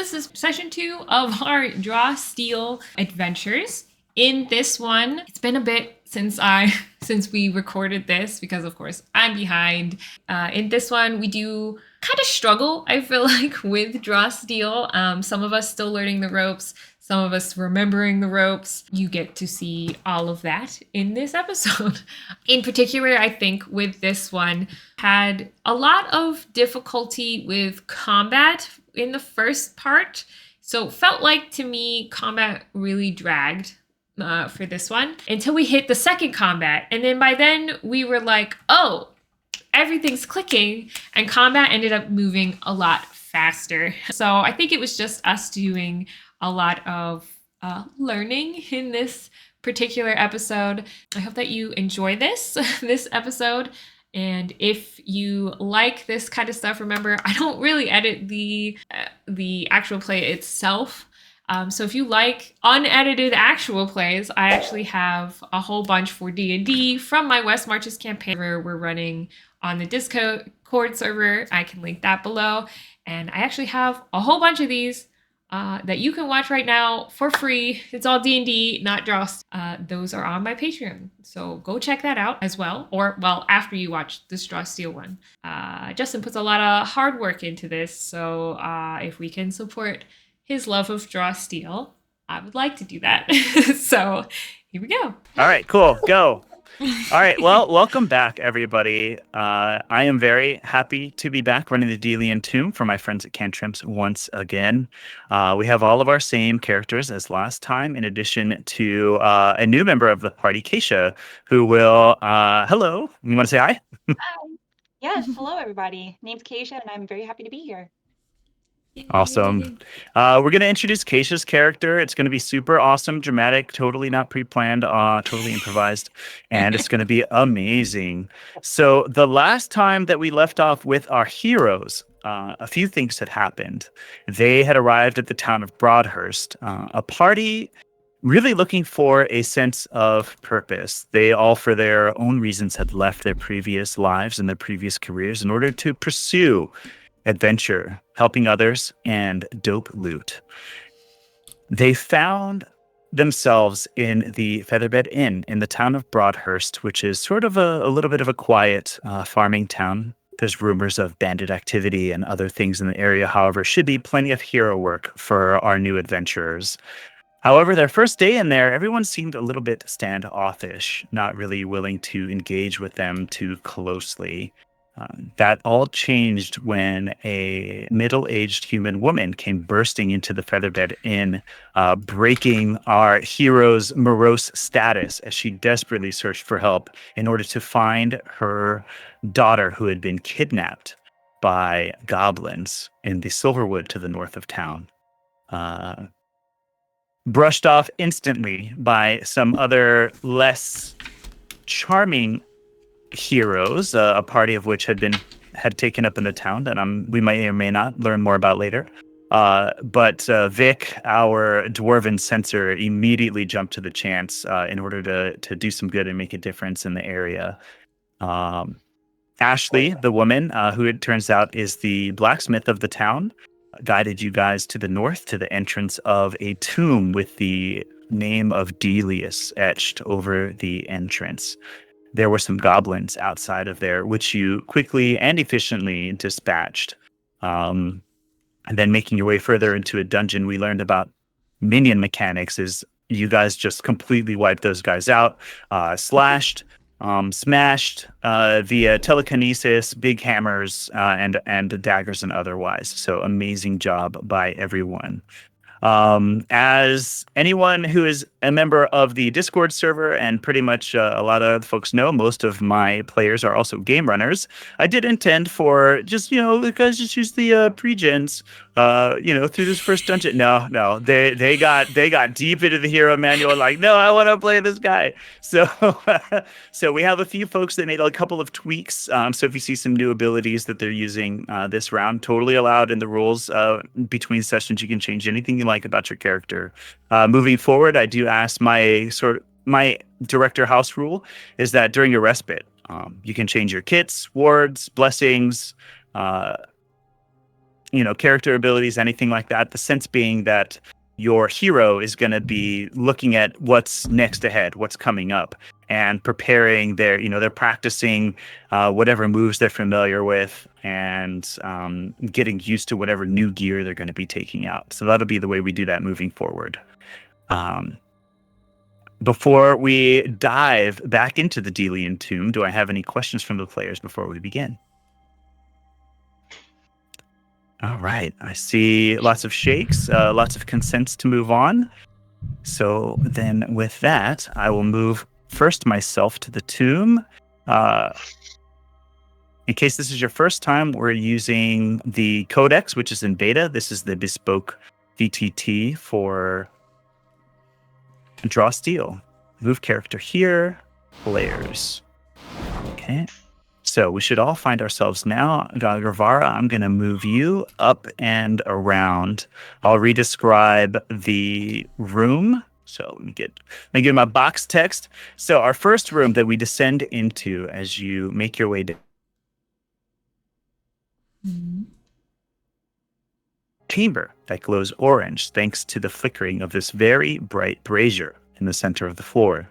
this is session 2 of our Draw Steal adventures. In this one, it's been a bit since we recorded this because of course I'm behind. In this one, we do kind of struggle, I feel like, with Draw Steal. Some of us still learning the ropes, some of us remembering the ropes. You get to see all of that in this episode. In particular, I think with this one, had a lot of difficulty with combat in the first part. So felt like to me combat really dragged for this one until we hit the second combat. And then by then we were like, oh, everything's clicking, and combat ended up moving a lot faster. So I think it was just us doing a lot of learning in this particular episode. I hope that you enjoy this episode. And if you like this kind of stuff, remember, I don't really edit the actual play itself. So if you like unedited actual plays, I actually have a whole bunch for D&D from my West Marches campaign where we're running on the Discord server. I can link that below. And I actually have a whole bunch of these that you can watch right now for free. It's all D&D, not Draw. Those are on my Patreon. So go check that out as well. Or, well, after you watch this Draw Steal one. Justin puts a lot of hard work into this. So if we can support his love of Draw Steal, I would like to do that. So here we go. All right, cool. Go. All right. Well, welcome back, everybody. I am very happy to be back running the Delian tomb for my friends at Cantrips once again. We have all of our same characters as last time, in addition to a new member of the party, Keisha, who will... hello. You want to say hi? Hi. Yes. Hello, everybody. Name's Keisha, and I'm very happy to be here. Awesome. We're going to introduce Keisha's character. It's going to be super awesome, dramatic, totally not pre-planned, totally improvised, and it's going to be amazing. So the last time that we left off with our heroes, a few things had happened. They had arrived at the town of Broadhurst, a party really looking for a sense of purpose. They all, for their own reasons, had left their previous lives and their previous careers in order to pursue adventure, helping others, and dope loot. They found themselves in the Featherbed Inn in the town of Broadhurst, which is sort of a little bit of a quiet farming town. There's rumors of bandit activity and other things in the area. However, should be plenty of hero work for our new adventurers. However, their first day in there, everyone seemed a little bit standoffish, not really willing to engage with them too closely. That all changed when a middle-aged human woman came bursting into the Featherbed Inn, breaking our hero's morose status as she desperately searched for help in order to find her daughter, who had been kidnapped by goblins in the Silverwood to the north of town. Brushed off instantly by some other less charming heroes, a party of which had taken up in the town that we may or may not learn more about later. But Vic, our dwarven censor, immediately jumped to the chance in order to do some good and make a difference in the area. Ashley, the woman, who it turns out is the blacksmith of the town, guided you guys to the north to the entrance of a tomb with the name of Delius etched over the entrance. There were some goblins outside of there, which you quickly and efficiently dispatched. And then making your way further into a dungeon, we learned about minion mechanics. Is you guys just completely wiped those guys out, slashed, smashed via telekinesis, big hammers, and daggers and otherwise. So amazing job by everyone. As anyone who is a member of the Discord server, and pretty much a lot of folks know, most of my players are also game runners. I did intend for just, the guys just use the pre-gens, through this first dungeon. No, they got deep into the hero manual. Like, no, I want to play this guy. So, so we have a few folks that made a couple of tweaks. So if you see some new abilities that they're using this round, totally allowed in the rules. Between sessions, you can change anything you like about your character. Moving forward, I do ask my director house rule is that during your respite, you can change your kits, wards, blessings, character abilities, anything like that. The sense being that your hero is going to be looking at what's next ahead, what's coming up, and preparing they're practicing whatever moves they're familiar with, and getting used to whatever new gear they're going to be taking out. So that'll be the way we do that moving forward. Before we dive back into the Delian tomb, do I have any questions from the players before we begin? All right. I see lots of shakes, lots of consents to move on. So then with that, I will move first myself to the tomb. In case this is your first time, we're using the Codex, which is in beta. This is the bespoke VTT for Draw Steel. Move character here, players. Okay. So we should all find ourselves now. Gravara, I'm going to move you up and around. I'll redescribe the room. So let me get my box text. So our first room that we descend into as you make your way down. Chamber that glows orange thanks to the flickering of this very bright brazier in the center of the floor.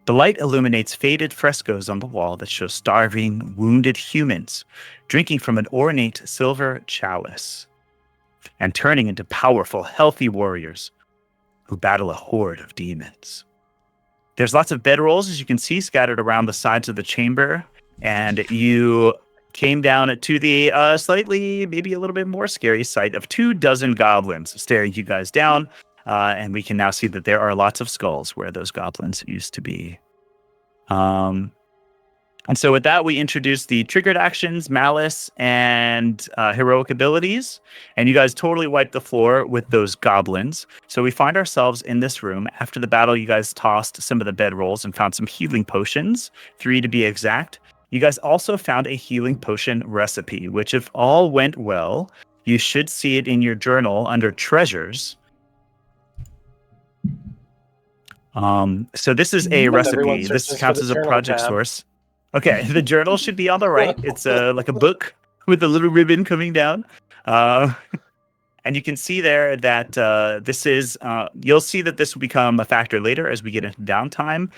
The light illuminates faded frescoes on the wall that show starving, wounded humans drinking from an ornate silver chalice and turning into powerful, healthy warriors who battle a horde of demons. There's lots of bedrolls, as you can see, scattered around the sides of the chamber, and you came down to the slightly, maybe a little bit more scary sight of 24 goblins staring you guys down. And we can now see that there are lots of skulls where those goblins used to be. And so with that, we introduce the triggered actions, malice, and heroic abilities. And you guys totally wiped the floor with those goblins. So we find ourselves in this room. After the battle, you guys tossed some of the bedrolls and found some healing potions, 3 to be exact. You guys also found a healing potion recipe, which if all went well, you should see it in your journal under treasures. So this is a recipe. This counts as a project source. Okay, the journal should be on the right. It's like a book with a little ribbon coming down. And you can see there that this is, you'll see that this will become a factor later as we get into downtime.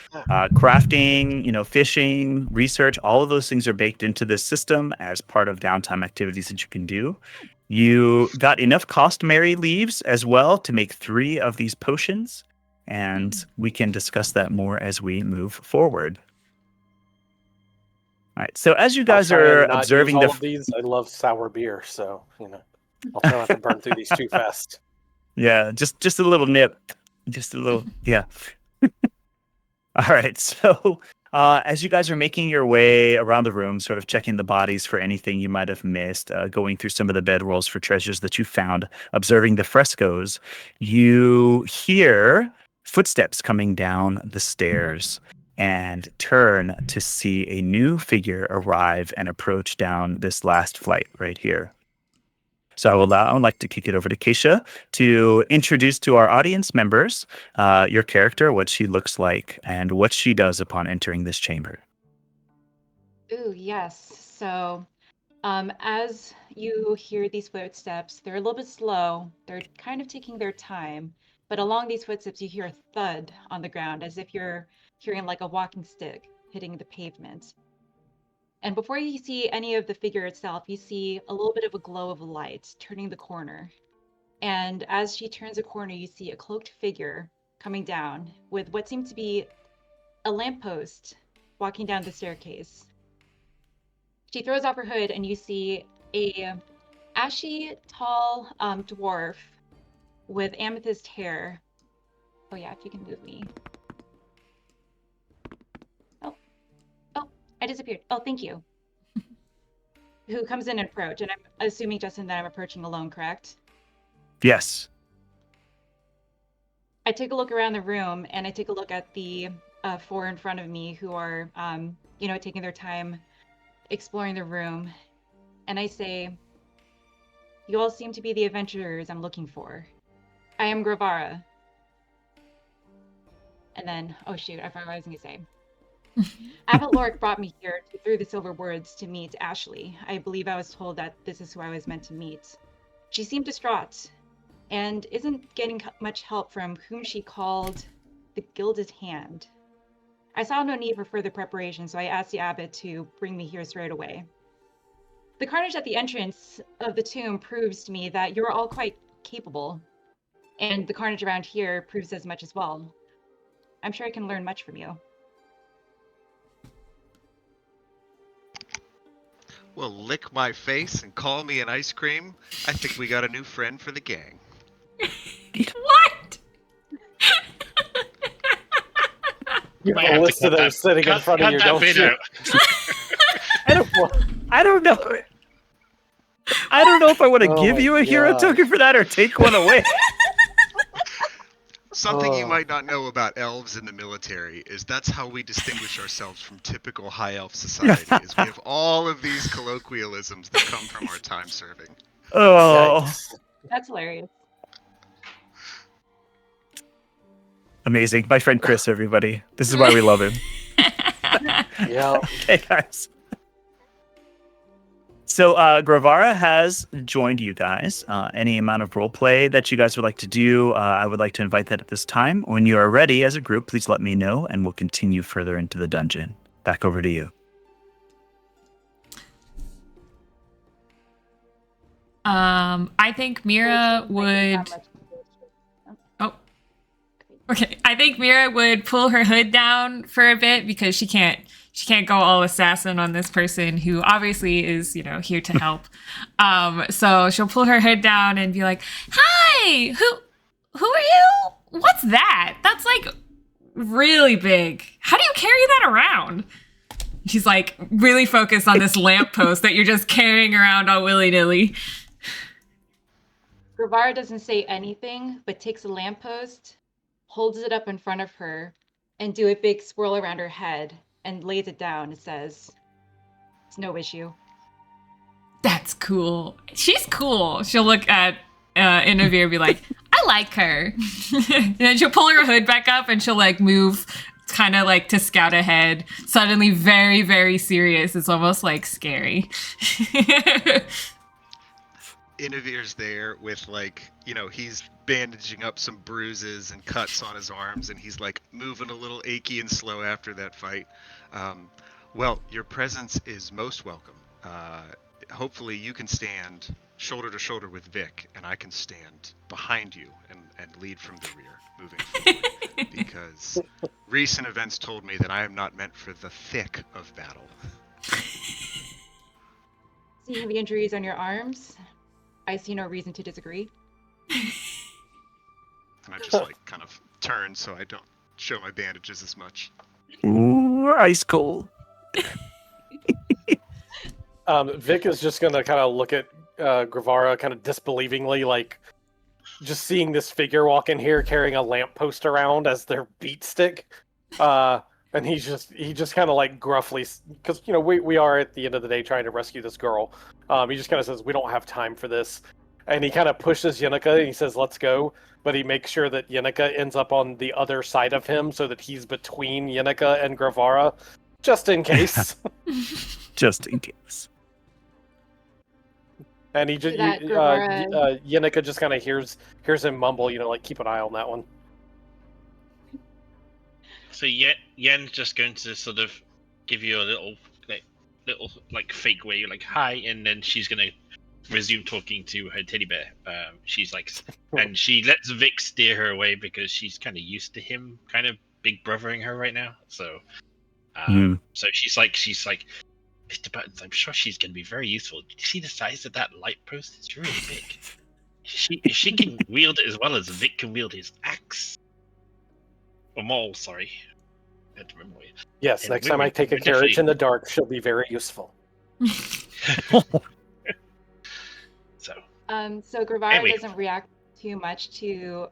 Crafting, fishing, research, all of those things are baked into this system as part of downtime activities that you can do. You got enough customary leaves as well to make 3 of these potions. And we can discuss that more as we move forward. All right. So as you guys are observing all of these, I love sour beer, so I'll try not to burn through these too fast. Yeah, just a little nip, just a little. Yeah. All right. So as you guys are making your way around the room, sort of checking the bodies for anything you might have missed, going through some of the bedrolls for treasures that you found, observing the frescoes, you hear footsteps coming down the stairs and turn to see a new figure arrive and approach down this last flight right here. So I would like to kick it over to Keisha to introduce to our audience members your character, what she looks like, and what she does upon entering this chamber. Ooh, yes. So, as you hear these footsteps, they're a little bit slow. They're kind of taking their time. But along these footsteps, you hear a thud on the ground, as if you're hearing like a walking stick hitting the pavement. And before you see any of the figure itself, you see a little bit of a glow of light turning the corner. And as she turns a corner, you see a cloaked figure coming down with what seems to be a lamppost walking down the staircase. She throws off her hood and you see a ashy, tall dwarf with amethyst hair. Oh yeah, if you can move me. Oh, I disappeared. Oh, thank you. Who comes in and approach, and I'm assuming, Justin, that I'm approaching alone, correct? Yes. I take a look around the room, and I take a look at the 4 in front of me who are, taking their time exploring the room, and I say, "You all seem to be the adventurers I'm looking for. I am Gravara." And then, oh shoot, I forgot what I was going to say. Abbot Lorick brought me here through the Silver Woods to meet Ashley. I believe I was told that this is who I was meant to meet. She seemed distraught and isn't getting much help from whom she called the Gilded Hand. I saw no need for further preparation, so I asked the abbot to bring me here straight away. The carnage at the entrance of the tomb proves to me that you're all quite capable, and the carnage around here proves as much as well. I'm sure I can learn much from you. Well, lick my face and call me an ice cream. I think we got a new friend for the gang. What? You Might have a have to list of cut those that- sitting in cut- front of cut you, that don't bit you? out. I don't know. I don't know if I want to Oh give my you a hero God. token for that or take one away. Something you Oh. might not know about elves in the military is that's how we distinguish ourselves from typical high elf society. Is we have all of these colloquialisms that come from our time serving. Oh, Yikes. That's hilarious. amazing. My friend Chris, everybody. This is why we love him. Yeah. Okay, guys. So Gravara has joined you guys. Any amount of role play that you guys would like to do, I would like to invite that at this time. When you are ready as a group, please let me know, and we'll continue further into the dungeon. Back over to you. I think Mira would. Oh. Okay, I think Mira would pull her hood down for a bit because she can't go all assassin on this person who obviously is, here to help. So she'll pull her hood down and be like, "Hi, who are you? What's that? That's like really big. How do you carry that around?" She's like really focused on this lamppost that you're just carrying around all willy-nilly. Gravara doesn't say anything, but takes a lamppost, holds it up in front of her, and do a big swirl around her head, and lays it down and says, "It's no issue." That's cool. She's cool. She'll look at Inavir and be like, "I like her." And then she'll pull her hood back up and she'll like move kind of like to scout ahead. Suddenly very, very serious. It's almost like scary. Inavir's there with he's bandaging up some bruises and cuts on his arms, and he's like moving a little achy and slow after that fight. Well, your presence is most welcome. Hopefully you can stand shoulder to shoulder with Vic, and I can stand behind you and lead from the rear, moving forward. Because recent events told me that I am not meant for the thick of battle. Seeing the injuries on your arms, I see no reason to disagree. And I just kind of turn so I don't show my bandages as much. Ooh, ice cold. Vic is just gonna kind of look at Gravara kind of disbelievingly, like just seeing this figure walk in here carrying a lamppost around as their beat stick. And he just kind of like gruffly, because we are at the end of the day trying to rescue this girl. He just kind of says, "We don't have time for this," and he kind of pushes Yenica and he says, "Let's go," but he makes sure that Yenica ends up on the other side of him so that he's between Yenica and Gravara, just in case. Just in case. And he just that Gravara- Yenica just kind of hears him mumble, like, "Keep an eye on that one." So Yen's just going to sort of give you a little fake way, like hi, and then she's gonna resume talking to her teddy bear. She's like, and she lets Vic steer her away because she's kind of used to him kind of big brothering her right now. So, so she's like, Mr. Buttons, I'm sure she's gonna be very useful. Did you see the size of that light post? It's really big. She can wield it as well as Vic can wield his axe. Or Maul, sorry. I had to remember. Yes, And next time I take a we're carriage definitely- in the dark, she'll be very useful. So So Gravara Anyway. doesn't react too much to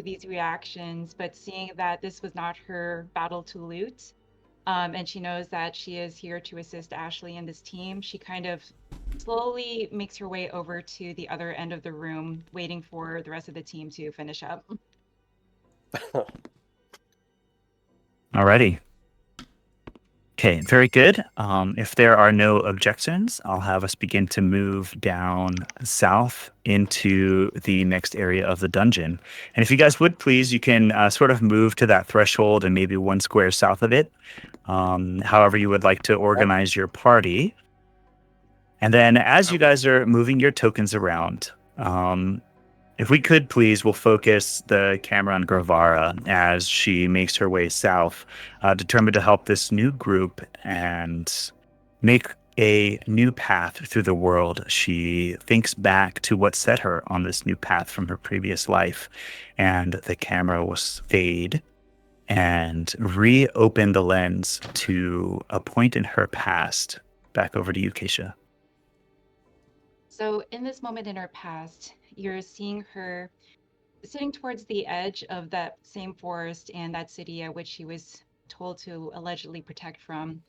these reactions, but seeing that this was not her battle to loot, and she knows that she is here to assist Ashley and this team, she kind of slowly makes her way over to the other end of the room, waiting for the rest of the team to finish up. Alrighty. Okay, very good. If there are no objections, I'll have us begin to move down south into the next area of the dungeon. And if you guys would please, you can sort of move to that threshold and maybe 1 square south of it, however you would like to organize your party. And then as you guys are moving your tokens around, if we could please, we'll focus the camera on Gravara as she makes her way south, determined to help this new group and make a new path through the world. She thinks back to what set her on this new path from her previous life, and the camera will fade and reopen the lens to a point in her past. Back over to you, Keisha. So in this moment in her past, you're seeing her sitting towards the edge of that same forest and that city at which she was told to allegedly protect from.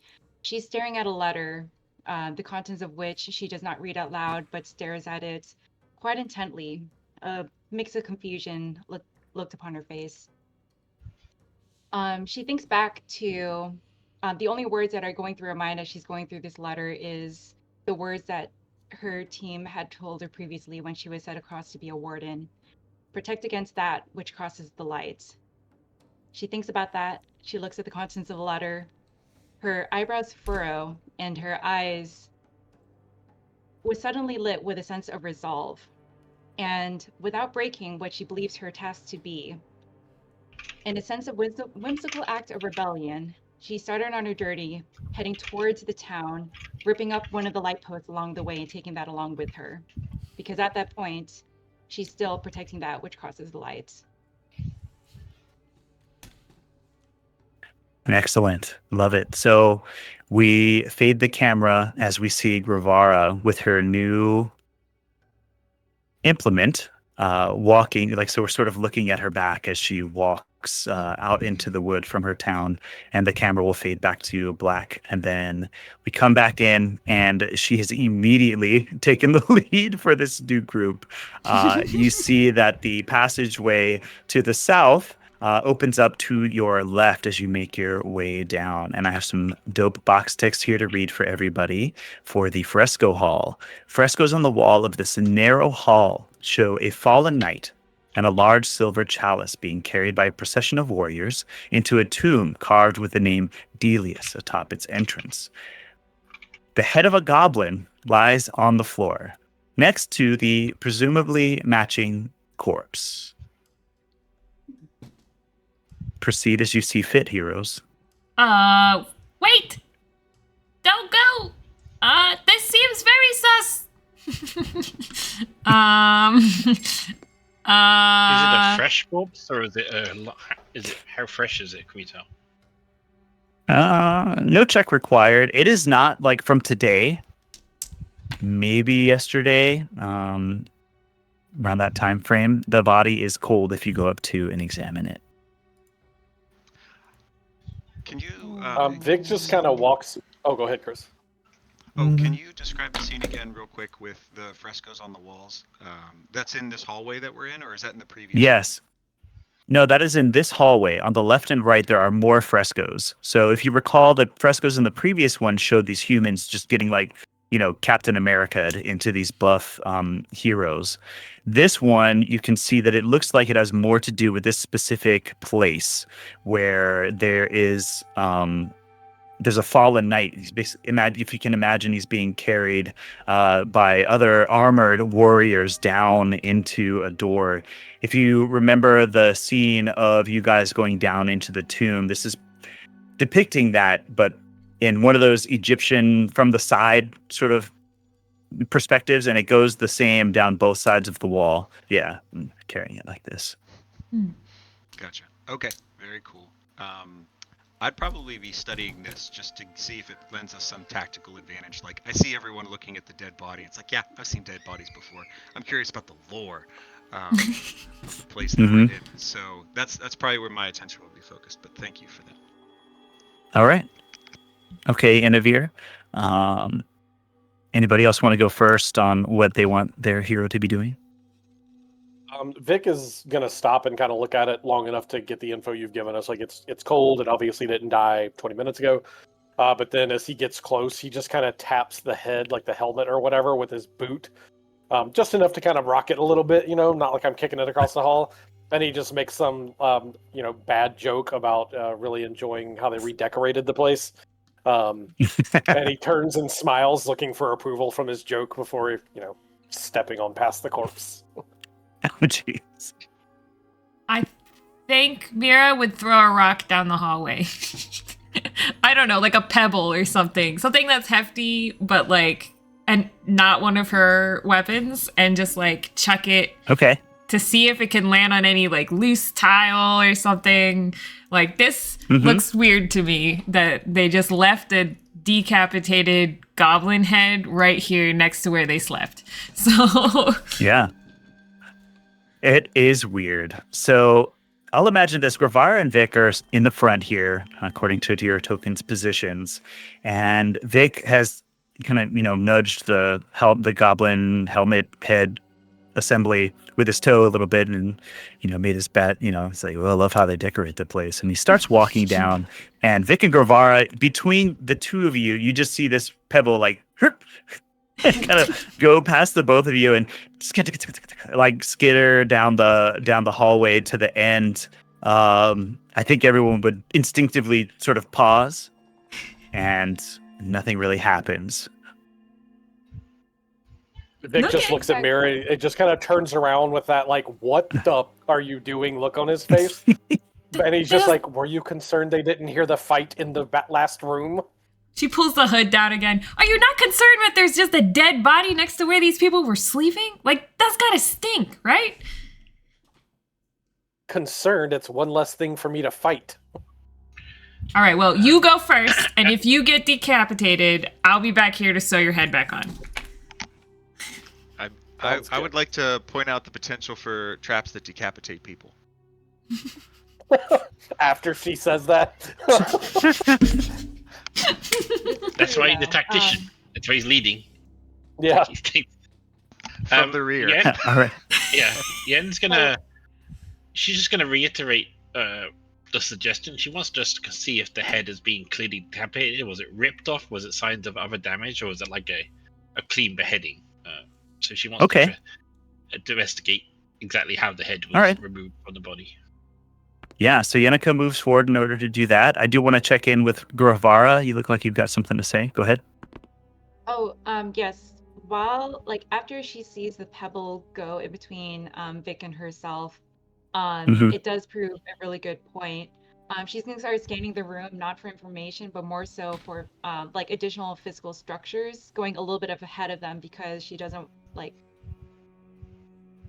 She's staring at a letter, the contents of which she does not read out loud, but stares at it quite intently. A mix of confusion looked upon her face. She thinks back to the only words that are going through her mind as she's going through this letter is the words that her team had told her previously when she was set across to be a warden. Protect against that which crosses the light. She thinks about that. She looks at the contents of the letter. Her eyebrows furrow and her eyes was suddenly lit with a sense of resolve. And without breaking what she believes her task to be, in a sense of whimsical act of rebellion, she started on her journey, heading towards the town, ripping up one of the light posts along the way and taking that along with her. Because at that point, she's still protecting that which crosses the light. Excellent. Love it. So we fade the camera as we see Gravara with her new implement walking. So we're sort of looking at her back as she walks out into the wood from her town, and the camera will fade back to black. And then we come back in, and she has immediately taken the lead for this new group. You see that the passageway to the south opens up to your left as you make your way down. And I have some dope box text here to read for everybody for the fresco hall. Frescoes on the wall of this narrow hall show a fallen knight and a large silver chalice being carried by a procession of warriors into a tomb carved with the name Delius atop its entrance. The head of a goblin lies on the floor next to the presumably matching corpse. Proceed as you see fit, heroes. Wait! Don't go! This seems very sus! Is it a fresh corpse or is it how fresh is it? Can we tell? No check required. It is not like from today. Maybe yesterday. Around that time frame. The body is cold if you go up to and examine it. Can you... Vic just kind of walks... Oh, go ahead, Chris. Can you describe the scene again real quick with the frescoes on the walls? That's in this hallway that we're in, or is that in the previous? Yes. No, that is in this hallway. On the left and right, there are more frescoes. So if you recall, the frescoes in the previous one showed these humans just getting Captain America into these buff heroes. This one, you can see that it looks like it has more to do with this specific place where there is there's a fallen knight. He's basically, if you can imagine, he's being carried by other armored warriors down into a door. If you remember the scene of you guys going down into the tomb, this is depicting that, but in one of those Egyptian from the side sort of perspectives, and it goes the same down both sides of the wall. Yeah, I'm carrying it like this. Gotcha. Okay, very cool. I'd probably be studying this just to see if it lends us some tactical advantage. Like, I see everyone looking at the dead body. It's like, yeah, I've seen dead bodies before. I'm curious about the lore, the place that we're in. So that's probably where my attention will be focused. But thank you for that. All right. Okay, Inavir. Anybody else want to go first on what they want their hero to be doing? Vic is gonna stop and kind of look at it long enough to get the info you've given us. Like it's cold. It obviously didn't die 20 minutes ago. But then as he gets close, he just kind of taps the head, like the helmet or whatever, with his boot. Just enough to kind of rock it a little bit, not like I'm kicking it across the hall. And he just makes some, bad joke about really enjoying how they redecorated the place. And he turns and smiles, looking for approval from his joke before, stepping on past the corpse. Oh, jeez. I think Mira would throw a rock down the hallway. I don't know, like a pebble or something. Something that's hefty, but and not one of her weapons, and just chuck it. Okay. To see if it can land on any loose tile or something. This looks weird to me that they just left a decapitated goblin head right here next to where they slept. So yeah, it is weird. So I'll imagine this. Gravara and Vic are in the front here, according to your token's positions, and Vic has kind of nudged the goblin helmet head assembly with his toe a little bit, and made his bet. It's like, well, I love how they decorate the place. And he starts walking down, and Vic and Gravara, between the two of you, you just see this pebble kind of go past the both of you and skitter down the hallway to the end. I think everyone would instinctively sort of pause, and nothing really happens. Vic just looks at Mira. It just kind of turns around with that, what the are you doing look on his face. And he's just like, were you concerned they didn't hear the fight in the last room? She pulls the hood down again. Are you not concerned that there's just a dead body next to where these people were sleeping? That's gotta stink, right? Concerned, it's one less thing for me to fight. All right, well, you go first, and if you get decapitated, I'll be back here to sew your head back on. I would like to point out the potential for traps that decapitate people. After she says that. That's why the tactician. That's why he's leading. Yeah. From the rear. Yen, All right. Yeah. Yen's she's just gonna reiterate the suggestion. She wants just to see if the head is being clearly decapitated. Was it ripped off? Was it signs of other damage? Or was it like a clean beheading? So she wants to investigate exactly how the head was removed from the body. Yeah, so Yenica moves forward in order to do that. I do want to check in with Gravara. You look like you've got something to say. Go ahead. Oh, yes. While, after she sees the pebble go in between Vic and herself, it does prove a really good point. She's going to start scanning the room, not for information, but more so for, additional physical structures, going a little bit ahead of them because she doesn't,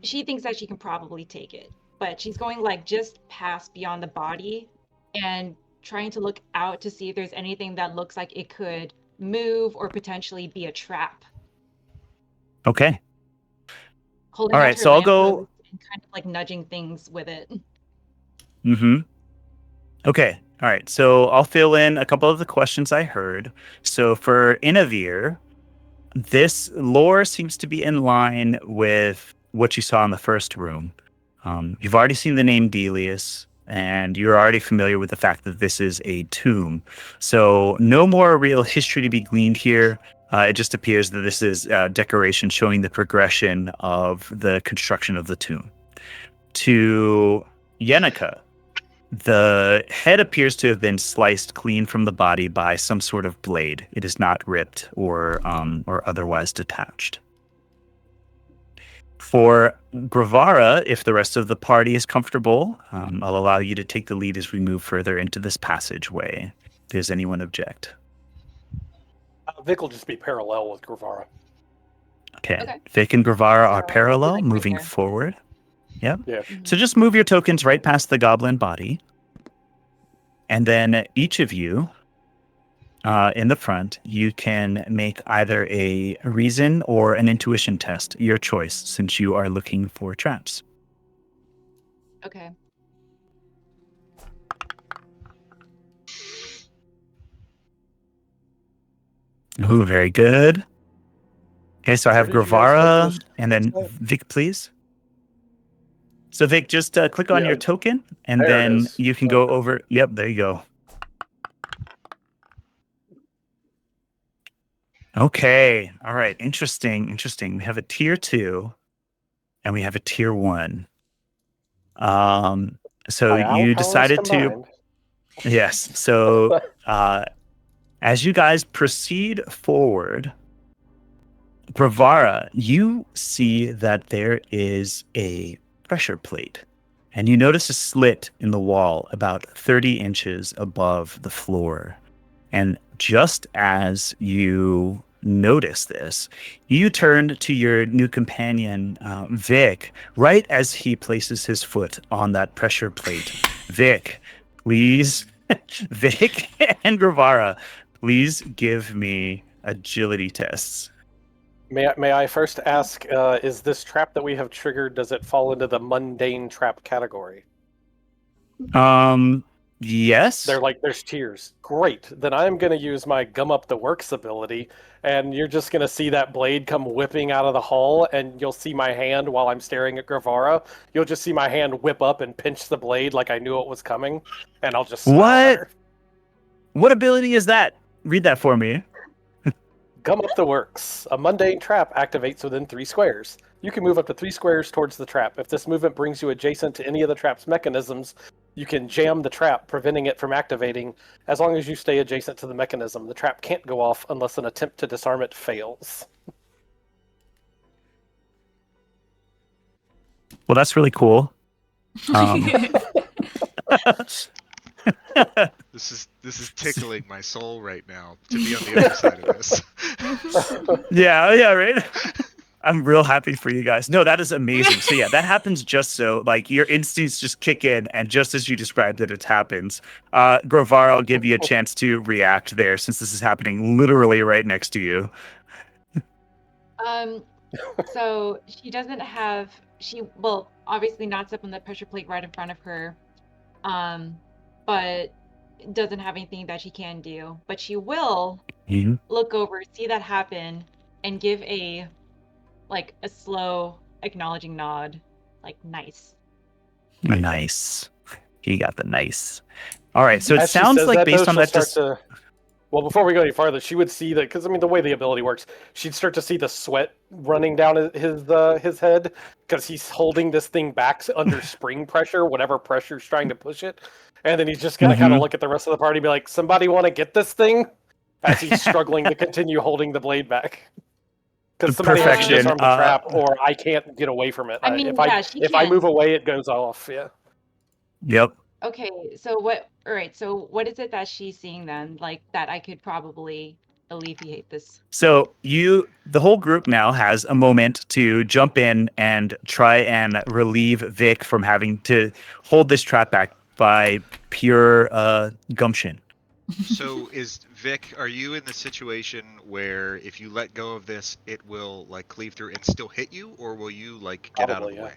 she thinks that she can probably take it. But she's going, just past beyond the body and trying to look out to see if there's anything that looks like it could move or potentially be a trap. Okay. Holding all out right, her so I'll lamp go... post and kind of, nudging things with it. Mm-hmm. Okay. All right. So I'll fill in a couple of the questions I heard. So for Inavir, this lore seems to be in line with what you saw in the first room. You've already seen the name Delius, and you're already familiar with the fact that this is a tomb. So no more real history to be gleaned here. It just appears that this is decoration showing the progression of the construction of the tomb. To Yenica, the head appears to have been sliced clean from the body by some sort of blade. It is not ripped or otherwise detached. For Gravara, if the rest of the party is comfortable, I'll allow you to take the lead as we move further into this passageway. Does anyone object? Vic will just be parallel with Gravara. Okay. Vic and Gravara are So, parallel, right moving there. forward. Yep. Yeah. So just move your tokens right past the goblin body. And then each of you in the front, you can make either a reason or an intuition test, your choice, since you are looking for traps. Okay. Ooh, very good. Okay, so I have Where did you guys Gravara put those and then tokens? Vic, please. So Vic, just click on Yeah. your token, and There it then is. you can go over. Yep, there you go. Okay. All right. Interesting. We have a tier 2 and we have a tier 1. So By our you powers decided to, combined. yes. So as you guys proceed forward, Bravara, you see that there is a pressure plate, and you notice a slit in the wall about 30 inches above the floor. And just as you notice this, you turn to your new companion, Vic, right as he places his foot on that pressure plate. Vic, please, Vic and Gravara, please give me agility tests. May I first ask, is this trap that we have triggered, does it fall into the mundane trap category? Yes. There's tiers. Great. Then I'm going to use my gum up the works ability, and you're just going to see that blade come whipping out of the hull, and you'll see my hand while I'm staring at Gravara. You'll just see my hand whip up and pinch the blade like I knew it was coming, and I'll just smile at her. What ability is that? Read that for me. Gum up the works. A mundane trap activates within 3 squares. You can move up to 3 squares towards the trap. If this movement brings you adjacent to any of the trap's mechanisms, you can jam the trap, preventing it from activating. As long as you stay adjacent to the mechanism, the trap can't go off unless an attempt to disarm it fails. Well, that's really cool. This is tickling my soul right now to be on the other side of this. Yeah, right. I'm real happy for you guys. No, that is amazing. So yeah, that happens just so like your instincts just kick in, and just as you described it happens. Gravara, I'll give you a chance to react there since this is happening literally right next to you. So she doesn't have, she will obviously not step on the pressure plate right in front of her, but doesn't have anything that she can do. But she will look over, see that happen, and give a slow acknowledging nod, like nice. Nice. He got the nice. All right, so it As she sounds says like that, based though, on she'll that start to... Well, before we go any farther, she would see that, because I mean, the way the ability works, she'd start to see the sweat running down his head because he's holding this thing back under spring pressure, whatever pressure's trying to push it, and then he's just gonna kind of look at the rest of the party and be like, "Somebody want to get this thing?" As he's struggling to continue holding the blade back. Because somebody has to disarm the trap, or I can't get away from it. I mean, if I move away, it goes off. Yeah. Yep. Okay, so what? All right, so what is it that she's seeing then? Like that I could probably alleviate this. So the whole group now has a moment to jump in and try and relieve Vic from having to hold this trap back by pure gumption. So are you in the situation where if you let go of this, it will like cleave through and still hit you, or will you like get out of the way?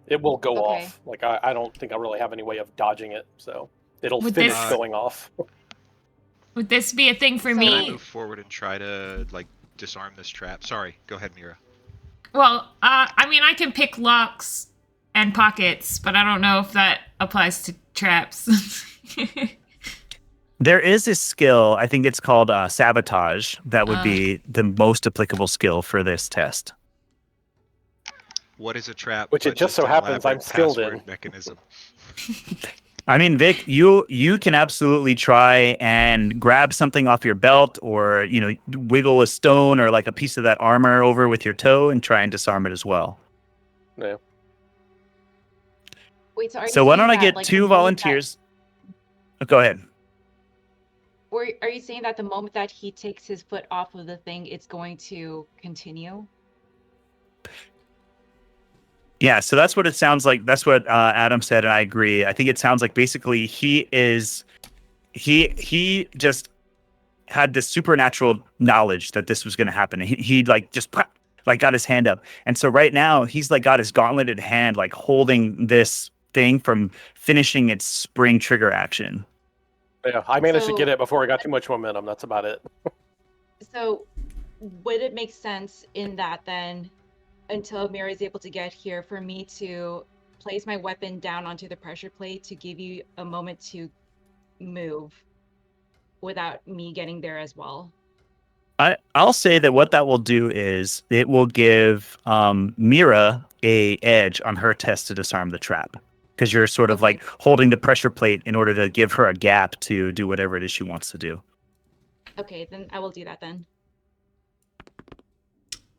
It will go off. Like I don't think I really have any way of dodging it, so it'll finish going off. Would this be a thing for Can me? I move forward and try to like disarm this trap? Sorry, go ahead, Mira. Well, I mean, I can pick locks and pockets, but I don't know if that applies to traps. There is a skill, I think it's called sabotage, that would be the most applicable skill for this test. What is a trap? Which it just so happens I'm skilled in. Mechanism. I mean, Vic, you can absolutely try and grab something off your belt, or wiggle a stone or like a piece of that armor over with your toe and try and disarm it as well. Yeah. Wait, so why don't I get 2 volunteers? Go ahead. Are you saying that the moment that he takes his foot off of the thing, it's going to continue? Yeah, so that's what it sounds like. That's what Adam said, and I agree. I think it sounds like basically he just had this supernatural knowledge that this was going to happen. He like just like got his hand up, and so right now he's like got his gauntleted hand like holding this thing from finishing its spring trigger action. Yeah, I managed to get it before I got too much momentum. That's about it. So would it make sense in that then, until Mira is able to get here, for me to place my weapon down onto the pressure plate to give you a moment to move without me getting there as well? I'll say that what that will do is it will give Mira a edge on her test to disarm the trap, because you're sort of like holding the pressure plate in order to give her a gap to do whatever it is she wants to do. Okay, then I will do that then.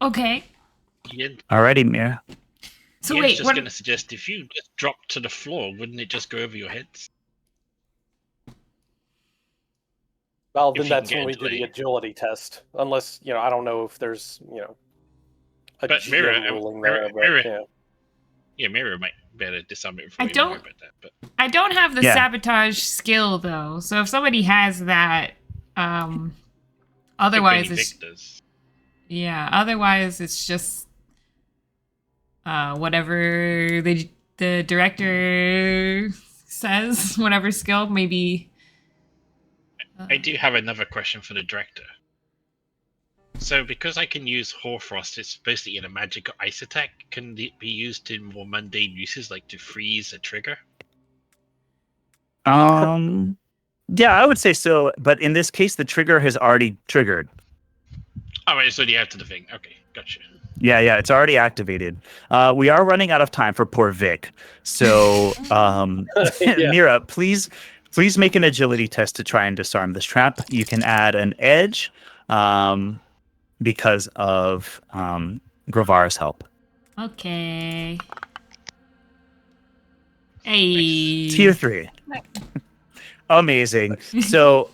Okay. Yen, Alrighty, Mira. So Yen's wait, just what? going to suggest if you just drop to the floor, wouldn't it just go over your heads? Well, If then you can that's get when we into do the a- agility test. Unless, I don't know if there's, a But GM Mira, ruling there. yeah, Mira might better disarm it I before you worry don't. about that. But I don't have the Yeah. sabotage skill though. So if somebody has that, I think otherwise only it's Vic does. yeah. Otherwise it's just whatever the director says. Whatever skill, maybe. I do have another question for the director. So, because I can use Hoarfrost, it's basically in a magic ice attack. Can it be used in more mundane uses, like to freeze a trigger? Yeah, I would say so. But in this case, the trigger has already triggered. Oh, right, so you have to the thing. Okay, gotcha. Yeah, it's already activated. We are running out of time for poor Vic. So, Yeah. Mira, please make an agility test to try and disarm this trap. You can add an edge because of Gravara's help. Okay. Hey. Tier 3. Amazing. So,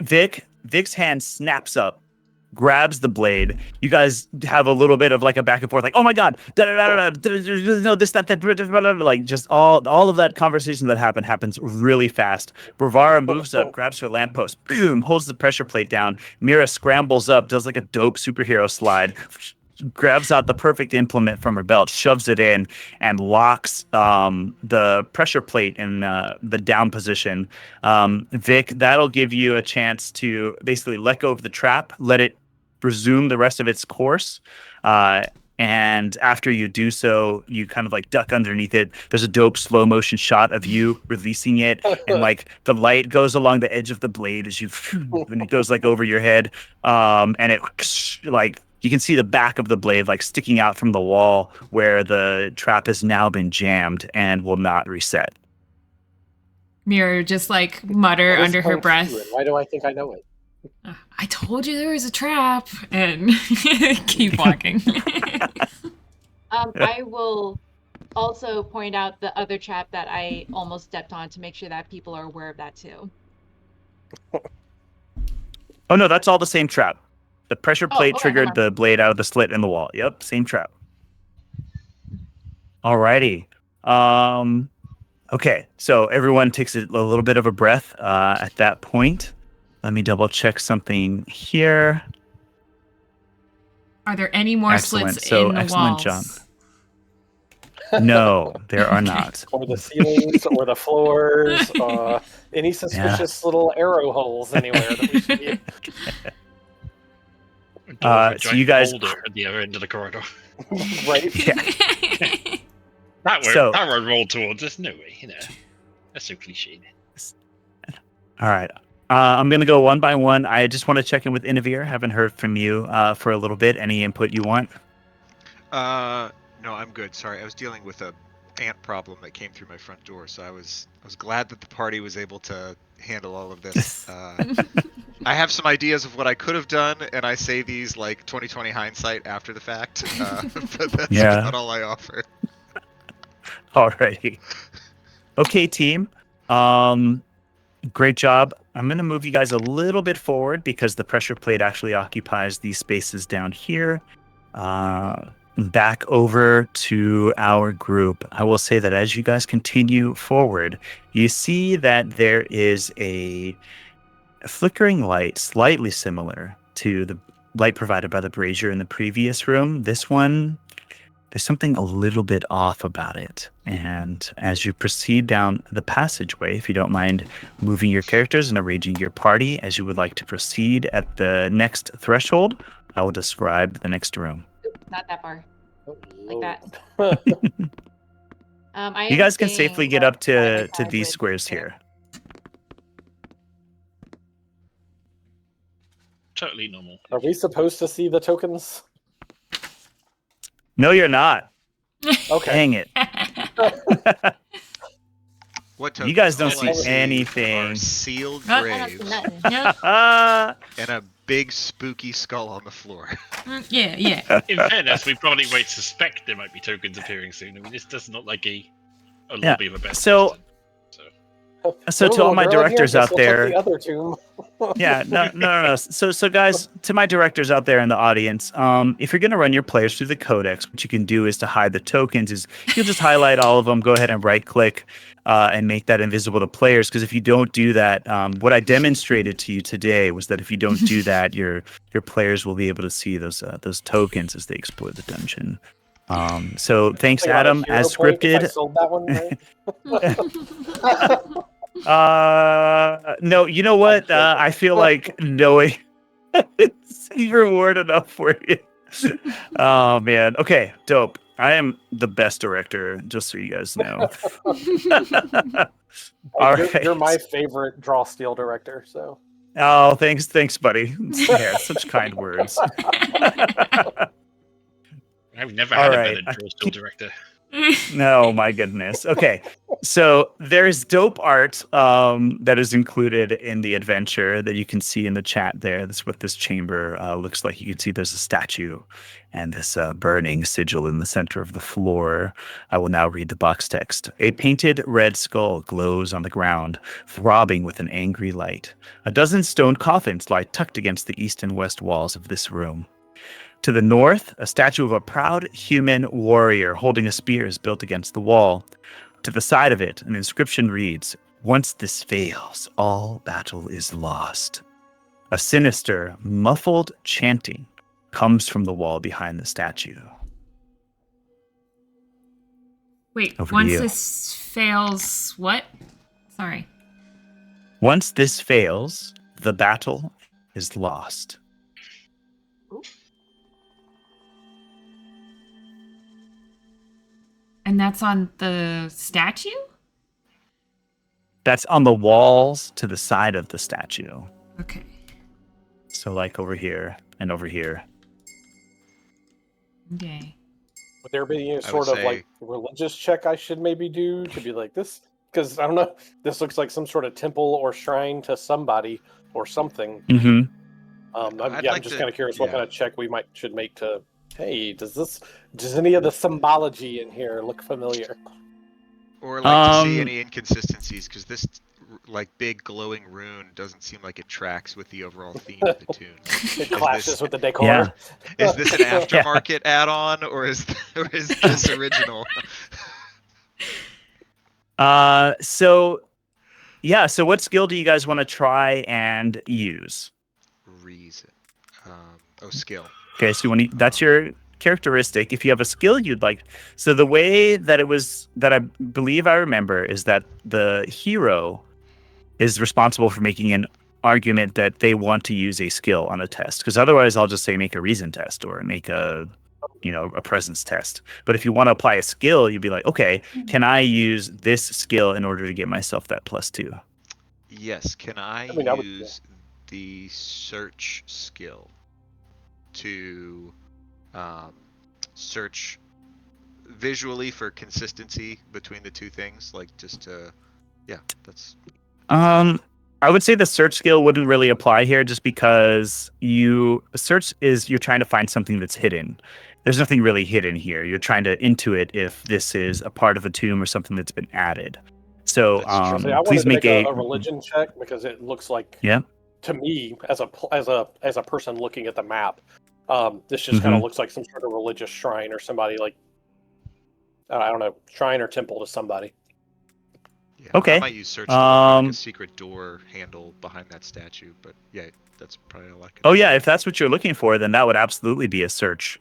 Vic's hand snaps up, grabs the blade. You guys have a little bit of like a back and forth, like, oh my god, no, this, that, like just all of that conversation that happens really fast. Bravara moves up, grabs her lamppost, boom, holds the pressure plate down. Mira scrambles up, does like a dope superhero slide, grabs out the perfect implement from her belt, shoves it in, and locks the pressure plate in the down position. Vic, that'll give you a chance to basically let go of the trap, let it resume the rest of its course. And after you do so, you kind of like duck underneath it. There's a dope slow motion shot of you releasing it, and like the light goes along the edge of the blade as you, when it goes like over your head, and it like you can see the back of the blade like sticking out from the wall where the trap has now been jammed and will not reset. Mira just like mutter What is under her Kung breath. Fu, and why do I think I know it? I told you there was a trap, and keep walking. I will also point out the other trap that I almost stepped on to make sure that people are aware of that too. Oh no, that's all the same trap. The pressure plate okay, triggered never the blade out of the slit in the wall. Yep, same trap. Alrighty. Okay, so everyone takes a little bit of a breath at that point. Let me double check something here. Are there any more Excellent. slits So in the excellent walls? job. No, there are not. Or the ceilings, or the floors, any suspicious little arrow holes anywhere that we should be. So you guys, Boulder at the other end of the corridor. Right? yeah. That So- would roll towards us. No way, That's so cliched. All right. I'm going to go one by one. I just want to check in with Inavir. Haven't heard from you for a little bit. Any input you want? No, I'm good. Sorry, I was dealing with a ant problem that came through my front door, so I was glad that the party was able to handle all of this. I have some ideas of what I could have done, and I say these like 20/20 hindsight after the fact. But that's about all I offer. Alrighty. Okay, team. Great job. I'm going to move you guys a little bit forward because the pressure plate actually occupies these spaces down here. Back over to our group. I will say that as you guys continue forward, you see that there is a flickering light slightly similar to the light provided by the brazier in the previous room. This one, there's something a little bit off about it. And as you proceed down the passageway, if you don't mind moving your characters and arranging your party as you would like to proceed at the next threshold, I will describe the next room. Not that far. Oh, Like that. Lord. I You am guys can staying, safely get up side by to side these with squares Sarah. here. totally normal. Are we supposed to see the tokens? No, you're not. Okay. Dang it. What You tokens? guys don't All I see see anything. Are sealed Oh, I don't see graves nothing. Yep. and a big spooky skull on the floor. Yeah. In fairness, we probably might suspect there might be tokens appearing soon. I mean, this does not like a Yeah, lobby of a best. so- person, so. So to all my girl in here, directors guess out we'll check there, the other tomb. yeah, no. So guys, to my directors out there in the audience, if you're gonna run your players through the Codex, what you can do is to hide the tokens. Is you'll just highlight all of them, go ahead and right click, and make that invisible to players. Because if you don't do that, what I demonstrated to you today was that if you don't do that, your players will be able to see those tokens as they explore the dungeon. So thanks, Like on a Adam, hero as point, if I scripted. sold that one, right? No, you know what? I feel like knowing it's reward enough for you. Oh man. Okay, dope. I am the best director, just so you guys know. All right. You're my favorite draw steel director, so. Oh, thanks, buddy. Yeah, such kind words. I've never All had right. a better draw still director. No, my goodness. Okay. So there's dope art that is included in the adventure that you can see in the chat there. That's what this chamber looks like. You can see there's a statue and this burning sigil in the center of the floor. I will now read the box text. A painted red skull glows on the ground, throbbing with an angry light. A dozen stone coffins lie tucked against the east and west walls of this room. To the north, a statue of a proud human warrior holding a spear is built against the wall. To the side of it, an inscription reads, "Once this fails, all battle is lost." A sinister, muffled chanting comes from the wall behind the statue. Wait, Over to once you. this fails, what? Sorry. Once this fails, the battle is lost. And that's on the statue? That's on the walls to the side of the statue. Okay. So like over here and over here. Okay. Would there be any I would sort of say- like religious check I should maybe do to be like this? Because I don't know, this looks like some sort of temple or shrine to somebody or something. Mm-hmm. I'm I'd I'm like just to- kind of curious what yeah. kind of check we should make to. Hey, does any of the symbology in here look familiar? Or like to see Um, any inconsistencies, because this like big glowing rune doesn't seem like it tracks with the overall theme of the tune. It clashes with the decor. Yeah. Is this an aftermarket add-on, or is this original? So what skill do you guys want to try and use? Reason. Skill. Okay, so that's your characteristic. If you have a skill you'd like, so the way that I believe I remember is that the hero is responsible for making an argument that they want to use a skill on a test, because otherwise I'll just say make a reason test or make a presence test. But if you want to apply a skill, you'd be like, okay, can I use this skill in order to get myself that +2? Yes. Can I would- use the search skill to search visually for consistency between the two things? Like just to, that's. I would say the search skill wouldn't really apply here, just because you're trying to find something that's hidden. There's nothing really hidden here. You're trying to intuit if this is a part of a tomb or something that's been added. So That's true. See, I wanted please to make a religion check because it looks like, Yeah. to me as a person looking at the map, this just kind of looks like some sort of religious shrine or somebody like, I don't know, shrine or temple to somebody. Yeah, Okay. I might use search to look for, like a secret door handle behind that statue, but yeah, that's probably all I can. Oh yeah, if that's what you're looking for, then that would absolutely be a search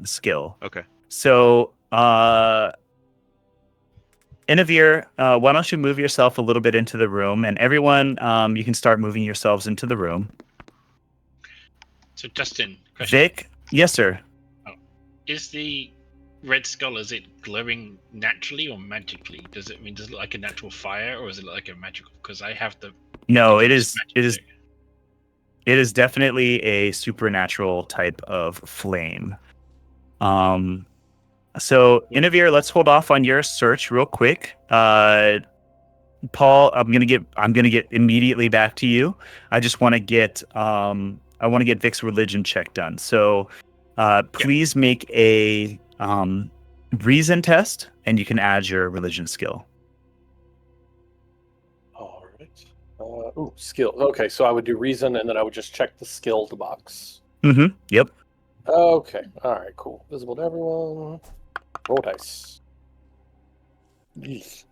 skill. Okay. So Inavir, why don't you move yourself a little bit into the room, and everyone, you can start moving yourselves into the room. So, Justin, question. Vic, yes sir. Is the red skull, is it glowing naturally or magically? Does it look like a natural fire, or is it like a magical? Because I have the. No, I it think is it's it is magic It is definitely a supernatural type of flame. So Inavir, let's hold off on your search real quick. Paul, I'm gonna get immediately back to you. I just want to get Vic's religion check done. So please make a reason test, and you can add your religion skill. All right. Skill. Okay, so I would do reason, and then I would just check the skilled box. Mm-hmm. Yep. Okay. All right. Cool. Visible to everyone. Roll dice. Yeesh.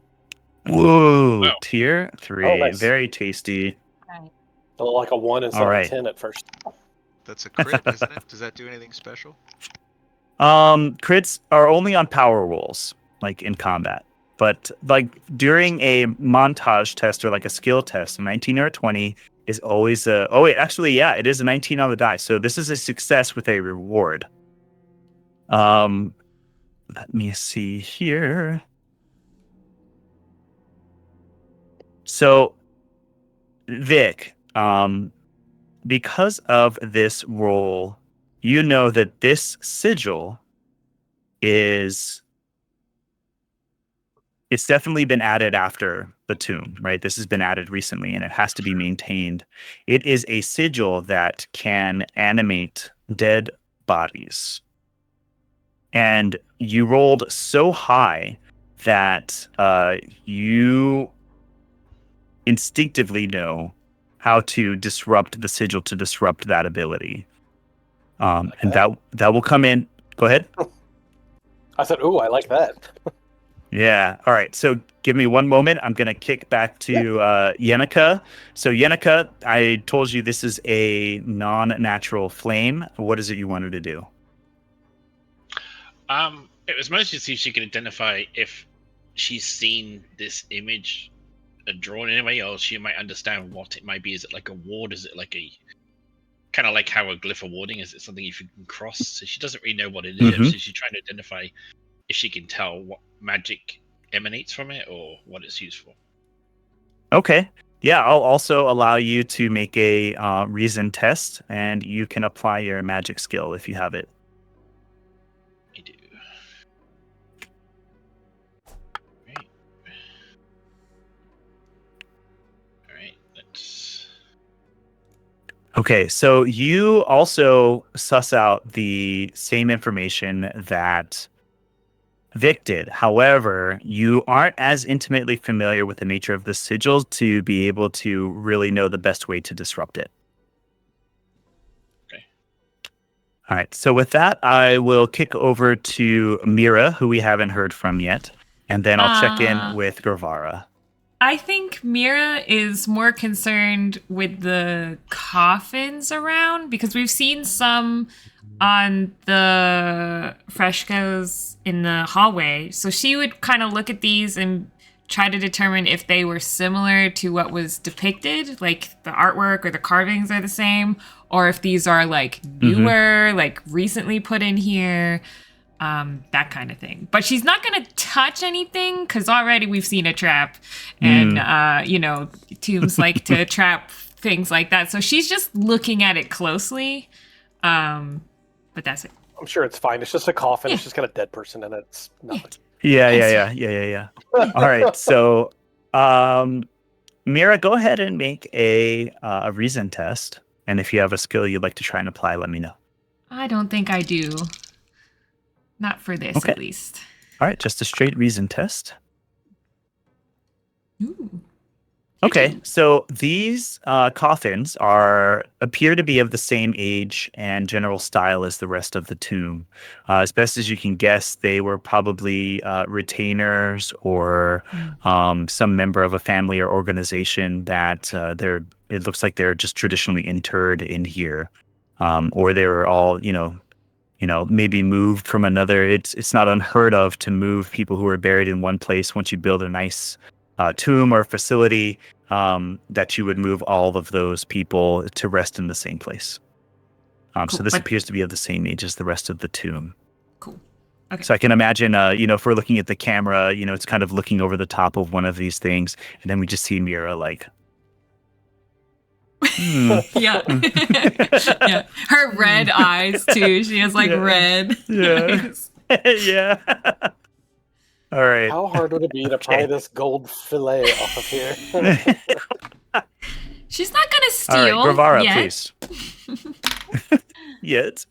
Whoa! Wow. Tier 3, nice. Very tasty. Right. Like a 1 instead All right. of a 10 at first. That's a crit, isn't it? Does that do anything special? Crits are only on power rolls, like in combat. But like during a montage test or like a skill test, a 19 or a 20 is always a. Oh wait, actually, yeah, it is a 19 on the die. So this is a success with a reward. Let me see here. So, Vic, because of this roll, you know that this sigil it's definitely been added after the tomb, right? This has been added recently and it has to be maintained. It is a sigil that can animate dead bodies. And you rolled so high that you instinctively know how to disrupt the sigil to disrupt that ability. And that will come in. Go ahead. I said, "Ooh, I like that." Yeah. All right. So give me one moment. I'm going to kick back to Yenica. So Yenica, I told you this is a non-natural flame. What is it you wanted to do? It was mostly to see if she could identify if she's seen this image drawn anyway, or she might understand what it might be. Is it like a ward? Is it like a kind of like how a glyph of warding? Is it something you can cross? So she doesn't really know what it is. Mhm. So she's trying to identify if she can tell what magic emanates from it or what it's used for. Okay. Yeah, I'll also allow you to make a reason test, and you can apply your magic skill if you have it. I do. Right. All right. Let's. Okay, so you also suss out the same information that Vic did. However, you aren't as intimately familiar with the nature of the sigil to be able to really know the best way to disrupt it. Okay. All right, so with that, I will kick over to Mira, who we haven't heard from yet, and then I'll check in with Gravara. I think Mira is more concerned with the coffins around because we've seen some on the frescoes in the hallway. So she would kind of look at these and try to determine if they were similar to what was depicted, like the artwork or the carvings are the same, or if these are like newer, like recently put in here. That kind of thing. But she's not going to touch anything because already we've seen a trap and, tombs like to trap things like that. So she's just looking at it closely. But that's it. I'm sure it's fine. It's just a coffin. It's just got a dead person in it. It's nothing. Yeah. All right, so Mira, go ahead and make a reason test. And if you have a skill you'd like to try and apply, let me know. I don't think I do. Not for this, Okay. at least. All right, just a straight reason test. Ooh. Okay, so these coffins appear to be of the same age and general style as the rest of the tomb. As best as you can guess, they were probably retainers or some member of a family or organization that it looks like they're just traditionally interred in here, or they were all maybe moved from another. It's not unheard of to move people who are buried in one place. Once you build a nice tomb or facility, that you would move all of those people to rest in the same place. Cool, so this appears to be of the same age as the rest of the tomb. Cool. Okay. So I can imagine, if we're looking at the camera, it's kind of looking over the top of one of these things, and then we just see Mira like, Yeah. Yeah. Her red eyes too. She has like Yeah. red Yeah. eyes. Yeah. All right. How hard would it be to pry this gold fillet off of here? She's not gonna steal. All right, Gravara, yet. please. Yet.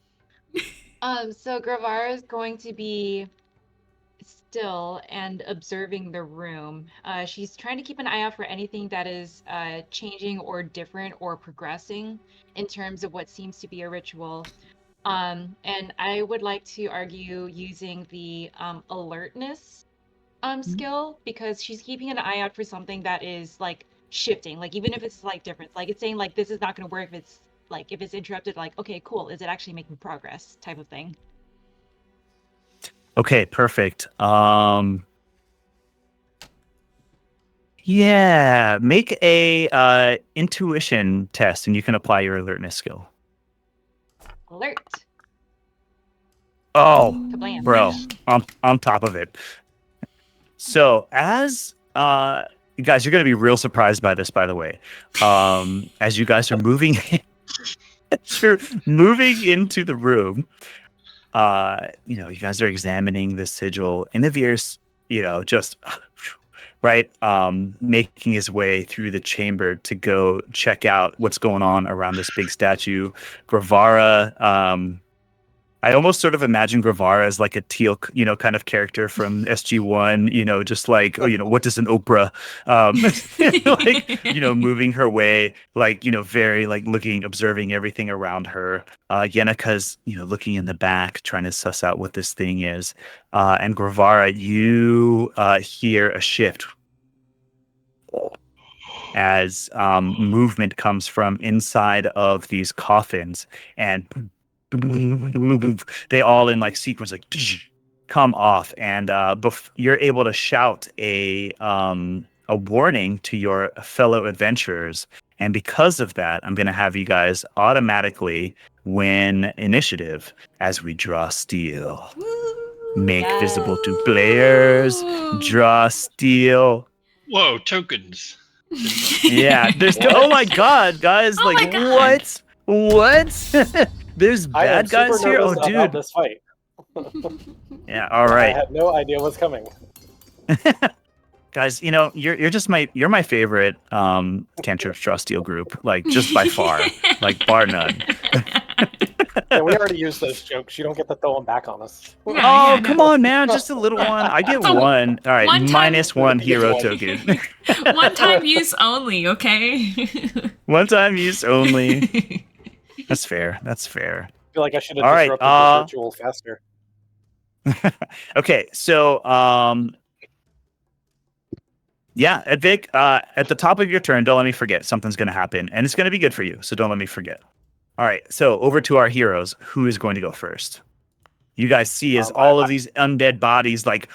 So Gravara is going to be still and observing the room. She's trying to keep an eye out for anything that is changing or different or progressing in terms of what seems to be a ritual. And I would like to argue using the alertness skill, because she's keeping an eye out for something that is like shifting, like even if it's slight difference, like it's saying like this is not going to work if it's interrupted, like okay, cool, is it actually making progress type of thing. Okay, perfect. Yeah, make a intuition test, and you can apply your alertness skill. Alert. Oh, Kablam. bro, on top of it. So as you guys, you're gonna be real surprised by this, by the way. As you guys are moving, you're moving into the room. You guys are examining the sigil, and Navir's, just right, making his way through the chamber to go check out what's going on around this big statue. Gravara, I almost sort of imagine Gravara as like a teal, kind of character from SG-1, just like, what does an Oprah, moving her way, like, very like looking, observing everything around her. Yenika's, looking in the back, trying to suss out what this thing is. And Gravara, you hear a shift as movement comes from inside of these coffins, and they all in like sequence like come off, and you're able to shout a warning to your fellow adventurers, and because of that, I'm going to have you guys automatically win initiative as we draw steel. Make visible to players, draw steel. Whoa, tokens. Yeah, there's oh my god, guys, Oh my like God. what? There's I am bad guys super here. Oh, nervous about dude. this fight. Yeah. All I right, had no idea what's coming. guys. You're just my favorite Cantrips Draw Steel group, like just by far, like bar none. Yeah, we already used those jokes. You don't get to throw them back on us. Oh, Yeah, come no. on, man, just a little one. I get So, one. All right, one time- minus one hero One. token. One time use only, okay? One time use only. That's fair. That's fair. I feel like I should have All right, disrupted this ritual faster. Okay, so yeah, Edvic, at the top of your turn, don't let me forget. Something's going to happen, and it's going to be good for you, so don't let me forget. All right, so over to our heroes. Who is going to go first? You guys see as all of these undead bodies, like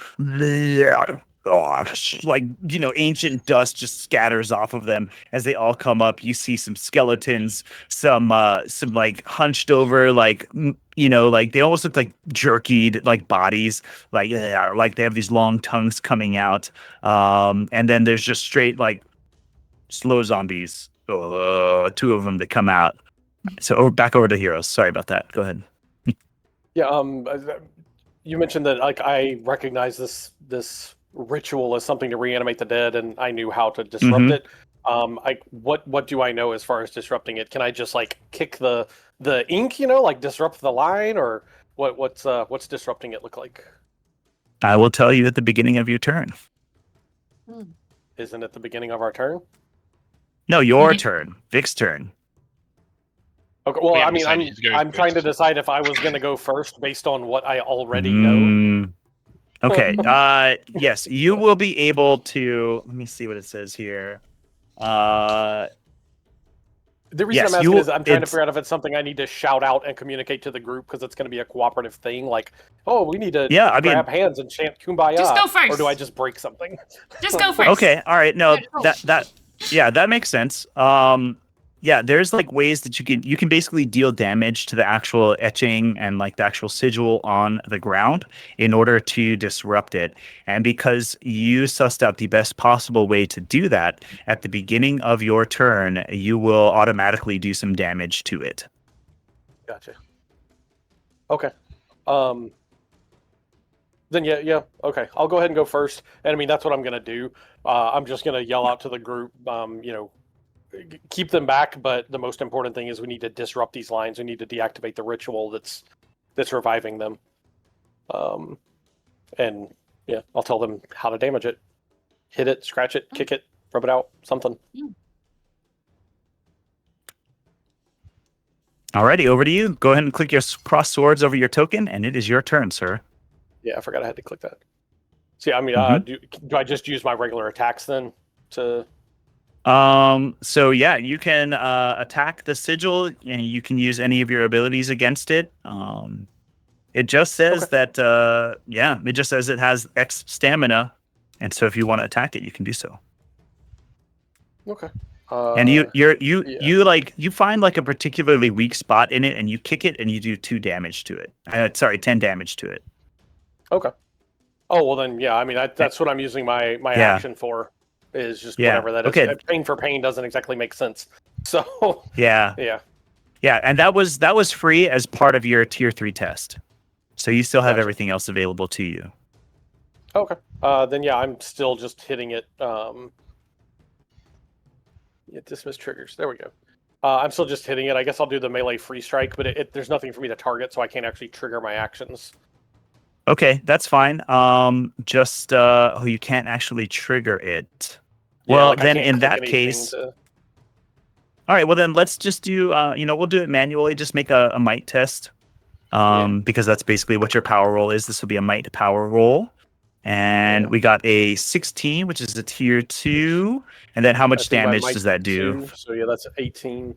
ancient dust just scatters off of them as they all come up. You see some skeletons, some like hunched over, like like they almost look like jerkied, like bodies, like they have these long tongues coming out. And then there's just straight like slow zombies, two of them that come out. So back over to heroes. Sorry about that. Go ahead. Yeah, you mentioned that like I recognize this ritual as something to reanimate the dead, and I knew how to disrupt it. What do I know as far as disrupting it? Can I just like kick the ink, like disrupt the line, or what's disrupting it look like? I will tell you at the beginning of your turn. Isn't it the beginning of our turn? No, your turn. Vic's turn. Okay, well, We I haven't mean, decided who's going I'm trying to first. decide if I was going to go first based on what I already know. Okay. Yes, you will be able to. Let me see what it says here. The reason Yes, I'm asking is I'm trying to it's- figure out if it's something I need to shout out and communicate to the group because it's going to be a cooperative thing. Like, oh, we need to grab hands and chant "Kumbaya." Just go first. Or do I just break something? Just go first. Okay. All right. No, Yeah, that makes sense. yeah, there's like ways that you can basically deal damage to the actual etching and like the actual sigil on the ground in order to disrupt it. And because you sussed out the best possible way to do that at the beginning of your turn, you will automatically do some damage to it. Gotcha. Okay. Then yeah, okay. I'll go ahead and go first. And I mean, that's what I'm gonna do. I'm just gonna yell out to the group, keep them back. But the most important thing is we need to disrupt these lines. We need to deactivate the ritual that's reviving them. And yeah, I'll tell them how to damage it. Hit it, scratch it, kick it, rub it out, something. Alrighty, over to you. Go ahead and click your cross swords over your token, and it is your turn, sir. Yeah, I forgot I had to click that. See, I mean, do I just use my regular attacks then to? So yeah, you can attack the sigil, and you can use any of your abilities against it. It just says that it just says it has X stamina, and so if you want to attack it, you can do so. Okay. And you find like a particularly weak spot in it, and you kick it, and you do 2 damage to it. 10 damage to it. Okay. Oh well, then yeah. I mean, that's what I'm using my action for. Is just whatever that is. Okay. Pain for pain doesn't exactly make sense. So yeah, and that was free as part of your tier 3 test. So you still have everything else available to you. Okay. Then yeah, I'm still just hitting it. Dismiss triggers. There we go. I'm still just hitting it. I guess I'll do the melee free strike, but there's nothing for me to target, so I can't actually trigger my actions. Okay, that's fine. You can't actually trigger it. Yeah, well, like then in that case, all right. Well, then let's just do. We'll do it manually. Just make a might test, because that's basically what your power roll is. This will be a might power roll, and we got a 16, which is a tier 2. And then how much damage does that do? 2, so yeah, that's 18.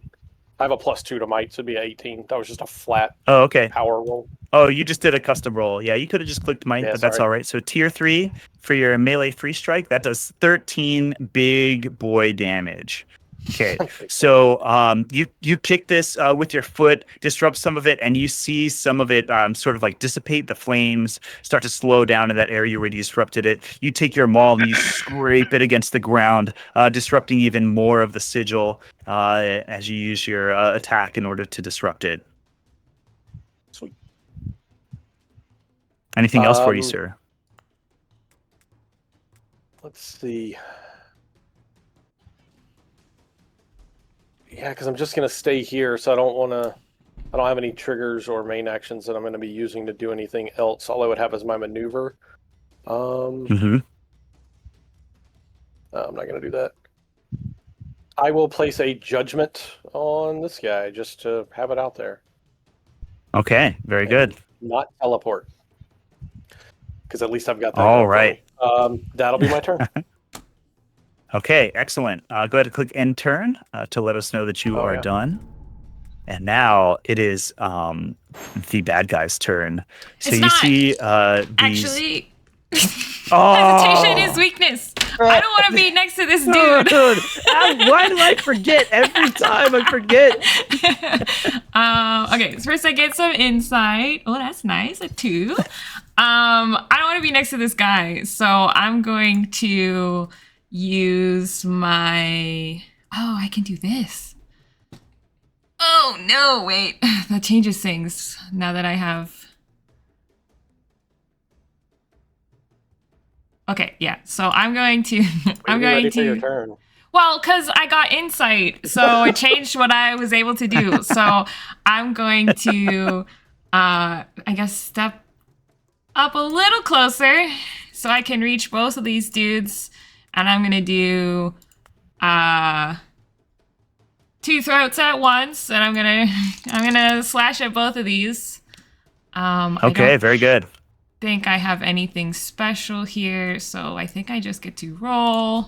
I have a +2 to might, so it'd be 18. That was just a flat power roll. Oh, you just did a custom roll. Yeah, you could have just clicked might, but that's all right. So tier 3 for your melee free strike, that does 13 big boy damage. Okay, so you kick this with your foot, disrupt some of it, and you see some of it sort of like dissipate. The flames start to slow down in that area where you disrupted it. You take your maul and you scrape it against the ground, disrupting even more of the sigil as you use your attack in order to disrupt it. Sweet. Anything else for you, sir? Let's see. Yeah, because I'm just going to stay here, so I don't have any triggers or main actions that I'm going to be using to do anything else. All I would have is my maneuver. I'm not going to do that. I will place a judgment on this guy just to have it out there. Okay, very good. Not teleport. Because at least I've got that. All right. That'll be my turn. Okay, excellent. Go ahead and click end turn to let us know that you are done. And now it is the bad guy's turn. So it's you not. see these... Actually, hesitation is weakness. I don't want to be next to this dude. Why do I forget? Every time I forget. Okay, so first I get some insight. Oh, that's nice. A 2. I don't want to be next to this guy. So I'm going to use my... Oh, I can do this. Oh, no, wait. That changes things now that I have... Okay, yeah. So I'm going to... ready for your turn. Well, because I got insight, so it changed what I was able to do. So I'm going to, I guess, step up a little closer so I can reach both of these dudes. And I'm going to do 2 throats at once. And I'm gonna slash at both of these. Okay, very good. Think I have anything special here, so I think I just get to roll.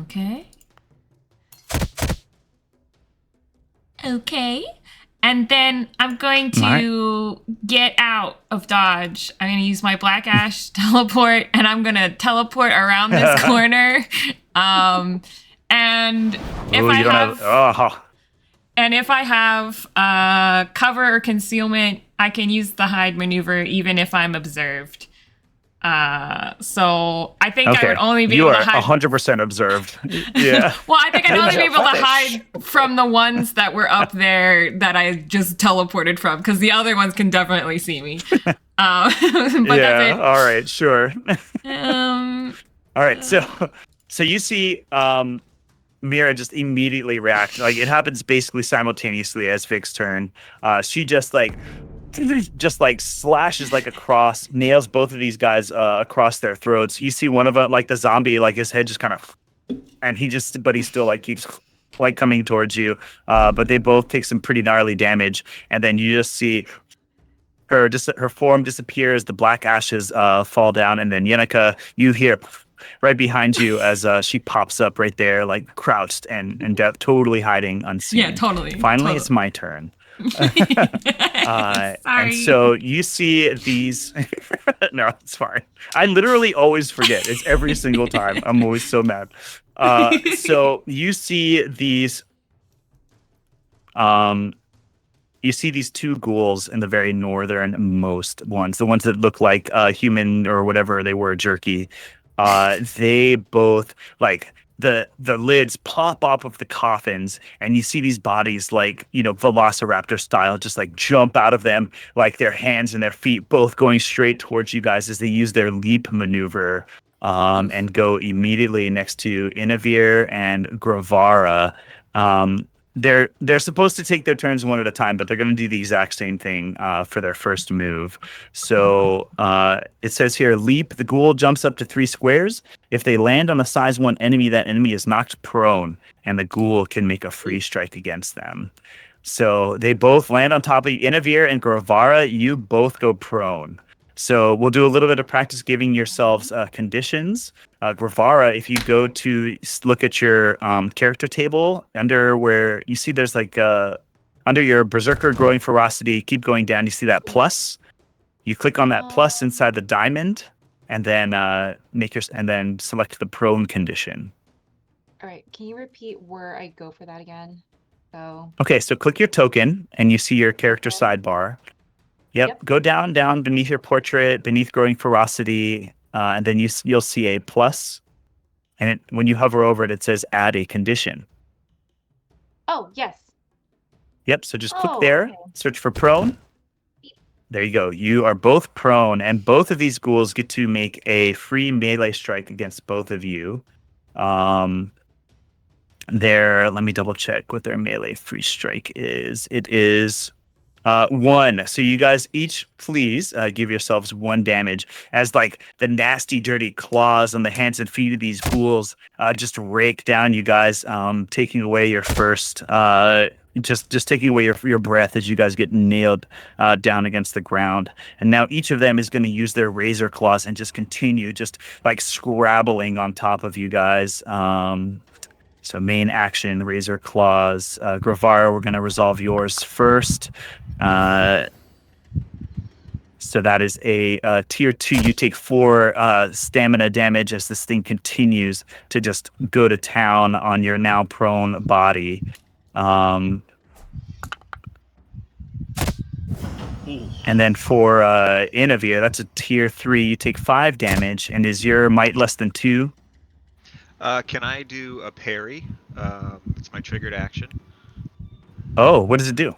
Okay. And then I'm going to get out of dodge. I'm going to use my Black Ash teleport, and I'm going to teleport around this corner. And if Ooh, I you don't have, have. and if I have cover or concealment, I can use the hide maneuver even if I'm observed. So I think I would only be able to hide. 100% observed. Yeah. Well, I think I'd only be able to hide from the ones that were up there that I just teleported from, because the other ones can definitely see me. But yeah. that's it. All right. Sure. Um, All right. So you see, Mira just immediately react. Like it happens basically simultaneously as Vic's turn. She just like slashes like across, nails both of these guys across their throats. You see one of them, like the zombie, like his head just kind of, and but he still like keeps like coming towards you. But they both take some pretty gnarly damage, and then you just see her form disappears. The black ashes fall down, and then Yenica, you hear right behind you as she pops up right there, like crouched and totally hiding unseen. Yeah, totally. Finally, it's my turn. Sorry. And so you see these. No, it's fine. I literally always forget. It's every single time. I'm always so mad. So you see these. You see these two ghouls in the very northernmost ones, the ones that look like human or whatever they were, jerky. They both like. The lids pop off of the coffins, and you see these bodies like, Velociraptor style, just like jump out of them, like their hands and their feet both going straight towards you guys as they use their leap maneuver and go immediately next to Inavir and Gravara. They're supposed to take their turns one at a time, but they're going to do the exact same thing for their first move. So it says here, leap. The ghoul jumps up to 3 squares. If they land on a size 1 enemy, that enemy is knocked prone, and the ghoul can make a free strike against them. So they both land on top of you. Inavir and Gravara, you both go prone. So we'll do a little bit of practice giving yourselves conditions. Gravara, if you go to look at your character table, under where you see there's like under your Berserker Growing Ferocity, keep going down, you see that plus. You click on that plus inside the diamond, and then and then select the prone condition. All right, can you repeat where I go for that again? Okay, so click your token, and you see your character sidebar. Yep. Go down beneath your portrait, beneath Growing Ferocity, and then you'll see a plus. And when you hover over it, it says add a condition. Oh, yes. Yep, so just click there, search for prone. There you go. You are both prone, and both of these ghouls get to make a free melee strike against both of you. Let me double check what their melee free strike is. It is 1. So you guys each please give yourselves 1 damage as like the nasty, dirty claws on the hands and feet of these ghouls just rake down you guys, taking away your first, just taking away your breath as you guys get nailed down against the ground. And now each of them is going to use their razor claws and just continue just like scrabbling on top of you guys. So main action, razor claws. Gravara, we're going to resolve yours first. So that is a tier 2. You take 4 stamina damage as this thing continues to just go to town on your now prone body. And then for Inavir, that's a tier 3. You take 5 damage. And is your might less than 2? Can I do a parry? It's my triggered action. Oh, what does it do?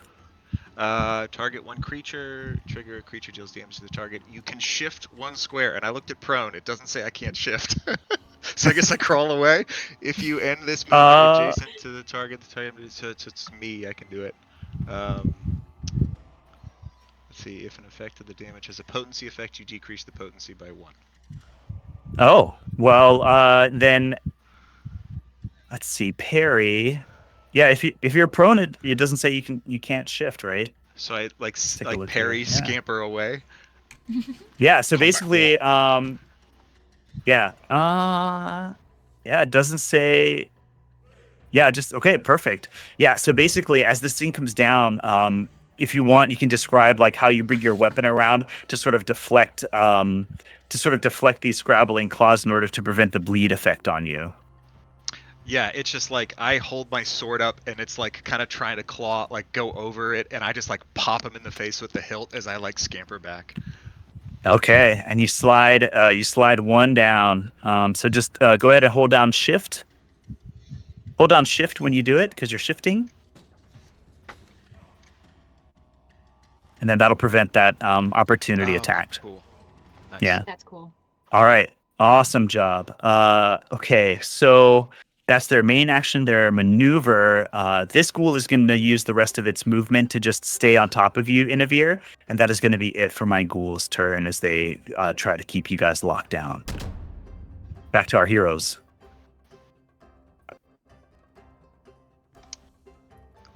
Target 1 creature, trigger a creature deals damage to the target. You can shift 1 square, and I looked at prone. It doesn't say I can't shift. So I guess I crawl away. If you end this move adjacent to the target, it's me, I can do it. Let's see, if an effect of the damage has a potency effect, you decrease the potency by 1. Oh, well, then let's see, parry. Yeah, if you're prone, it doesn't say you can't shift, right? So I like parry, scamper away. Yeah. So basically, it doesn't say. Yeah, just okay, perfect. Yeah, so basically, as this thing comes down, if you want, you can describe like how you bring your weapon around to sort of deflect these scrabbling claws in order to prevent the bleed effect on you. Yeah, it's just like I hold my sword up and it's like kind of trying to claw, like go over it, and I just like pop him in the face with the hilt as I like scamper back. Okay, and you slide one down. So just go ahead and hold down shift. Hold down shift when you do it because you're shifting. And then that'll prevent that opportunity attack. Cool. Nice. Yeah. That's cool. All right. Awesome job. Okay, so that's their main action, their maneuver. This ghoul is going to use the rest of its movement to just stay on top of you, Inavir, and that is going to be it for my ghoul's turn as they try to keep you guys locked down. Back to our heroes.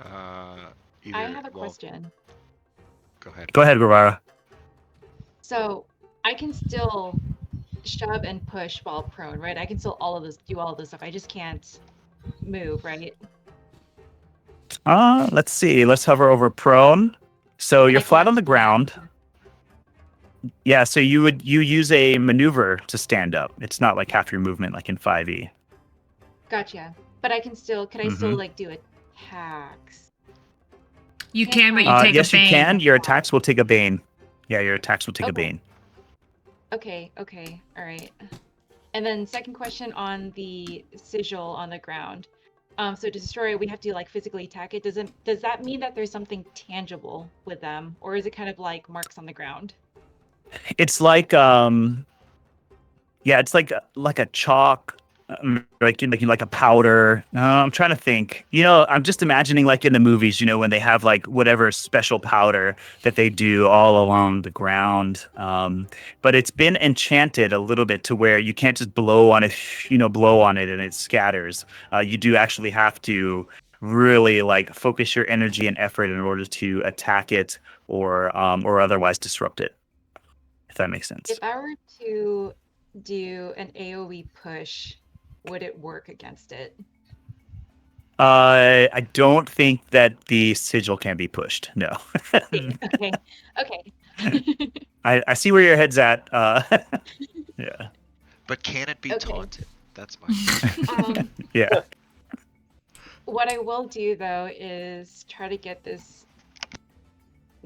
I have a question. Go ahead. Go ahead, Guevara. So I can still shove and push while prone, right? I can still do all of this stuff. I just can't move, right? Let's see. Let's hover over prone. So you're Like flat on what? the ground. Yeah, so you use a maneuver to stand up. It's not like half your movement like in 5e. Gotcha. But I can still, can I still like do attacks? You can, but you take yes, a bane. you can. Your attacks will take a bane. Yeah, your attacks will take a Okay. bane. Okay, all right. And then second question on the sigil on the ground. So to destroy it, we have to like physically attack it. Does that mean that there's something tangible with them, or is it kind of like marks on the ground? It's like it's like a chalk, like a powder. I'm trying to think. I'm just imagining like in the movies, when they have like whatever special powder that they do all along the ground. But it's been enchanted a little bit to where you can't just blow on it, and it scatters. You do actually have to really like focus your energy and effort in order to attack it or otherwise disrupt it. If that makes sense. If I were to do an AoE push, would it work against it? I don't think that the sigil can be pushed. No. Okay. I see where your head's at. Yeah. But can it be Okay. taunted? That's my question. Yeah. What I will do though is try to get this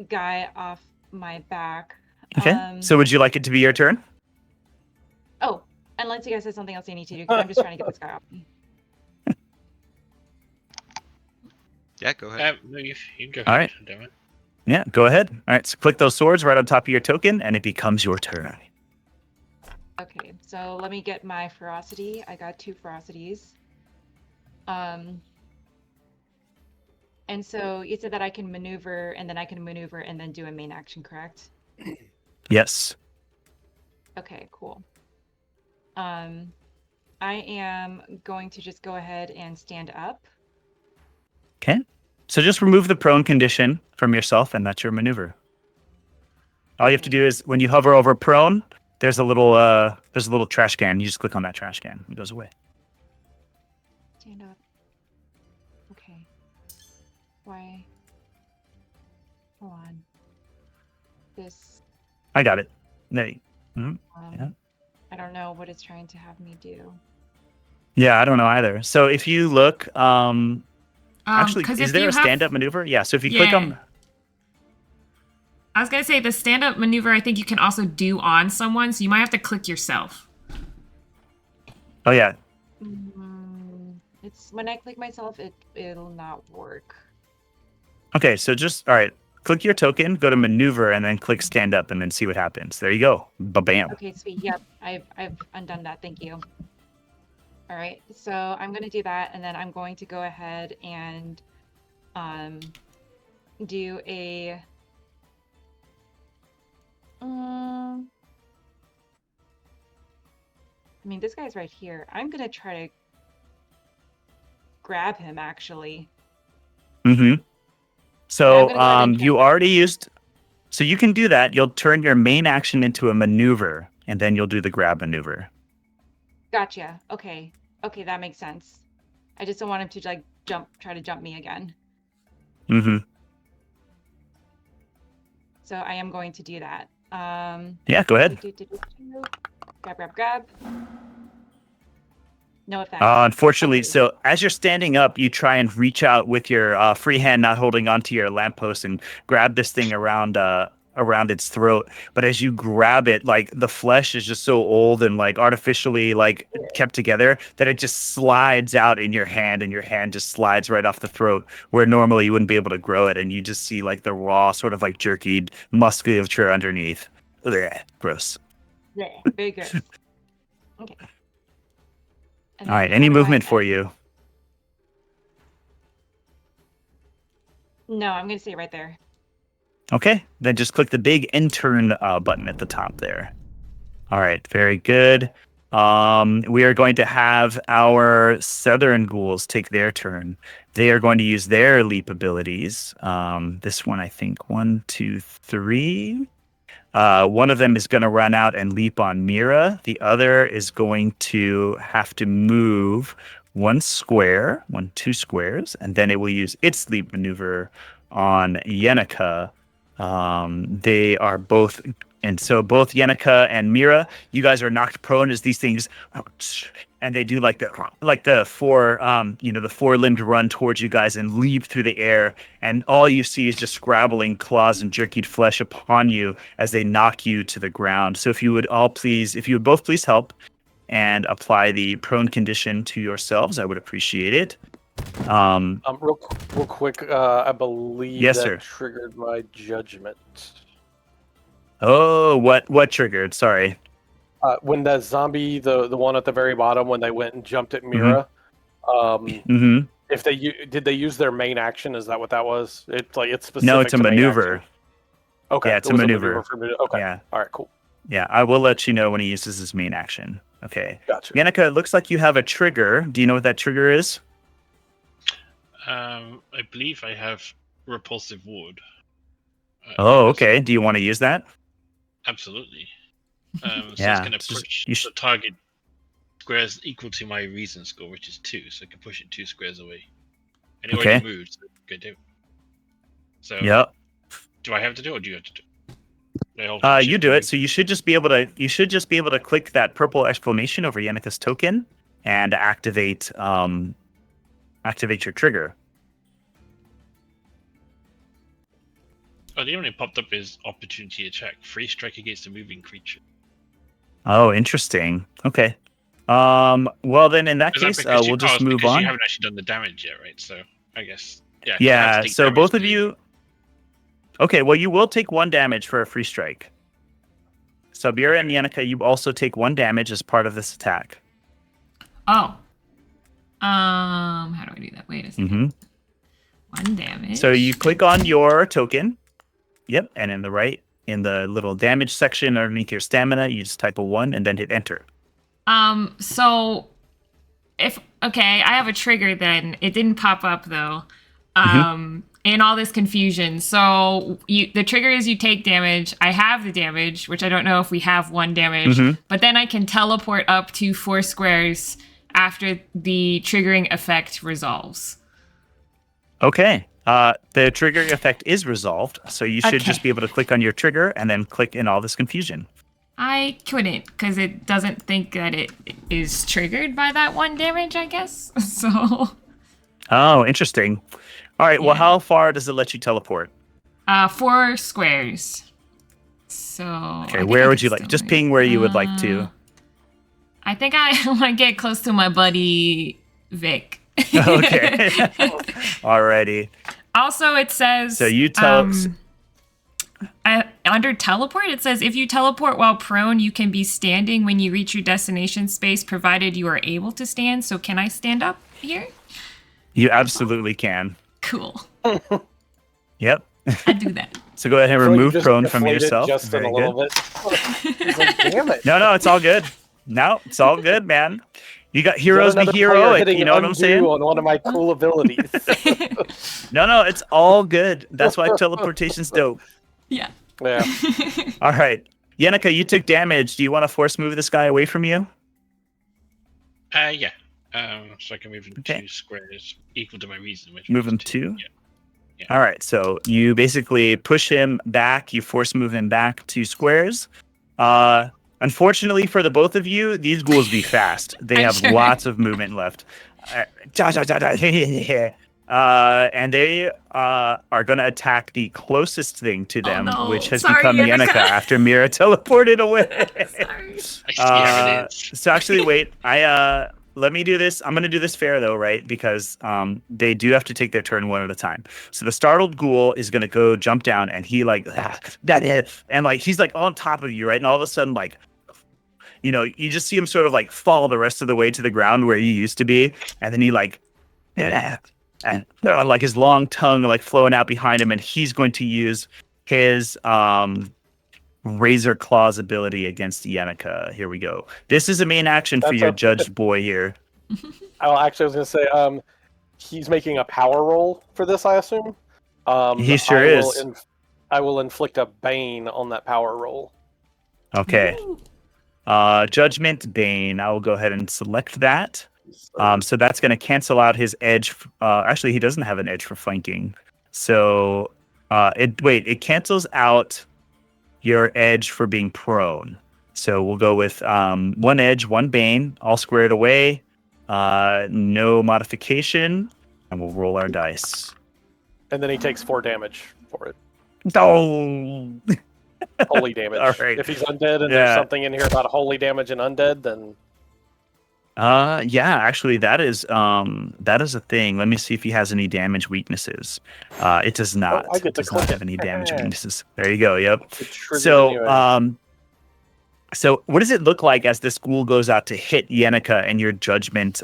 guy off my back. Okay. So would you like it to be your turn? Oh, unless you guys have something else you need to do, because I'm just trying to get this guy off me. Yeah, go ahead. No, you can go All ahead. right. Damn it. Yeah, go ahead. All right, so click those swords right on top of your token, and it becomes your turn. Okay, so let me get my ferocity. I got 2 ferocities. And so you said that I can maneuver, and then I can maneuver and then do a main action, correct? Yes. Okay, cool. I am going to just go ahead and stand up. Okay. So just remove the prone condition from yourself, and that's your maneuver. All you have to do is when you hover over prone, there's a little trash can. You just click on that trash can. It goes away. Stand up. Okay. Why? Hold on. This. I got it. There you- Yeah. I don't know what it's trying to have me do. Yeah, I don't know either. So if you look, actually, 'cause is if there you a have- stand-up maneuver? Yeah. So if you click on, I was gonna say the stand-up maneuver. I think you can also do on someone, so you might have to click yourself. oh yeah, It's when I click myself, it'll not work. okay. So just all right. Click your token, go to maneuver, and then click stand up, and then see what happens. There you go. Ba-bam. Okay, sweet. Yep, I've undone that. Thank you. All right, so I'm gonna do that, and then I'm going to go ahead and do a I mean, this guy's right here. I'm gonna try to grab him, actually. Mm-hmm. I'm So gonna go ahead and you already used. So you can do that. You'll turn your main action into a maneuver, and then you'll do the grab maneuver. Gotcha. Okay, that makes sense. I just don't want him to like try to jump me again. Mm-hmm. So I am going to do that. Yeah, go ahead. Grab. No effect. Unfortunately, Okay. so as you're standing up, you try and reach out with your free hand, not holding onto your lamppost, and grab this thing around its throat. But as you grab it, like the flesh is just so old and like artificially like kept together that it just slides out in your hand, and your hand just slides right off the throat, where normally you wouldn't be able to grow it, and you just see like the raw, sort of like jerky musculature underneath. Ugh, gross. Yeah, very good. Okay. And All right, then any how do I movement for end? you? No, I'm gonna stay right there. Okay, then just click the big intern button at the top there. All right, very good. We are going to have our southern ghouls take their turn. They are going to use their leap abilities. This one, I think, 1, 2, 3. One of them is going to run out and leap on Mira. The other is going to have to move 2 squares, and then it will use its leap maneuver on Yenica. They are both, and so both Yenica and Mira, you guys are knocked prone as these things, and they do like the four-limbed run towards you guys and leap through the air, and all you see is just scrabbling claws and jerkied flesh upon you as they knock you to the ground. So if you would both please help and apply the prone condition to yourselves, I would appreciate it. Real quick, I believe Yes, that sir. triggered my judgment. Oh, what triggered? Sorry. When that zombie, the one at the very bottom, when they went and jumped at Mira, Mm-hmm. if did they use their main action? Is that what that was? It's specific. No, it's a to main maneuver. action? Okay, Yeah, it's it a was maneuver. Okay, Yeah. all right, cool. Yeah, I will let you know when he uses his main action. Okay. Gotcha. Yenica, it looks like you have a trigger. Do you know what that trigger is? I believe I have repulsive ward. Oh, okay. Do you want to use that? Absolutely. Yeah, So it's going it's to just- push you the target squares equal to my reason score, which is 2, so I can push it 2 squares away. And it Okay. already moved, so good do. So Yep. do I have to do it, or do you have to do it? You do it. So you should just be able to click that purple exclamation over Yenica's token and activate your trigger. Oh, the only popped up is opportunity attack. Free strike against a moving creature. Oh, interesting. Okay. Well then in that case, we'll just move because on. you haven't actually done the damage yet, right? So I guess yeah. 'cause I have Yeah, to take so damage both of to- you. Okay, well you will take 1 damage for a free strike. So Mira and Yenica, you also take 1 damage as part of this attack. Oh. How do I do that? Wait a second. Mm-hmm. 1 damage. So you click on your token. Yep, and in the little damage section underneath your stamina, you just type a 1 and then hit enter. So I have a trigger then. It didn't pop up though. In all this confusion. So the trigger is you take damage. I have the damage, which I don't know if we have 1 damage, but then I can teleport up to 4 squares after the triggering effect resolves. Okay. The triggering effect is resolved, so you should just be able to click on your trigger and then click in all this confusion. I couldn't because it doesn't think that it is triggered by that 1 damage, I guess. So. Oh, interesting. All right. Well, Yeah. how far does it let you teleport? 4 squares. So. Okay. Where would you like? Just ping where you would like to. I think I might get close to my buddy Vic. Okay. Alrighty. Also, it says. So you tell. Under teleport, it says if you teleport while prone, you can be standing when you reach your destination space, provided you are able to stand. So can I stand up here? You absolutely can. Cool. Yep. I do that. So go ahead and I feel like remove you just prone from deflated yourself. Justin Very a little good. bit. He's like, damn it. No, it's all good. No, it's all good, man. You got Yet heroes be another player heroic. hitting You know what I'm undo saying? on one of my cool abilities. No, it's all good. That's why teleportation's dope. Yeah. Yeah. All right. Yenica, you took damage. Do you want to force move this guy away from you? Yeah. So I can move him Okay. 2 squares equal to my reason. Which Move is him 2. 2? Yeah. All right, so you basically push him back. You force move him back 2 squares. Unfortunately for the both of you, these ghouls be fast. They I'm have sure. lots of movement left. And they are going to attack the closest thing to them, no. which has Sorry, become Yannicka. Yannicka after Mira teleported away. Sorry. I see how it is. So actually, wait. Let me do this. I'm going to do this fair though, right? Because they do have to take their turn one at a time. So the startled ghoul is going to go jump down, and he like that is, and like he's like on top of you, right? And all of a sudden, like you just see him sort of like fall the rest of the way to the ground where he used to be, and then he like and like his long tongue like flowing out behind him, and he's going to use his Razor Claws ability against Yannicka. Here we go. This is a main action for your judged boy here. I was going to say, he's making a power roll for this, I assume. He sure is. I will inflict a Bane on that power roll. Okay. Judgment Bane. I will go ahead and select that. So that's going to cancel out his edge. Actually, he doesn't have an edge for flanking. So it cancels out your edge for being prone. So we'll go with 1 edge, 1 Bane, all squared away. No modification, and we'll roll our dice. And then he takes 4 damage for it. Oh, Holy damage. All right. If he's undead and there's something in here about holy damage and undead, then yeah, actually that is a thing. Let me see if he has any damage weaknesses. It does not. I get to it does not click have it. any damage weaknesses. There you go. Yep. it triggers So anyway. so what does it look like as this ghoul goes out to hit Yannicka and your judgment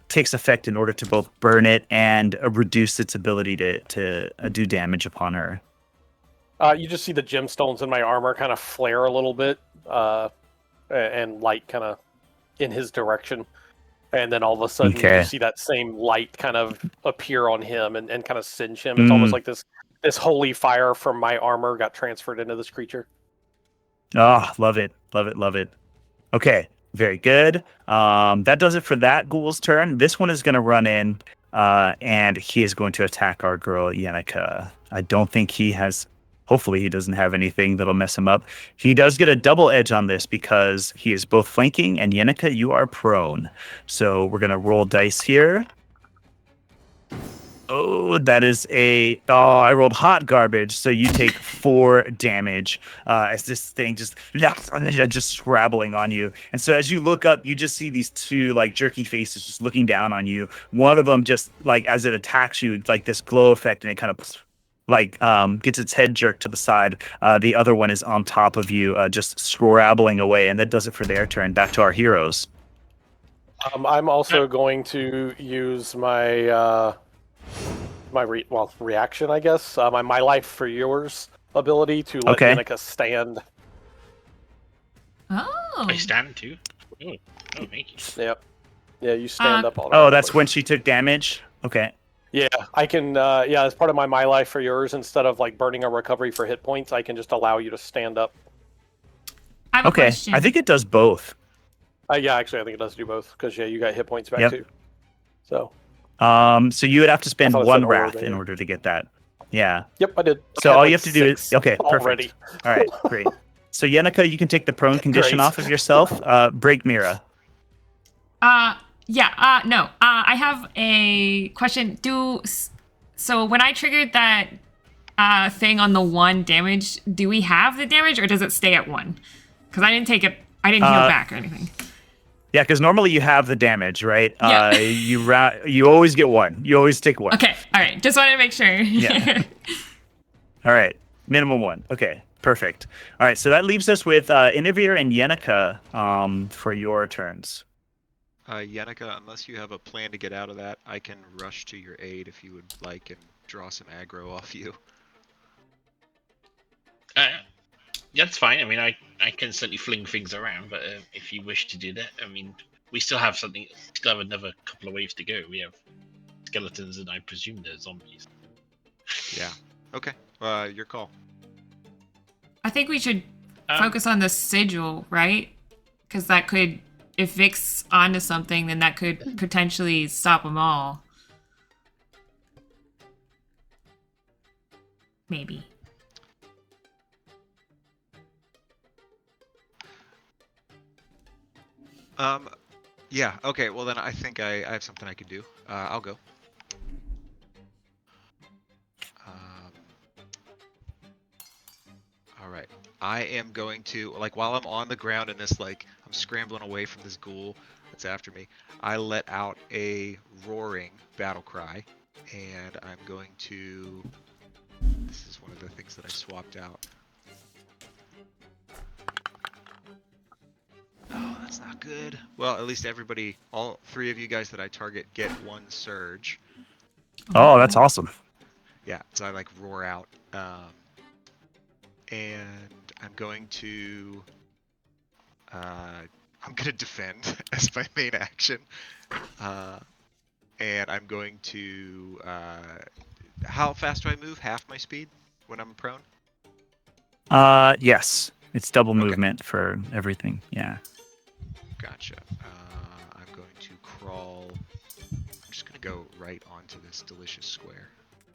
takes effect in order to both burn it and reduce its ability to do damage upon her? You just see the gemstones in my armor kind of flare a little bit, and light kind of in his direction. And then all of a sudden you see that same light kind of appear on him and kind of singe him. It's almost like this holy fire from my armor got transferred into this creature. Oh, love it. Love it. Love it. Okay, very good. That does it for that ghoul's turn. This one is going to run in, and he is going to attack our girl, Yannicka. I don't think he has... Hopefully he doesn't have anything that'll mess him up. He does get a double edge on this because he is both flanking, and Yannicka, you are prone. So we're going to roll dice here. Oh, that is I rolled hot garbage. So you take 4 damage as this thing just scrabbling on you. And so as you look up, you just see these 2 like jerky faces just looking down on you. One of them just like as it attacks you, like this glow effect, and it kind of like gets its head jerked to the side. The other one is on top of you, just scrabbling away, and that does it for their turn. Back to our heroes. I'm also going to use my reaction, I guess. My life for yours ability to let Yannicka stand. Oh. I stand too. Oh, thank you. Yep. Yeah, you stand up on her. Oh, that's when she took damage? Okay. Yeah, I can, as part of my life for yours, instead of like burning a recovery for hit points, I can just allow you to stand up. I have a question. I think it does both. Yeah, actually, I think it does do both, because, you got hit points back too. So. So you would have to spend 1 wrath in order to get that. Yeah. Yep, I did. So all you have to do is... Okay, perfect. Already. All right, great. So Yannicka, you can take the prone condition off of yourself. Break Mira. No. I have a question. So when I triggered that thing on the 1 damage, do we have the damage, or does it stay at 1? Because I didn't take it. I didn't heal back or anything. Yeah, because normally you have the damage, right? Yeah. You always get 1. You always take 1. Okay. All right. Just wanted to make sure. Yeah. All right. Minimum 1. Okay. Perfect. All right. So that leaves us with Inavir and Yannicka for your turns. Yannicka, unless you have a plan to get out of that, I can rush to your aid if you would like and draw some aggro off you. That's fine. I mean, I can certainly fling things around, but if you wish to do that, I mean, we still have another couple of waves to go. We have skeletons, and I presume they're zombies. Yeah. Okay. Your call. I think we should focus on the sigil, right? Because that could... If Vic's onto something, then that could potentially stop them all. maybe. Yeah. Okay. Well, then I think I have something I could do. I'll go. Um, all right. I am going to while I'm on the ground in this I'm scrambling away from this ghoul that's after me. I let out a roaring battle cry, and I'm going to. This is one of the things that I swapped out. Oh, that's not good. Well, at least everybody, all three of you guys that I target get one surge. Oh, that's awesome. Yeah, so I roar out. And I'm going to defend as my main action. And I'm going to how fast do I move? Half my speed when I'm prone? Yes. It's double Okay. movement for everything. Yeah. Gotcha. I'm going to crawl. I'm just going to go right onto this delicious square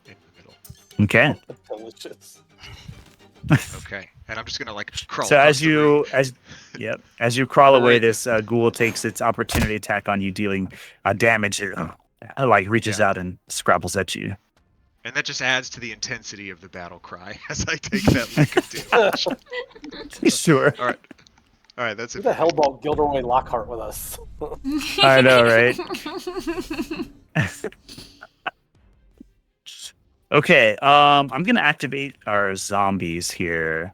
in the middle. Okay. Delicious. Okay. And I'm just going to crawl So across the room. as you crawl away, Right. this ghoul takes its opportunity attack on you, dealing damage. Reaches out and scrabbles at you. And that just adds to the intensity of the battle cry as I take that lick of damage. Sure. All right, that's Who it. the hell brought Gilderoy Lockhart with us? I know, right? Okay, I'm gonna activate our zombies here.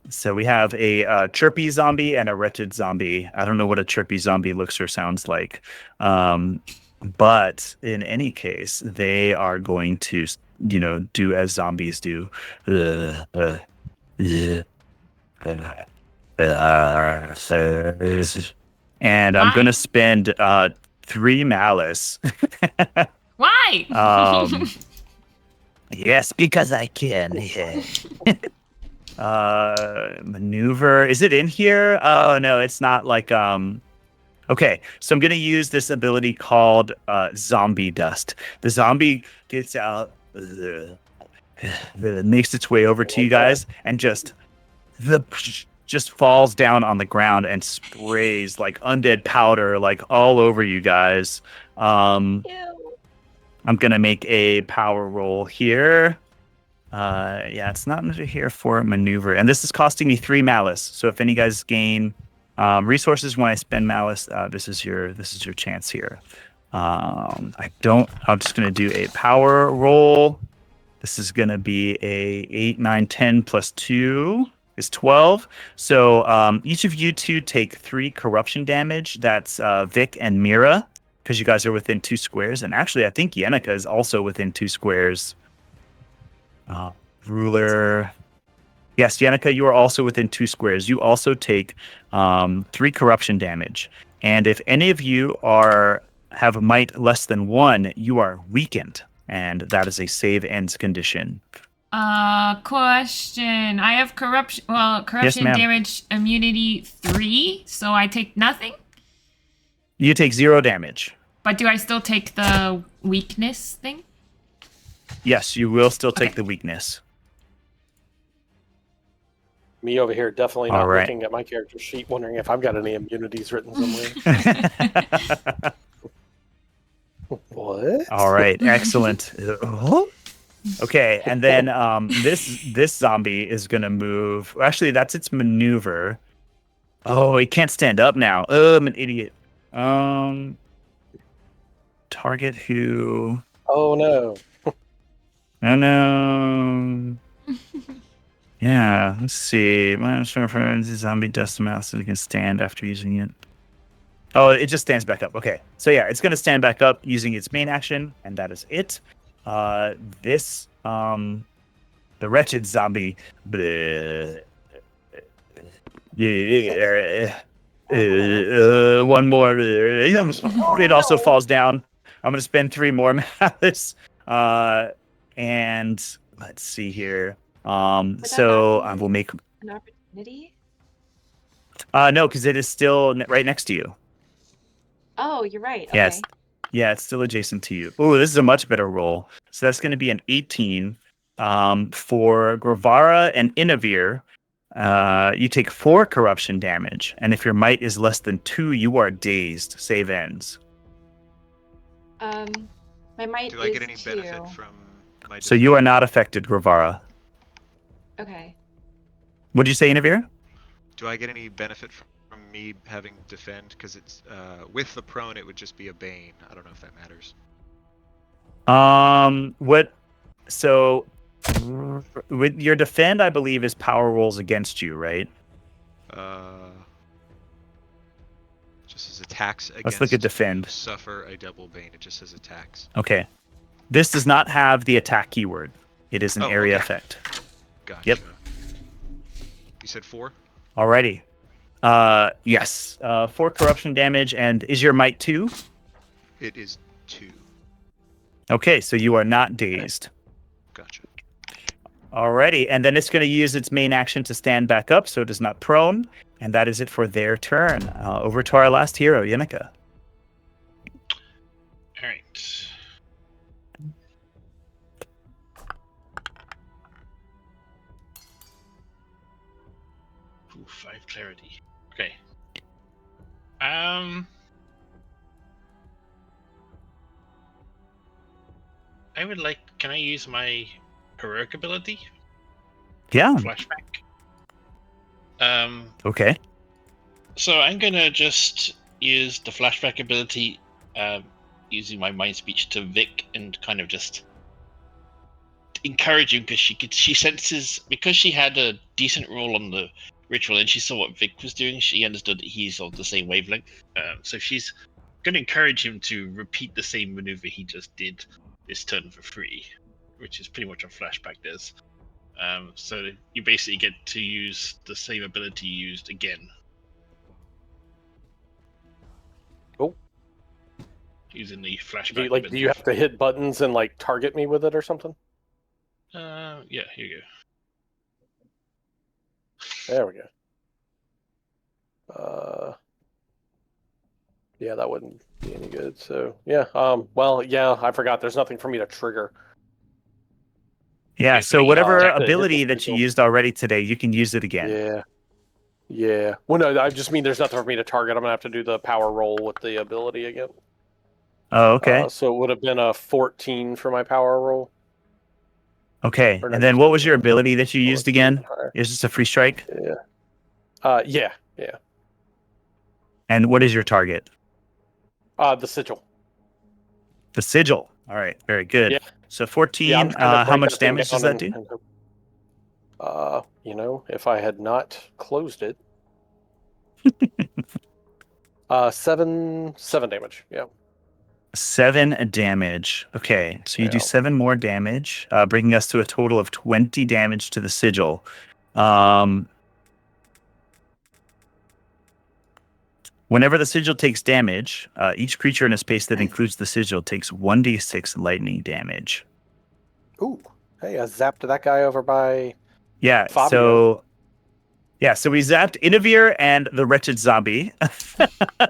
So we have a chirpy zombie and a wretched zombie. I don't know what a chirpy zombie looks or sounds like, but in any case, they are going to, do as zombies do. And I'm gonna spend 3 malice. Why? Yes, because I can. Yeah. Maneuver. Is it in here? Oh no, it's not Okay, so I'm gonna use this ability called zombie dust. The zombie gets out, makes its way over to you guys, and just falls down on the ground and sprays undead powder all over you guys. Ew. I'm gonna make a power roll here. Yeah, it's not under here for maneuver, and this is costing me 3 malice. So if any guys gain resources when I spend malice, this is your chance here. I'm just gonna do a power roll. This is gonna be a 8, 9, 10 plus 2 is 12. So each of you two take 3 corruption damage. That's Vic and Mira, because you guys are within 2 squares, and actually I think Yenica is also within 2 squares. Ruler. Yes, Yenica, you are also within 2 squares. You also take 3 corruption damage. And if any of you have a might less than 1, you are weakened. And that is a save ends condition. Question. I have corruption ma'am. damage immunity 3, so I take nothing? You take 0 damage. But do I still take the weakness thing? Yes, you will still take the weakness. Me over here definitely not All right. looking at my character sheet, wondering if I've got any immunities written somewhere. What? All right, excellent. Okay, and then this zombie is gonna move. Actually, that's its maneuver. Oh, he can't stand up now. Oh, I'm an idiot. Target who? Oh no. Oh no. Yeah, let's see. My zombie dust mouse so it can stand after using it. Oh, it just stands back up. Okay. So yeah, it's gonna stand back up using its main action, and that is it. The wretched zombie. One more. It also falls down. I'm gonna spend 3 more malice. And let's see here. So I will make An opportunity? no, because it is still right next to you. Oh, you're right. Okay. Yes. Yeah, it's still adjacent to you. Oh, this is a much better roll. So that's going to be an 18 For Gravara and Inavir, you take 4 corruption damage, and if your might is less than 2, you are dazed. Save ends. My might Do I get is any 2. benefit from my So you are not affected, Gravara. Okay. What'd you say, Inavir? Do I get any benefit from me having defend? Because it's with the prone, it would just be a bane. I don't know if that matters. What? So with your defend, I believe, is power rolls against you, right? Just as attacks against. Let's look at defend. Suffer a double bane. It just says attacks. Okay. This does not have the attack keyword. It is an area okay. effect. Gotcha. Yep. You said 4? Alrighty. Yes. 4 corruption damage, and is your might 2? It is 2. Okay, so you are not dazed. Gotcha. Alrighty, and then it's going to use its main action to stand back up, so it is not prone, and that is it for their turn. Over to our last hero, Yenica. All right. Ooh, 5 clarity. Okay. I would like. Can I use my heroic ability? Yeah. Flashback. Okay. So I'm gonna just use the flashback ability, using my mind speech to Vic and kind of just encourage him because she senses, because she had a decent roll on the ritual and she saw what Vic was doing. She understood that he's on the same wavelength. So she's gonna encourage him to repeat the same maneuver he just did this turn for free, which is pretty much what flashback does. So you basically get to use the same ability used again. Oh. Using the flashback Do ability. you have to hit buttons and like target me with it or something? Yeah, here you go. There we go. Yeah, that wouldn't be any good. So yeah. Well, yeah, I forgot. There's nothing for me to trigger. Yeah, Okay, so so whatever have to hit ability the that you signal. used already today, you can use it again. Yeah. Yeah. Well, no, I just mean there's nothing for me to target. I'm gonna have to do the power roll with the ability again. Oh, okay. So it would have been a 14 for my power roll. Okay. Or no, And then just what a- was your ability that you oh, used it's again? higher. Is this a free strike? Yeah. Yeah. And what is your target? The sigil. The sigil. All right. Very good. Yeah. So 14. Yeah, I'm trying to How break much that thing damage does down that do? if I had not closed it. 7 damage. Yeah. 7 damage. Okay. So you do Yeah. 7 more damage, bringing us to a total of 20 damage to the sigil. Whenever the sigil takes damage, each creature in a space that includes the sigil takes 1d6 lightning damage. Ooh. Hey, I zapped that guy over by Yeah. Fabio. So we zapped Inavir and the wretched zombie.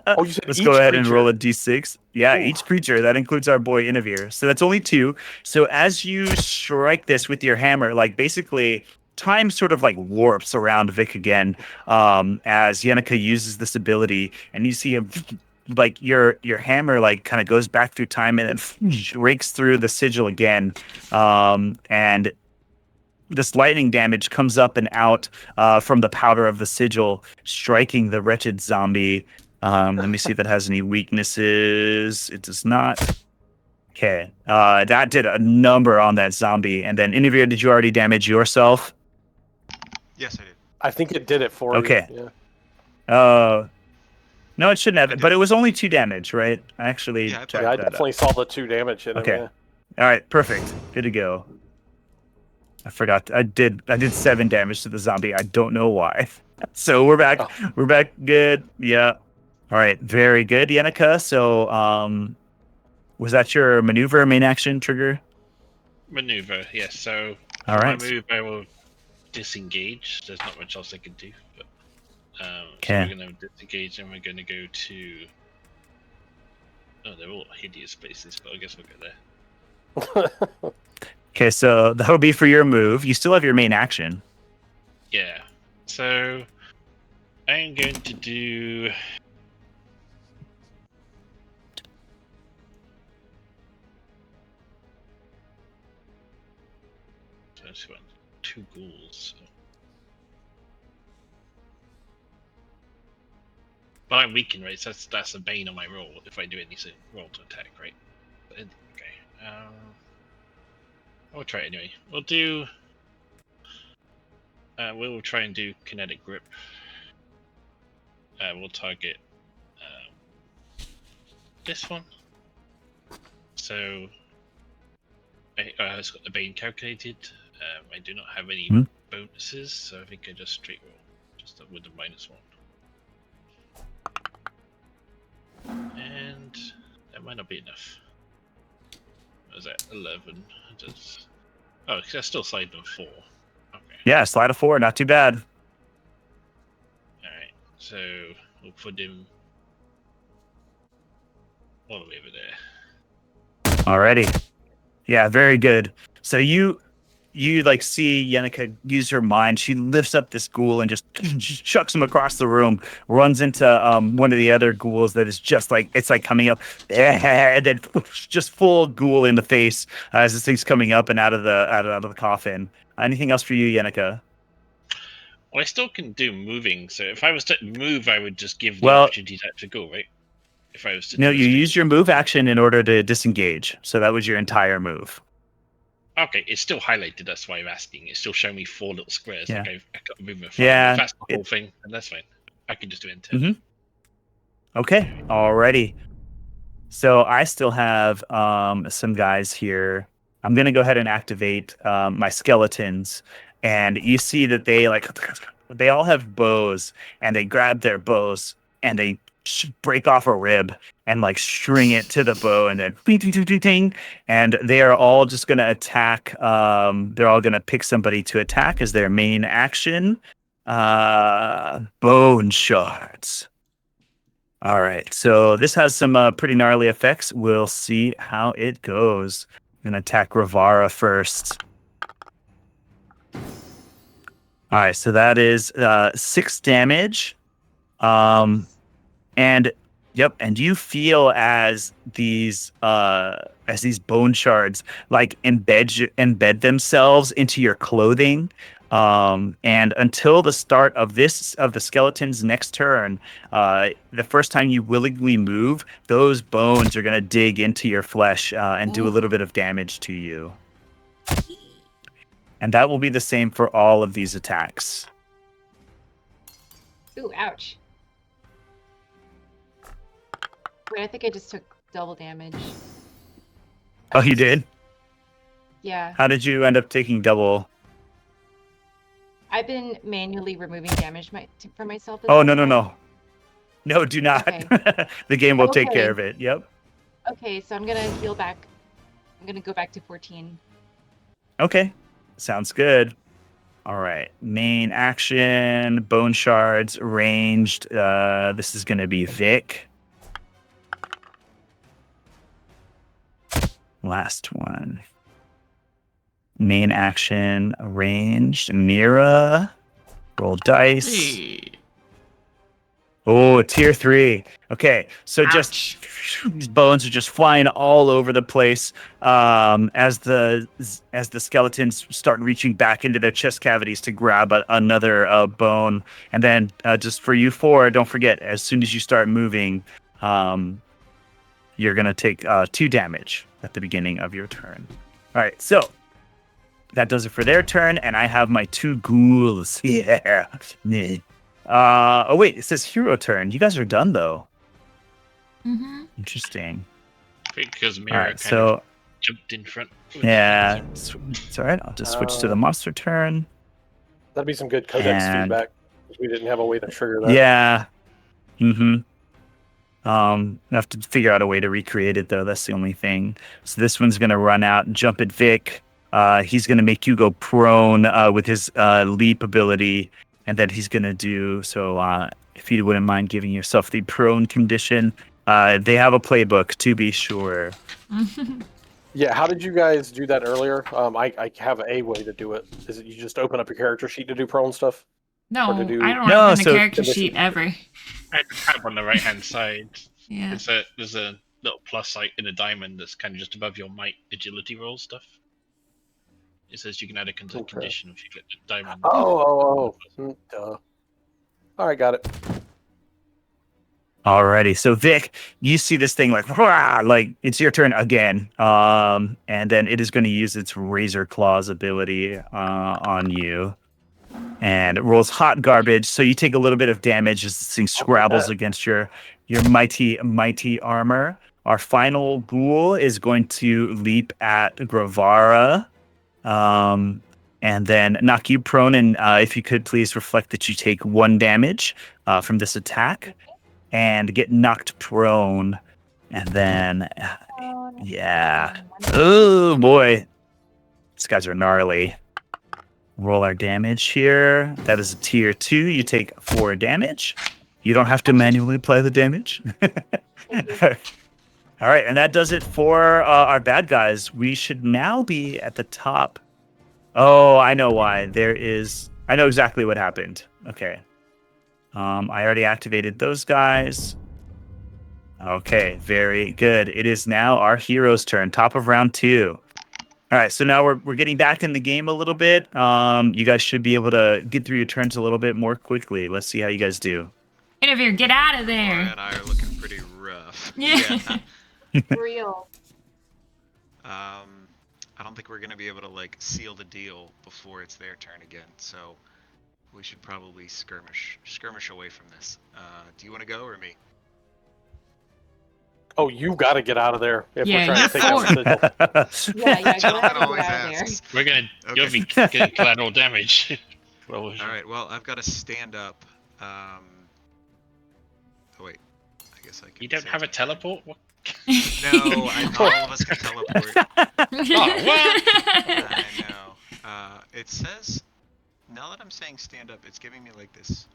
Oh, you said Let's each go ahead and creature. roll a d6. Yeah, Ooh. each creature. That includes our boy Inavir. So that's only 2. So as you strike this with your hammer, like basically time sort of like warps around Vic again, as Yenica uses this ability, and you see him like your hammer like kind of goes back through time and then rakes through the sigil again, and this lightning damage comes up and out from the powder of the sigil, striking the wretched zombie. Let me see if it has any weaknesses. It does not. Okay. That did a number on that zombie. And then, Inavir, did you already damage yourself? Yes, I did. I think it did it for Okay. you. Yeah. No, it shouldn't I have. did. But it was only 2 damage, right? I actually Yeah, I checked Yeah, I that up. definitely saw the 2 damage in him. Okay. Yeah. All right, perfect. Good to go. I forgot. I did 7 damage to the zombie. I don't know why. So we're back. Oh. We're back. Good. Yeah. All right. Very good, Yenica. So, was that your maneuver main action trigger? Maneuver, yes. So All for right. my move, I will disengage. There's not much else I can do. But, so Okay. we're going to disengage and we're going to go to. Oh, they're all hideous places, but I guess we'll go there. Okay, so that'll be for your move. You still have your main action. Yeah. So I'm going to do. So I just got 2 ghouls. So. But I'm weakened, right? So that's a bane on my roll if I do any roll to attack, right? Okay. I'll try it anyway. We'll do. We'll try and do kinetic grip. We'll target this one. So it's got the bane calculated. I do not have any bonuses, so I think I just straight roll, just with the -1. And that might not be enough. What was that? 11. Oh, that's still sliding on 4. Okay. Yeah, slide a 4, not too bad. Alright, so we'll put him all the way over there. Alrighty. Yeah, very good. So you like see Yenica use her mind. She lifts up this ghoul and just chucks him across the room, runs into one of the other ghouls that is just like, it's like coming up, and then just full ghoul in the face as this thing's coming up and out of the coffin. Anything else for you, Yenica? Well, I still can do moving, so if I was to move, I would just give the Well, opportunity to go, right? If I was to No, do a you straight- used your move action in order to disengage. So that was your entire move. Okay, it's still highlighted, that's why I'm asking. It's still showing me 4 little squares, Yeah. like I've got movement 5. Yeah, If that's the whole thing, then that's fine. I can just do it in turn. Mhm. Okay, alrighty. So I still have some guys here. I'm gonna go ahead and activate my skeletons, and you see that they all have bows, and they grab their bows and they break off a rib and like string it to the bow, and then ding, ding, ding, ding, ding, and they are all just gonna attack. They're all gonna pick somebody to attack as their main action. Bone shards. All right, so this has some pretty gnarly effects. We'll see how it goes. I'm gonna attack Ravara first. All right, so that is 6 damage. And yep, and you feel as these bone shards like embed themselves into your clothing. And until the start of the skeleton's next turn, the first time you willingly move, those bones are gonna dig into your flesh and do a little bit of damage to you. And that will be the same for all of these attacks. Ooh, ouch. Wait, I think I just took double damage. Oh, you did? Yeah. How did you end up taking double? I've been manually removing damage from myself. This Oh, whole no. time. No, do not. Okay. The game will take Okay. care of it. Yep. Okay, so I'm gonna heal back. I'm gonna go back to 14. Okay. Sounds good. All right. Main action, bone shards, ranged. This is going to be Vic. Last one. Main action, ranged, Mira. Roll dice. Oh, tier 3. Okay, so just these bones are just flying all over the place as the skeletons start reaching back into their chest cavities to grab another bone. And then just for you 4, don't forget, as soon as you start moving, you're gonna take 2 damage at the beginning of your turn. All right, so that does it for their turn, and I have my 2 ghouls. Yeah. Oh wait, it says hero turn. You guys are done though. Mm-hmm. Interesting. Because All Mira right, kind so of jumped in front. yeah, it's all right. I'll just switch to the monster turn. That'd be some good Codex And- feedback. We didn't have a way to trigger that. Yeah. Mm-hmm. I have to figure out a way to recreate it though. That's the only thing. So this one's gonna run out and jump at Vic. He's gonna make you go prone with his leap ability, and then he's gonna do so. If you wouldn't mind giving yourself the prone condition, they have a playbook to be sure. Yeah, how did you guys do that earlier? I have a way to do it. Is it you just open up your character sheet to do prone stuff? Or to No, do I don't No, open the so character sheet ever. At the tab on the right hand side, Yeah. there's a little plus sign in a diamond that's kind of just above your might agility roll stuff. It says you can add a Okay. condition if you click the diamond. Duh. All right, got it. alrighty. So Vic, you see this thing like, "Rah!" Like it's your turn again. And then it is going to use its Razor Claws ability on you. And it rolls hot garbage, so you take a little bit of damage as this thing scrabbles against your mighty armor. Our final ghoul is going to leap at Gravara, and then knock you prone. And if you could please reflect that you take 1 damage from this attack, and get knocked prone. And then, yeah, oh boy, these guys are gnarly. Roll our damage here. That is a tier 2. You take 4 damage. You don't have to manually apply the damage. All right, and that does it for our bad guys. We should now be at the top. Oh, I know why. I know exactly what happened. Okay. I already activated those guys. Okay, very good. It is now our hero's turn, top of round 2. All right, so now we're getting back in the game a little bit. You guys should be able to get through your turns a little bit more quickly. Let's see how you guys do. Interview, get out of Laura there. and I are looking pretty rough. Yeah. Real. I don't think we're gonna be able to like seal the deal before it's their turn again. So we should probably skirmish away from this. Do you want to go or me? Oh, you got to get out of there if Yeah, we're trying to take out the sigil. Yeah, go ahead Gentleman and get always out of there. asks. You'll Okay. be getting collateral damage. Well, All right. Well, I've got to stand up. Oh wait. I guess I can. you don't have a teleport? What? No, all of us can teleport. Oh, what? I know. It says, now that I'm saying stand up, it's giving me like this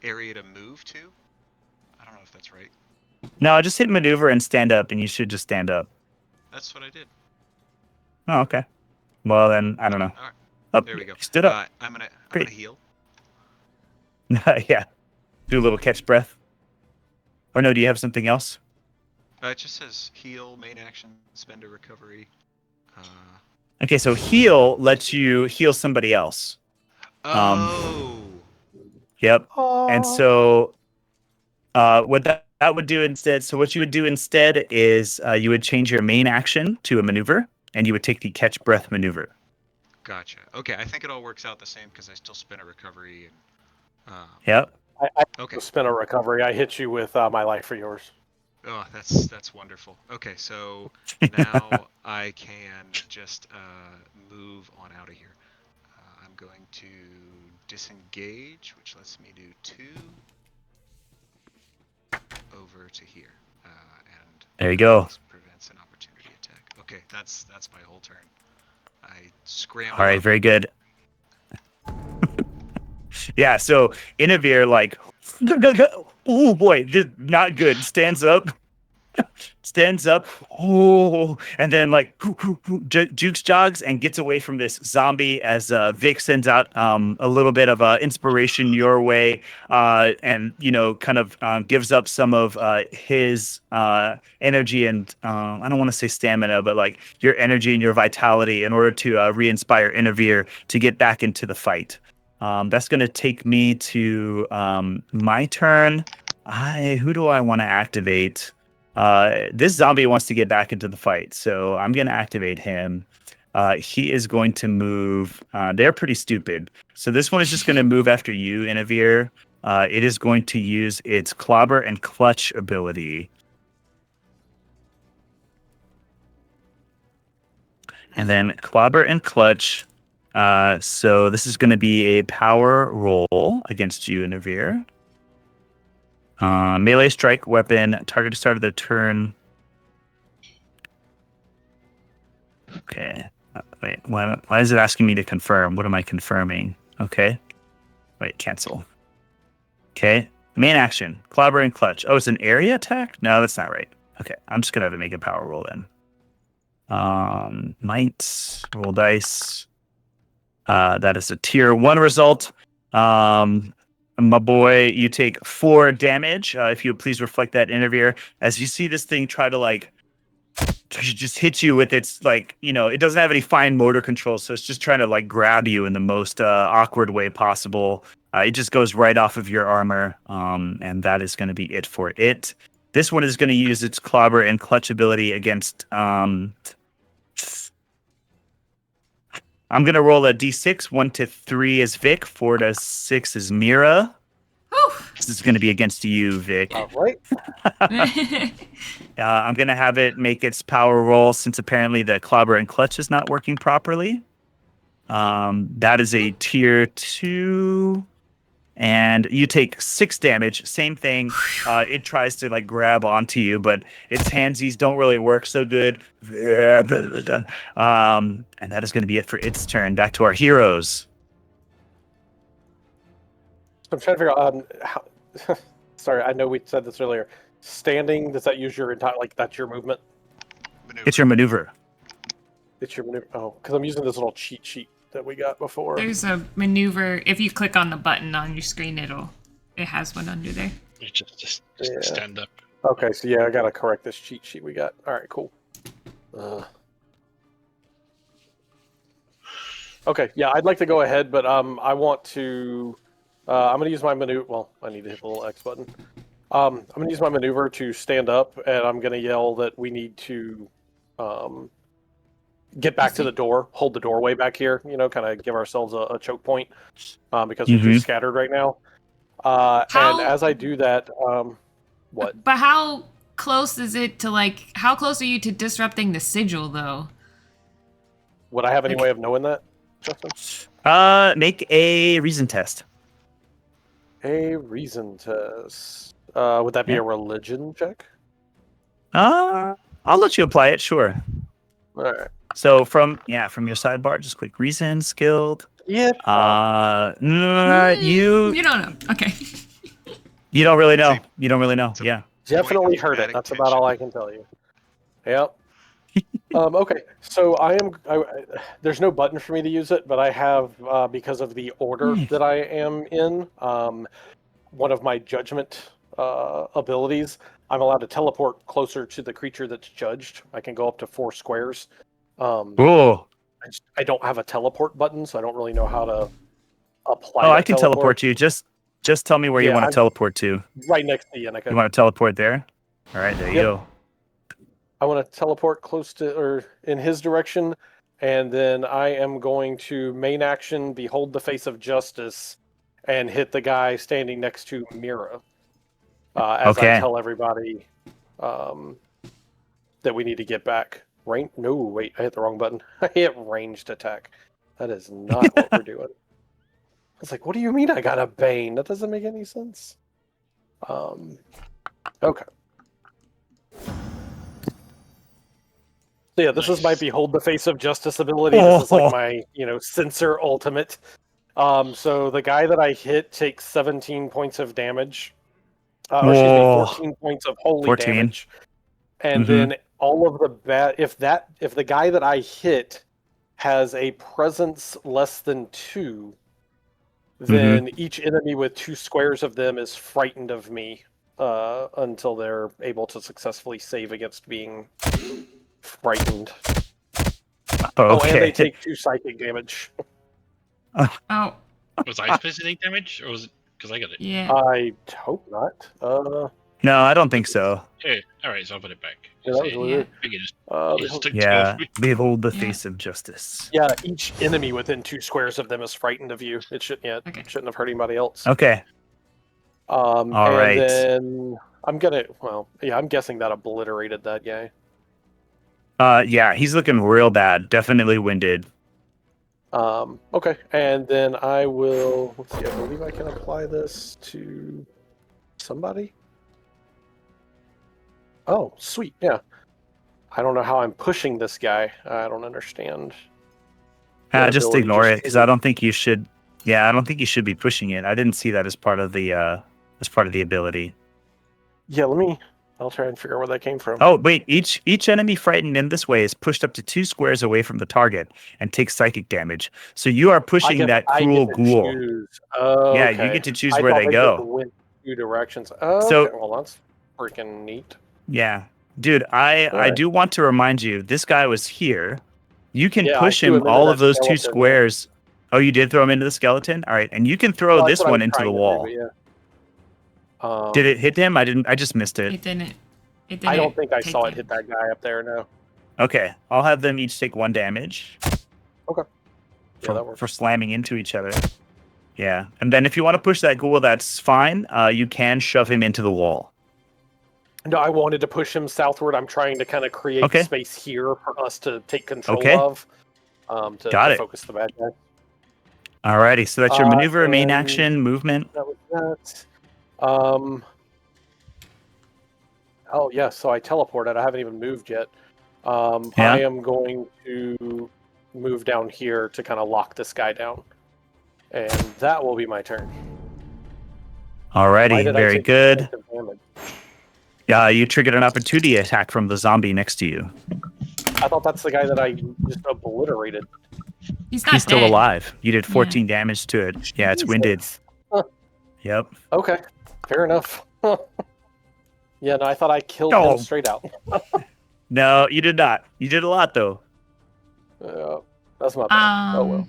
area to move to. I don't know if that's right. No, just hit maneuver and stand up, and you should just stand up. That's what I did. Oh, okay. Well, then, I don't know. All right. Oh, There we go. you stood up. I'm gonna Great. heal. Yeah. Do a little catch breath. Or no, do you have something else? It just says heal, main action, spend a recovery. Okay, so heal lets you heal somebody else. Oh. Yep. And so what that would do instead, so what you would do instead is you would change your main action to a maneuver, and you would take the catch breath maneuver. Gotcha. Okay, I think it all works out the same because I still spend a recovery. And, Yep. I okay. spin a recovery. I hit you with my life for yours. Oh, that's wonderful. Okay, so now I can just move on out of here. I'm going to disengage, which lets me do 2 over to here, and There you go. this prevents an opportunity attack. Okay, that's my whole turn. I scramble. All right, up. very good. Yeah, so Inavir, like, oh boy, this not good. Stands up, oh, and then like jukes jogs and gets away from this zombie as Vic sends out a little bit of inspiration your way, and kind of gives up some of his energy and I don't want to say stamina, but like your energy and your vitality in order to re-inspire Inavir to get back into the fight. That's going to take me to my turn. Who do I want to activate? This zombie wants to get back into the fight, so I'm going to activate him. He is going to move. They're pretty stupid. So this one is just going to move after you, Inavir. It is going to use its Clobber and Clutch ability. And then Clobber and Clutch. So this is going to be a power roll against you, Inavir. Melee strike weapon, target to start of the turn. Okay. Wait, why is it asking me to confirm? What am I confirming? Okay. Wait, cancel. Okay. Main action, Clobber and Clutch. Oh, it's an area attack? No, that's not right. Okay, I'm just going to have to make a power roll then. Might roll dice. That is a tier 1 result. My boy, you take 4 damage. If you would please reflect that interviewer as you see this thing try to like just hit you with its like, it doesn't have any fine motor control, so it's just trying to like grab you in the most awkward way possible. It just goes right off of your armor, and that is going to be it for it. This one is going to use its clobber and clutch ability against. I'm going to roll a d6. 1 to 3 is Vic. 4 to 6 is Mira. Whew. This is going to be against you, Vic. All right. I'm going to have it make its power roll since apparently the clobber and clutch is not working properly. That is a tier 2. And you take 6 damage. Same thing. It tries to like grab onto you, but its handsies don't really work so good. And that is going to be it for its turn. Back to our heroes. I'm trying to figure out how. Sorry, I know we said this earlier. Standing, does that use your entire, like, that's your movement? Maneuver. It's your maneuver. It's your maneuver. Oh, because I'm using this little cheat sheet that we got before. There's a maneuver. If you click on the button on your screen, it has one under there. You just Yeah. stand up. Okay, so yeah, I gotta correct this cheat sheet we got. All right, cool. Okay, yeah, I'd like to go ahead, but I want to. I'm gonna use my maneuver. Well, I need to hit the little X button. I'm gonna use my maneuver to stand up, and I'm gonna yell that we need to get back to the door, hold the doorway back here. Kind of give ourselves a choke point because we're too scattered right now. And as I do that, what? But how close is it to like? How close are you to disrupting the sigil, though? Would I have any way of knowing that, Justin? Make a reason test. A reason test. Would that be a religion check? I'll let you apply it. Sure. All right. So from your sidebar, just click reason, skilled. Yeah. You don't know. Okay. You don't really know. You don't really know. It's a- Yeah. Definitely Point of heard it. dramatic That's about tension. all I can tell you. Yep. Okay, so there's no button for me to use it, but I have, because of the order that I am in, one of my judgment abilities, I'm allowed to teleport closer to the creature that's judged. I can go up to 4 squares. Cool. I don't have a teleport button, so I don't really know how to apply Oh, that I can teleport you. Just tell me where you Yeah, want to I'm- teleport to. right next to Yannicka. You want to teleport there? All right, there you Yep. go. I want to teleport close to, or in his direction, and then I am going to main action, behold the face of justice, and hit the guy standing next to Mira. As Okay. I tell everybody that we need to get back. No, wait, I hit the wrong button. I hit ranged attack. That is not what we're doing. It's like, what do you mean I got a Bane? That doesn't make any sense. Okay. So yeah, this is my behold the face of justice ability. This is like my, sensor ultimate. So the guy that I hit takes 17 points of damage. Or excuse me, 14 points of holy 14. damage. And then all of the if the guy that I hit has a presence less than 2, then each enemy with 2 squares of them is frightened of me until they're able to successfully save against being frightened. Okay. Oh, and they take 2 psychic damage. Oh, Was I supposed to take damage, or was it because I got it? yeah. I hope not. No, I don't think so. Okay, all right, so I'll put it back. Yeah, that was weird. I think it just Behold- took Yeah. 12. Behold the Yeah. face of justice. yeah, each enemy within 2 squares of them is frightened of you. It shouldn't have hurt anybody else. Okay. All right. Then I'm guessing that obliterated that guy. Yeah, he's looking real bad. Definitely winded. Okay, and then I will. Let's see. I believe I can apply this to somebody. Oh, sweet. Yeah. I don't know how I'm pushing this guy. I don't understand. That Just ability ignore just it because I don't think you should. Yeah, I don't think you should be pushing it. I didn't see that as part of the ability. Yeah, let me I'll try and figure out where that came from. Oh, wait. Each enemy frightened in this way is pushed up to 2 squares away from the target and takes psychic damage. So you are pushing that cruel ghoul. Oh, Yeah, okay. you get to choose I where thought they just go. went 2 directions. Oh, So- okay. Well, that's freaking neat. Yeah. Dude, I Alright. do want to remind you, this guy was here. You can Yeah, I push threw him him into all that of those 2 skeleton, yeah. squares. Oh, you did throw him into the skeleton? All right. And you can throw Well, that's this what I one was into the trying to do, wall. but yeah. Did it hit him? I just missed it. It didn't. It didn't. I don't think I take saw it damage. hit that guy up there, no. Okay. I'll have them each take 1 damage. Okay. Yeah, For, that works. for slamming into each other. Yeah. And then if you want to push that ghoul, that's fine. You can shove him into the wall. No, I wanted to push him southward. I'm trying to kind of create Okay. space here for us to take control Okay. of. To Got it. focus the bad guy. Alrighty. So that's your maneuver, main and- action, movement. That was that. Oh yeah, so I teleported. I haven't even moved yet. Yeah. I am going to move down here to kind of lock this guy down, and that will be my turn. Why Alrighty. did I Very take good. defensive damage? You triggered an opportunity attack from the zombie next to you. I thought that's the guy that I just obliterated. He's not He's still dead. alive. You did 14 damage to it. Yeah, it's winded. Jesus. Yep. Okay, fair enough. Yeah, no, I thought I killed Oh. him straight out. No, you did not. You did a lot though. That's my bad. Oh well.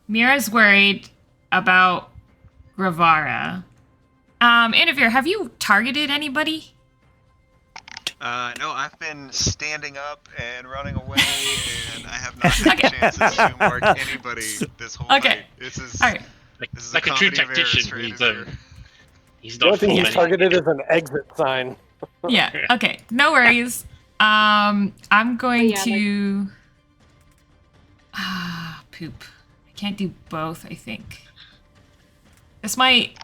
Mira's worried about Gravara. Interfere, have you targeted anybody? No, I've been standing up and running away, and I have not had chances to mark anybody this whole Okay. fight. This is All right. this is Like a true comedy of errors tactician, for he's Interfere. he's The only not thing he's full targeted is an exit sign. Yeah. Okay. No worries. I'm going yeah, to. Poop. I can't do both. I think. This might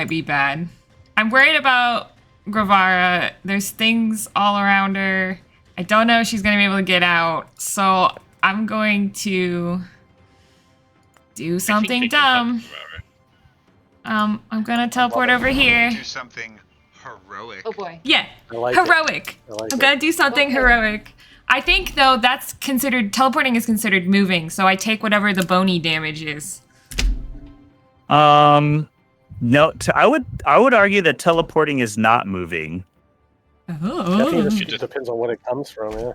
be bad. I'm worried about Gravara. There's things all around her. I don't know if she's gonna be able to get out. So I'm going to do something dumb. I'm gonna teleport over here. Do something heroic. Oh boy. Yeah. I like it. Heroic. I like I'm it. gonna do something Okay. heroic. I think though that's considered teleporting is considered moving, so I take whatever the bony damage is. No, I would argue that teleporting is not moving. I think Oh. it just depends on what it comes from, yeah.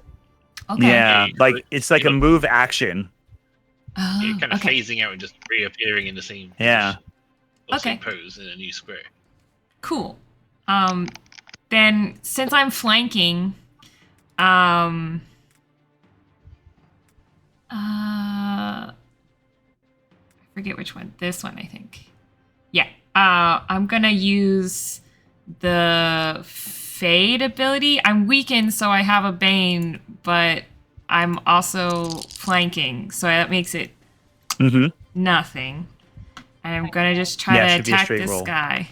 Okay. Yeah, Yeah, like it's like a move action. Oh, You're kind of okay. phasing out and just reappearing in the same Yeah. position, or same Okay. pose in a new square. Cool. Then since I'm flanking, I forget which one. This one, I think. Yeah. I'm gonna use the Fade ability. I'm weakened, so I have a Bane, but I'm also flanking, so that makes it Mm-hmm. nothing. And I'm gonna just try Yeah, it to should be a attack straight this roll. guy.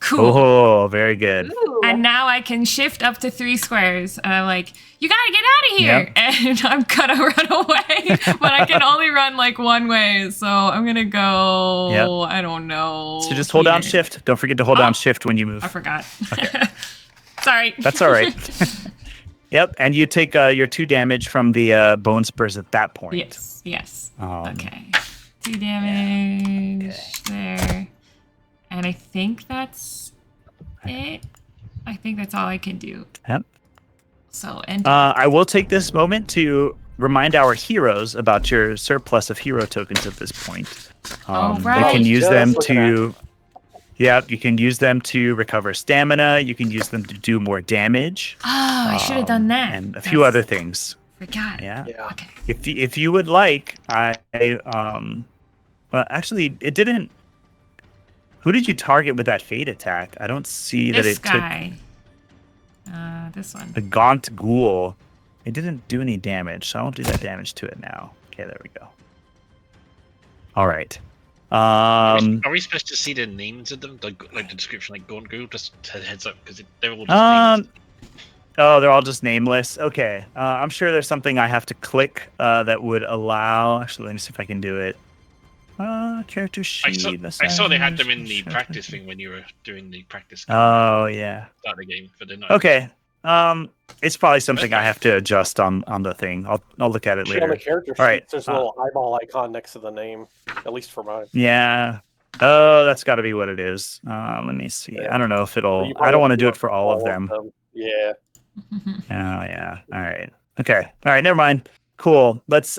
Cool. Oh, very good. Ooh. And now I can shift up to 3 squares. And I'm like, you gotta get out of here. And I'm gonna run away. But I can only run like one way. So I'm gonna go, Yep. I don't know. So just hold down here. shift. Don't forget to hold Oh. down shift when you move. I forgot. Sorry. That's all right. Yep, and you take your 2 damage from the bone spurs at that point. Yes. Yes. Um, Okay. 2 damage there. And I think that's it. I think that's all I can do. Yep. So, and I will take this moment to remind our heroes about your surplus of hero tokens at this point. Oh, You right. can use Just them looking to. Yeah, you can use them to recover stamina. You can use them to do more damage. oh, I should have done that. And a few That's- other things. Forgot. Yeah. Yeah. Okay. If you would like, well, actually, it didn't. Who did you target with that fade attack? I don't see that This it guy. This one. took the gaunt ghoul. It didn't do any damage, so I won't do that damage to it now. Okay, there we go. All right. Are we supposed to see the names of them, like the description, like Gaunt Ghoul? Just heads up, because they're all just names. Oh, they're all just nameless. Okay. I'm sure there's something I have to click that would allow. Actually, let me see if I can do it. Character I sheet. saw, I saw they had them in the practice thing when you were doing the practice. Oh yeah. Start the game, but they're not. Okay. It's probably something I have to adjust on the thing. I'll look at it Actually, on the later. character sheet, All right. there's a little eyeball icon next to the name, at least for mine. Yeah. Oh, that's got to be what it is. Let me see. Yeah. I don't know if So it'll. you I don't probably want to have do it for all of them. Yeah. Oh yeah. All right. Okay. All right. Never mind. Cool. Let's.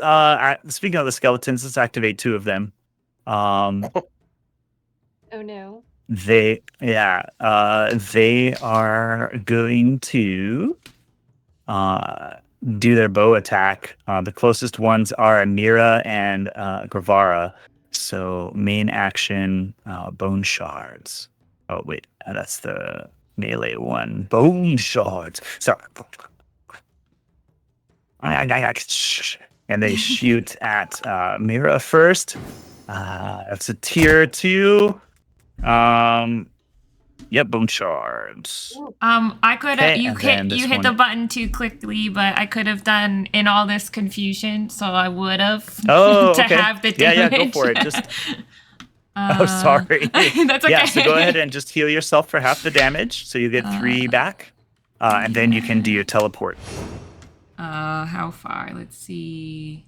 Speaking of the skeletons, let's activate 2 of them. Oh no. They are going to do their bow attack. The closest ones are Amira and Gravara. So main action, bone shards. Oh wait, that's the melee one. Bone shards. Sorry. And they shoot at Mira first. That's a tier 2. Yep, bone shards. I could have Okay, you and then hit this you hit one- the button too quickly, but I could have done in all this confusion, so I would have Oh, to okay. have the Yeah, damage. go for it. Just oh, sorry. That's okay. Yeah, so go ahead and just heal yourself for half the damage, so you get 3 back, and then you can do your teleport. How far? Let's see.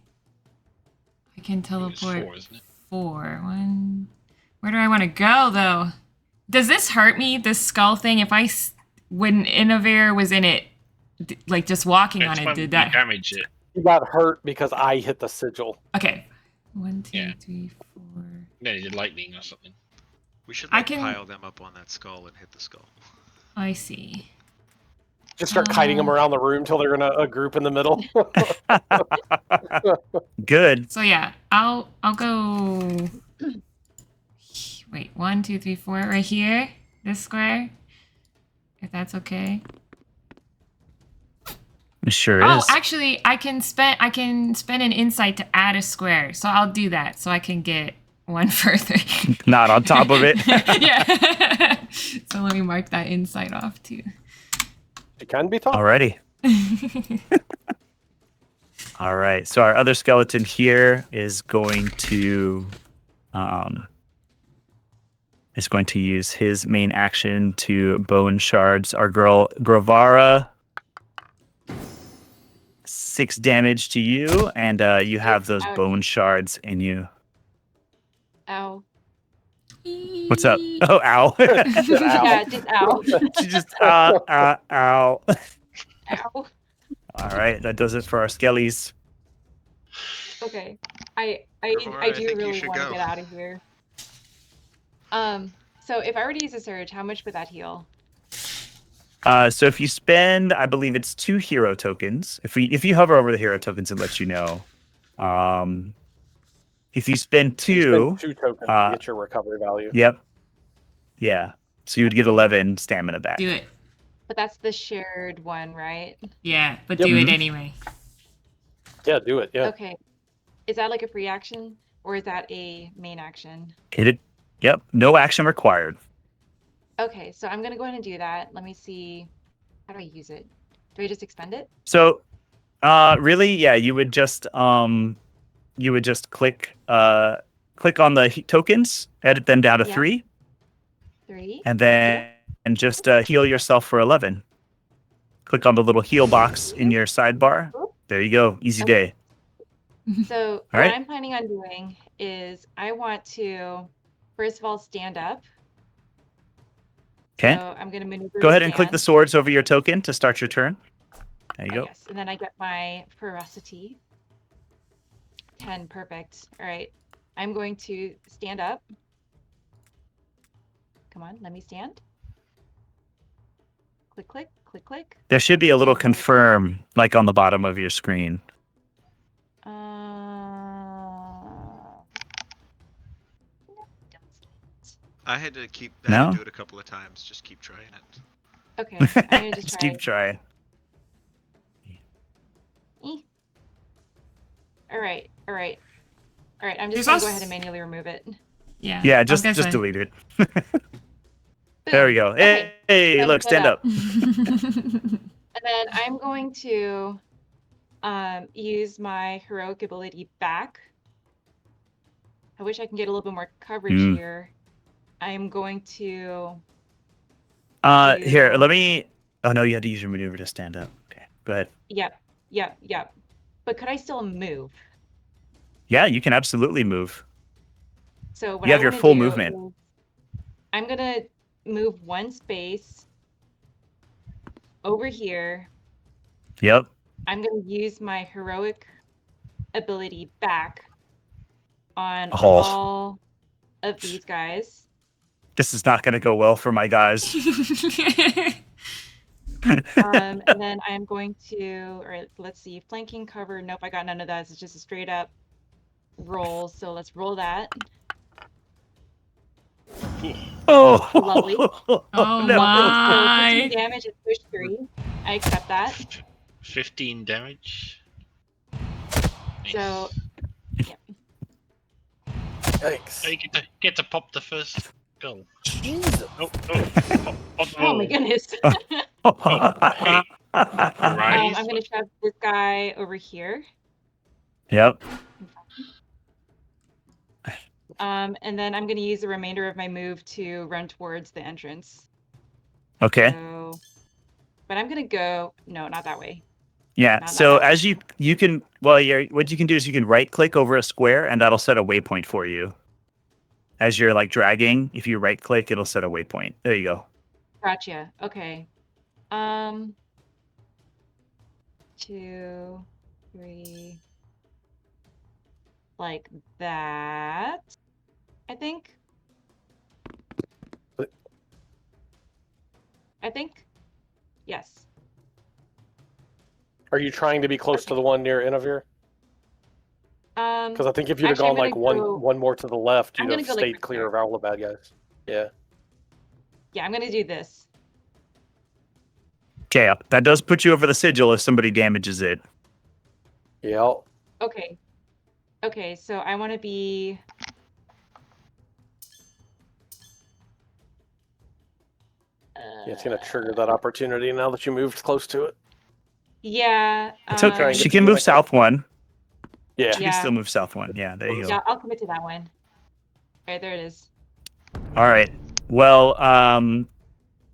I can I think it's teleport 4, isn't it? 4. 1. Where do I want to go though? Does this hurt me? This skull thing? If when Innovair was in it, like just walking on It's it, when did you that? damage it? You got hurt because I hit the sigil. Okay. 1, 2, Yeah. 3, 4. Then it did lightning or something. We should I like can- pile them up on that skull and hit the skull. I see. Just start kiting them around the room till they're in a group in the middle. Good. So yeah, I'll go. Wait, 1, 2, 3, 4, right here, this square, if that's okay. It sure Oh, is. actually, I can spend an insight to add a square, so I'll do that so I can get one further. Not on top of it. Yeah. So let me mark that insight off too. It can be tough. Alrighty. All right. So our other skeleton here is going to use his main action to bone shards our girl Gravara. 6 damage to you, and you have those Ouch. bone shards in you. Ow. What's up? Oh, ow. Yeah, just ow. She just ow. Ow. All right, that does it for our skellies. Okay. I Aurora, I do think you really should want to go. get out of here. So if I were to use a surge, how much would that heal? So if you spend, I believe it's 2 hero tokens. If you hover over the hero tokens, it lets you know. If you spend 2, You spend 2 tokens to get your recovery value. yep, yeah. So you would get 11 stamina back. Do it. But that's the shared one, right? Yeah, but Yep. do it anyway. Yeah, do it. Yeah. Okay. Is that like a free action or is that a main action? Hit it. Yep. No action required. Okay, so I'm gonna go ahead and do that. Let me see. How do I use it? Do I just expend it? So, really, yeah, you would just click on the tokens, edit them down to Yeah. 3, 3. and then just heal yourself for 11. Click on the little heal box in your sidebar. There you go. Easy Okay. day. So right. what I'm planning on doing is I want to first of all stand up. Okay. So I'm gonna maneuver. Go to ahead and click the stand. swords over your token to start your turn. There you go. Yes, and then I get my ferocity. 10, perfect. All right, I'm going to stand up. Come on, let me stand. Click, click, click, click. There should be a little confirm like on the bottom of your screen. I had to No? do it a couple of times. Just keep trying it. Okay, I'm gonna just Just try. keep trying. All right, all right, all right. I'm There's just gonna go also- ahead and manually remove it. Yeah. Yeah, I was just gonna say. delete it. There we go. Okay. Hey, Let's look, set stand up. And then I'm going to use my heroic ability back. I wish I can get a little bit more coverage here. I am going to. Here, let me. Oh no, you had to use your maneuver to stand up. Okay, go ahead. Yep. But could I still move? Yeah, you can absolutely move. So what You I have your want to full do movement. is I'm gonna move one space over here. Yep. I'm gonna use my heroic ability back on Oh. all of these guys. This is not going to go well for my guys. And then I am going to, or let's see, flanking cover. Nope, I got none of that. It's just a straight up roll. So let's roll that. Oh, Lovely. Oh Lovely. my. So 15 damage and push 3. I accept that. 15 damage. Nice. So, Thanks. Oh, you get to pop the first goal. Jesus. Pop oh my goodness. Hey. Rise. I'm going to shove this guy over here. Yep. And then I'm going to use the remainder of my move to run towards the entrance. Okay. So, but I'm going to go, no, not that way. Yeah. Not So that way. as you can, well, what you can do is you can right click over a square and that'll set a waypoint for you. As you're like dragging, if you right click, it'll set a waypoint. There you go. Gotcha. Okay. 2, 3, like that, I think. Yes. Are you trying to be close to the one near Inavir? Because I think if you'd have actually, gone I'm like gonna go- one more to the left, I'm you'd gonna have go, like, stayed right clear there. of all the bad guys. Yeah. Yeah, I'm gonna do this. Okay. That does put you over the sigil if somebody damages it. Yeah. Okay. Okay, so I want to be. Yeah, it's gonna trigger that opportunity now that you moved close to it. Yeah. It's okay. Trying She to can see move like south one. Yeah. She can Yeah. still move south one. Yeah. There you go. Yeah, I'll commit to that one. All right, there it is. All right. Well,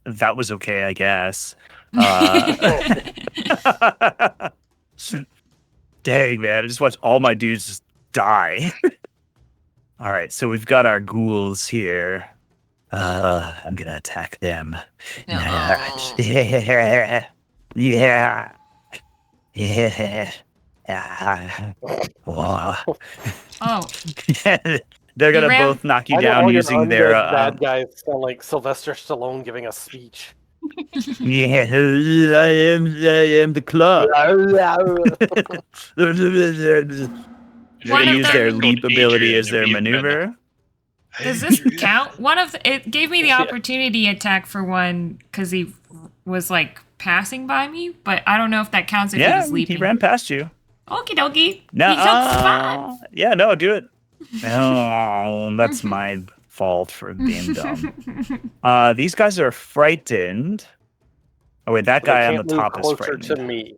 that was okay, I guess. Dang, man. I just watched all my dudes just die. All right. So we've got our ghouls here. I'm going to attack them. Oh. Yeah. Yeah. Wow. Oh, They're going to ran- both knock you Why do down all your using their... undead bad guys sound like Sylvester Stallone giving a speech? Yeah, I am the club. They're One gonna of use them- their leap ability Adrian, as their the Reaper. maneuver. does this count? It gave me the Yeah. opportunity attack for one because he was like passing by me, but I don't know if that counts if he Yeah, was leaping. he ran past you. Okie dokie. No, He took spot. yeah, no, do it. Oh, that's my fault for being dumb. These guys are frightened. Oh wait, that They guy on the can't move top is closer frightened. to me.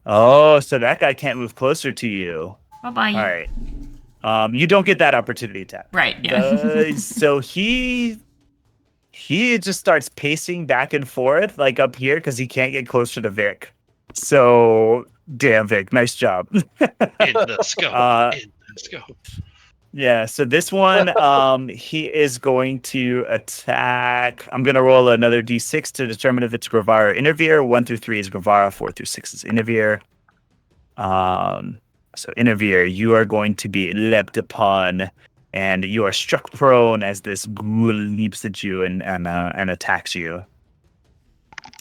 Oh, so that guy can't move closer to you. Bye bye. All right. You don't get that opportunity attack. Right. Yeah. So he just starts pacing back and forth like up here because he can't get closer to Vic. So damn, Vic, nice job. In the scope. In the scope. Yeah, so this one, he is going to attack. I'm going to roll another d6 to determine if it's Gravara or Inavir. 1 through 3 is Gravara, 4 through 6 is Inavir. So Inavir, you are going to be leapt upon, and you are struck prone as this ghoul leaps at you and attacks you.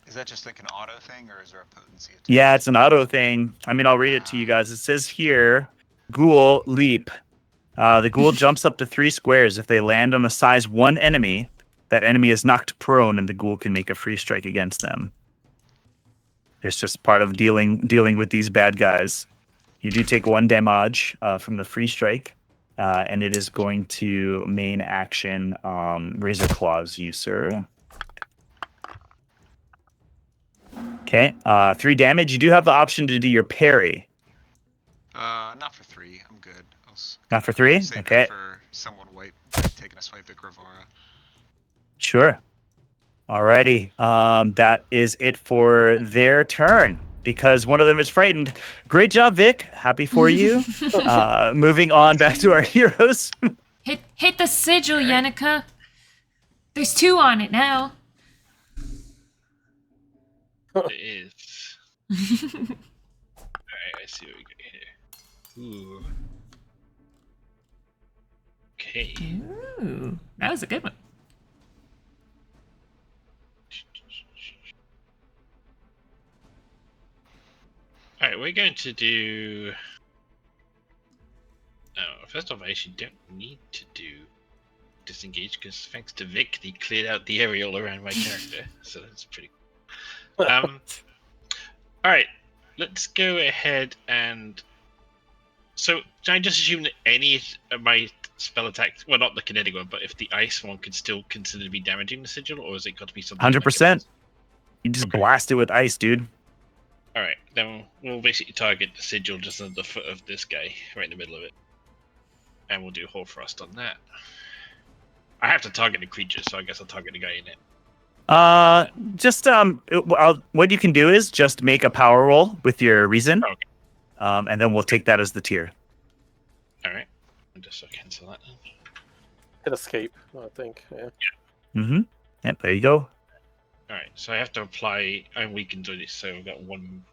Is that just like an auto thing, or is there a potency attack? Yeah, it's an auto thing. I mean, I'll read it to you guys. It says here, ghoul leap. The ghoul jumps up to 3 squares. If they land on a size 1 enemy, that enemy is knocked prone, and the ghoul can make a free strike against them. It's just part of dealing with these bad guys. You do take 1 damage from the free strike, and it is going to main action Razor Claws you, sir. Okay, 3 damage. You do have the option to do your parry. Not for 3. I'm good. Not for 3? Save Okay. that for someone taking a swipe at Gravara. Sure. Alrighty. That is it for their turn because one of them is frightened. Great job, Vic. Happy for you. Moving on back to our heroes. Hit the sigil, Yenica. There's 2 on it now. It is. Alright, I see what we got here. Ooh. Okay. Ooh, that was a good one. Alright, we're going to do... Oh, first off, I actually don't need to do disengage because thanks to Vic, he cleared out the area all around my character. So that's pretty cool. Alright, let's go ahead and... So, can I just assume that any of my spell attacks, well, not the kinetic one, but if the ice one could still consider to be damaging the sigil, or has it got to be something 100%. You just blast it with ice, dude. Alright, then we'll basically target the sigil just at the foot of this guy, right in the middle of it. And we'll do Hoarfrost on that. I have to target the creature, so I guess I'll target the guy in it. What you can do is just make a power roll with your reason. Okay. And then we'll take that as the tier. Alright, I'll just cancel that then. Hit escape, I think. Yeah. Mm-hmm. Yep, there you go. Alright, so I have to apply, and we can do this, so we've got 1.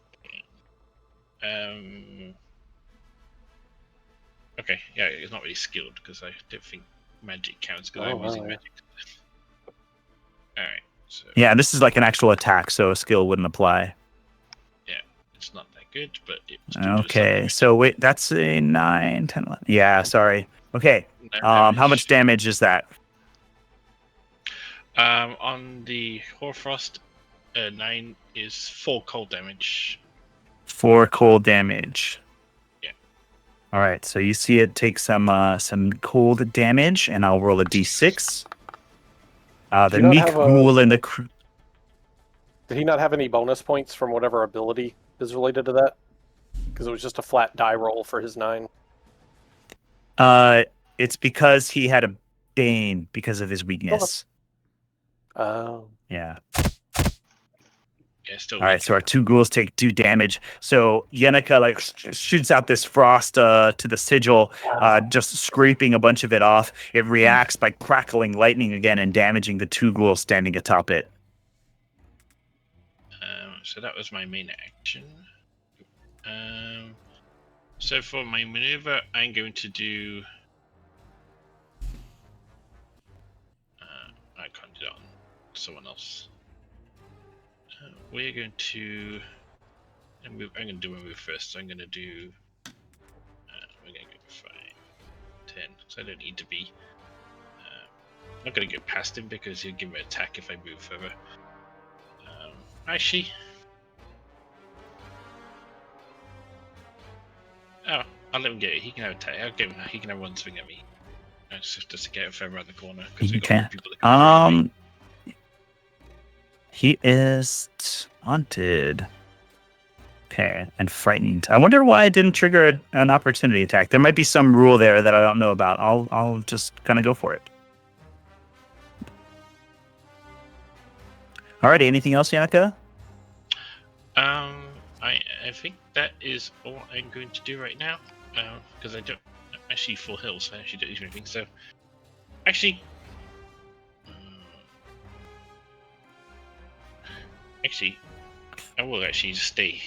Okay, yeah, it's not really skilled, because I don't think magic counts, because I'm using magic. Alright, so... Yeah, this is like an actual attack, so a skill wouldn't apply. Yeah, it's not that good, but... Okay, so wait, that's a 9, 10, 11. Yeah, sorry. Okay, how much damage is that? On the Hoarfrost, 9 is 4 cold damage. 4 cold damage. Yeah. All right, so you see it take some cold damage, and I'll roll a d6. The meek ghoul and the... Did he not have any bonus points from whatever ability is related to that? Because it was just a flat die roll for his 9. It's because he had a Bane because of his weakness. Oh. Yeah. Yeah, still all right, so our 2 ghouls take 2 damage. So Yenica shoots out this frost to the sigil, just scraping a bunch of it off. It reacts by crackling lightning again and damaging the 2 ghouls standing atop it. So that was my main action. So for my maneuver, I'm going to do... I can't do that on someone else. We're going to... I'm going to do a move first, so I'm going to do... we're going to go 5, 10, so I don't need to be... I'm not going to go past him because he'll give me an attack if I move further. Actually... Oh, I'll let him get it. He can have attack. I'll give him. He can have 1 swing at me. Just to get further around the corner. He can. He is taunted. Okay, and frightened. I wonder why it didn't trigger an opportunity attack. There might be some rule there that I don't know about. I'll just kind of go for it. Alrighty, anything else, Yenica? I think that is all I'm going to do right now. Because I don't actually full heal, so I actually don't do anything. So, actually, I will actually just stay.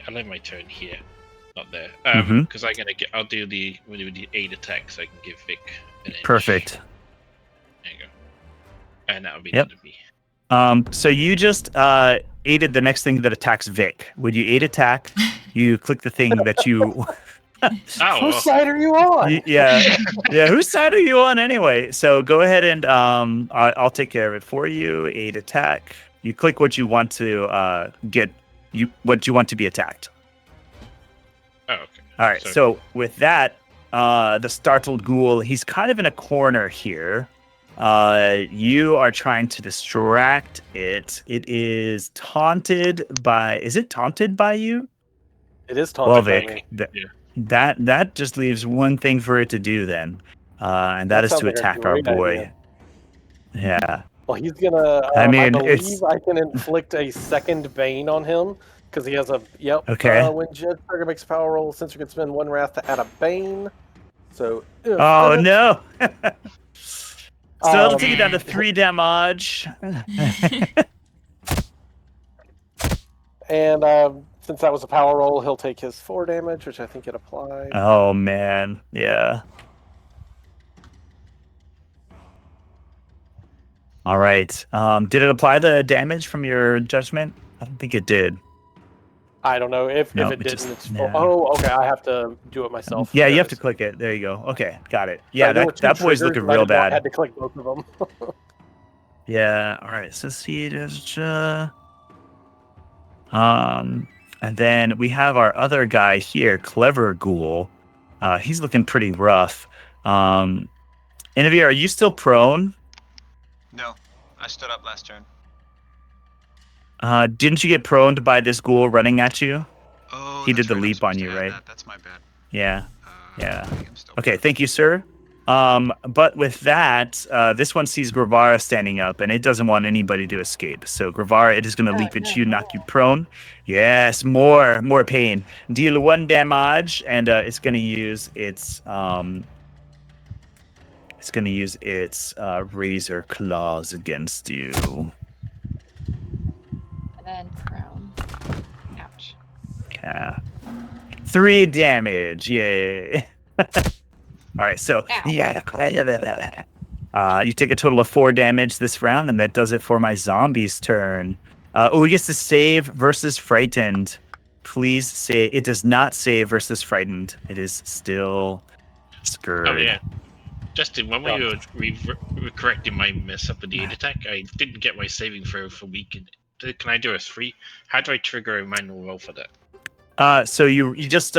I'll have my turn here, not there. Because I'll do the 8 attack, so I can give Vic an inch. Perfect. There you go. And that'll be the end of me. So you just aided the next thing that attacks Vic. When you aid attack, you click the thing that you... Whose side are you on? Yeah, whose side are you on anyway? So go ahead and I'll take care of it for you. Aid attack. You click what you want to what you want to be attacked. Oh, okay. All right, so with that, the startled ghoul, he's kind of in a corner here. You are trying to distract it. It is taunted by... Is it taunted by you? It is taunted by Vic, me. that just leaves one thing for it to do then. and that is sounds to like a attack our great boy. idea. Yeah. Well, he's gonna. I I mean, believe it's I can inflict a second Bane on him because he has a. Yep. okay. When Jed Trigger makes a power roll, sensor can spend 1 wrath to add a Bane. So if Oh it, no. So that'll take you down to Um, 3 damage. And since that was a power roll, he'll take his 4 damage, which I think it applied. Oh man, yeah. All right. Did it apply the damage from your judgment? I don't think it did. I don't know if No, it it didn't. just- It's yeah. Oh, okay. I have to do it myself. Yeah, There you it have to is. click it. There you go. Okay, got it. So Yeah, there were 2 that boy's triggers, looking and I real did not- bad. had to click both of them. Yeah. All right. So see, and then we have our other guy here, Clever Ghoul. He's looking pretty rough. Innovier, are you still prone? No, I stood up last turn. Didn't you get proned by this ghoul running at you? Oh, He that's did the right, I'm leap supposed on to you, add right? that. That's my bad. Yeah. Yeah. I'm still Okay, prone. thank you, sir. But with that, this one sees Gravara standing up, and it doesn't want anybody to escape. So Gravara, it is going to leap at you, knock you prone. Yes, more pain. Deal 1 damage, and it's going to use its razor claws against you. And then prone. Ouch. Yeah. 3 damage. Yay. All right, so Ow. you take a total of 4 damage this round, and that does it for my zombie's turn. He gets to save versus frightened. Please say it does not save versus frightened. It is still scared. Oh yeah. Justin, when we were correcting my mess up with the attack, I didn't get my saving throw for weakened. Can I do a 3? How do I trigger a manual roll for that? So you just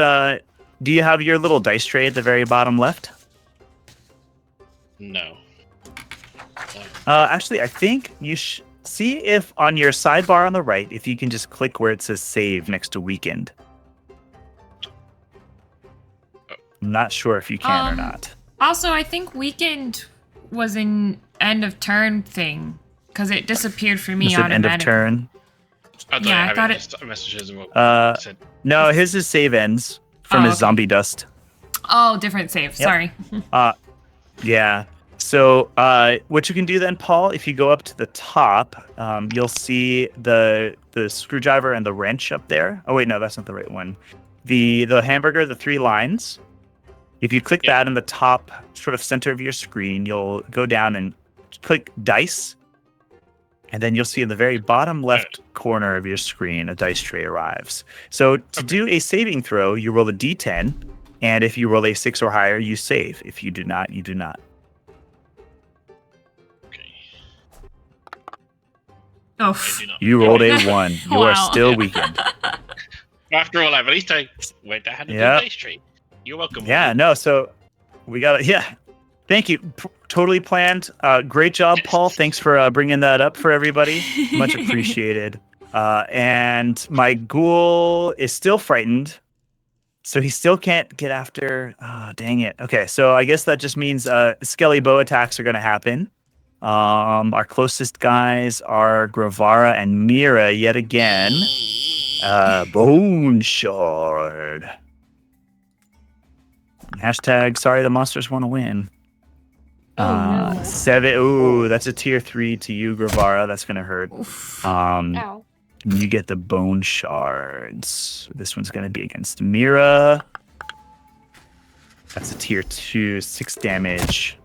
do you have your little dice tray at the very bottom left? No. Actually, I think you see if on your sidebar on the right, if you can just click where it says save next to weakened. I'm not sure if you can or not. Also, I think weekend was an end of turn thing because it disappeared for me Is it end automatically. of turn? Yeah, I thought it- Just messages and what said. No, his save ends from his okay. zombie dust. Oh, different save. Yep. Sorry. Yeah. So what you can do then, Paul, if you go up to the top, you'll see the screwdriver and the wrench up there. Oh wait, no, that's not the right one. The hamburger, the 3 lines. If you click that in the top sort of center of your screen, you'll go down and click dice. And then you'll see in the very bottom left corner of your screen, a dice tray arrives. So to do a saving throw, you roll a d10. And if you roll a 6 or higher, you save. If you do not, you do not. Okay. Oh, I do not. You rolled a 1. You are Wow. still weakened. After all, at least I went ahead and Yep. did dice tree. You're welcome. Yeah, no, so we got it. Yeah. Thank you. Totally planned. Great job, Paul. Thanks for bringing that up for everybody. Much appreciated. And my ghoul is still frightened. So he still can't get after. Oh, dang it. Okay, so I guess that just means skelly bow attacks are going to happen. Our closest guys are Gravara and Mira yet again. Bone shard. Hashtag sorry the monsters want to win. Oh, no. 7. Ooh, that's a tier 3 to you, Gravara. That's gonna hurt. Ow. You get the bone shards. This one's gonna be against Mira. That's a tier 2, 6 damage.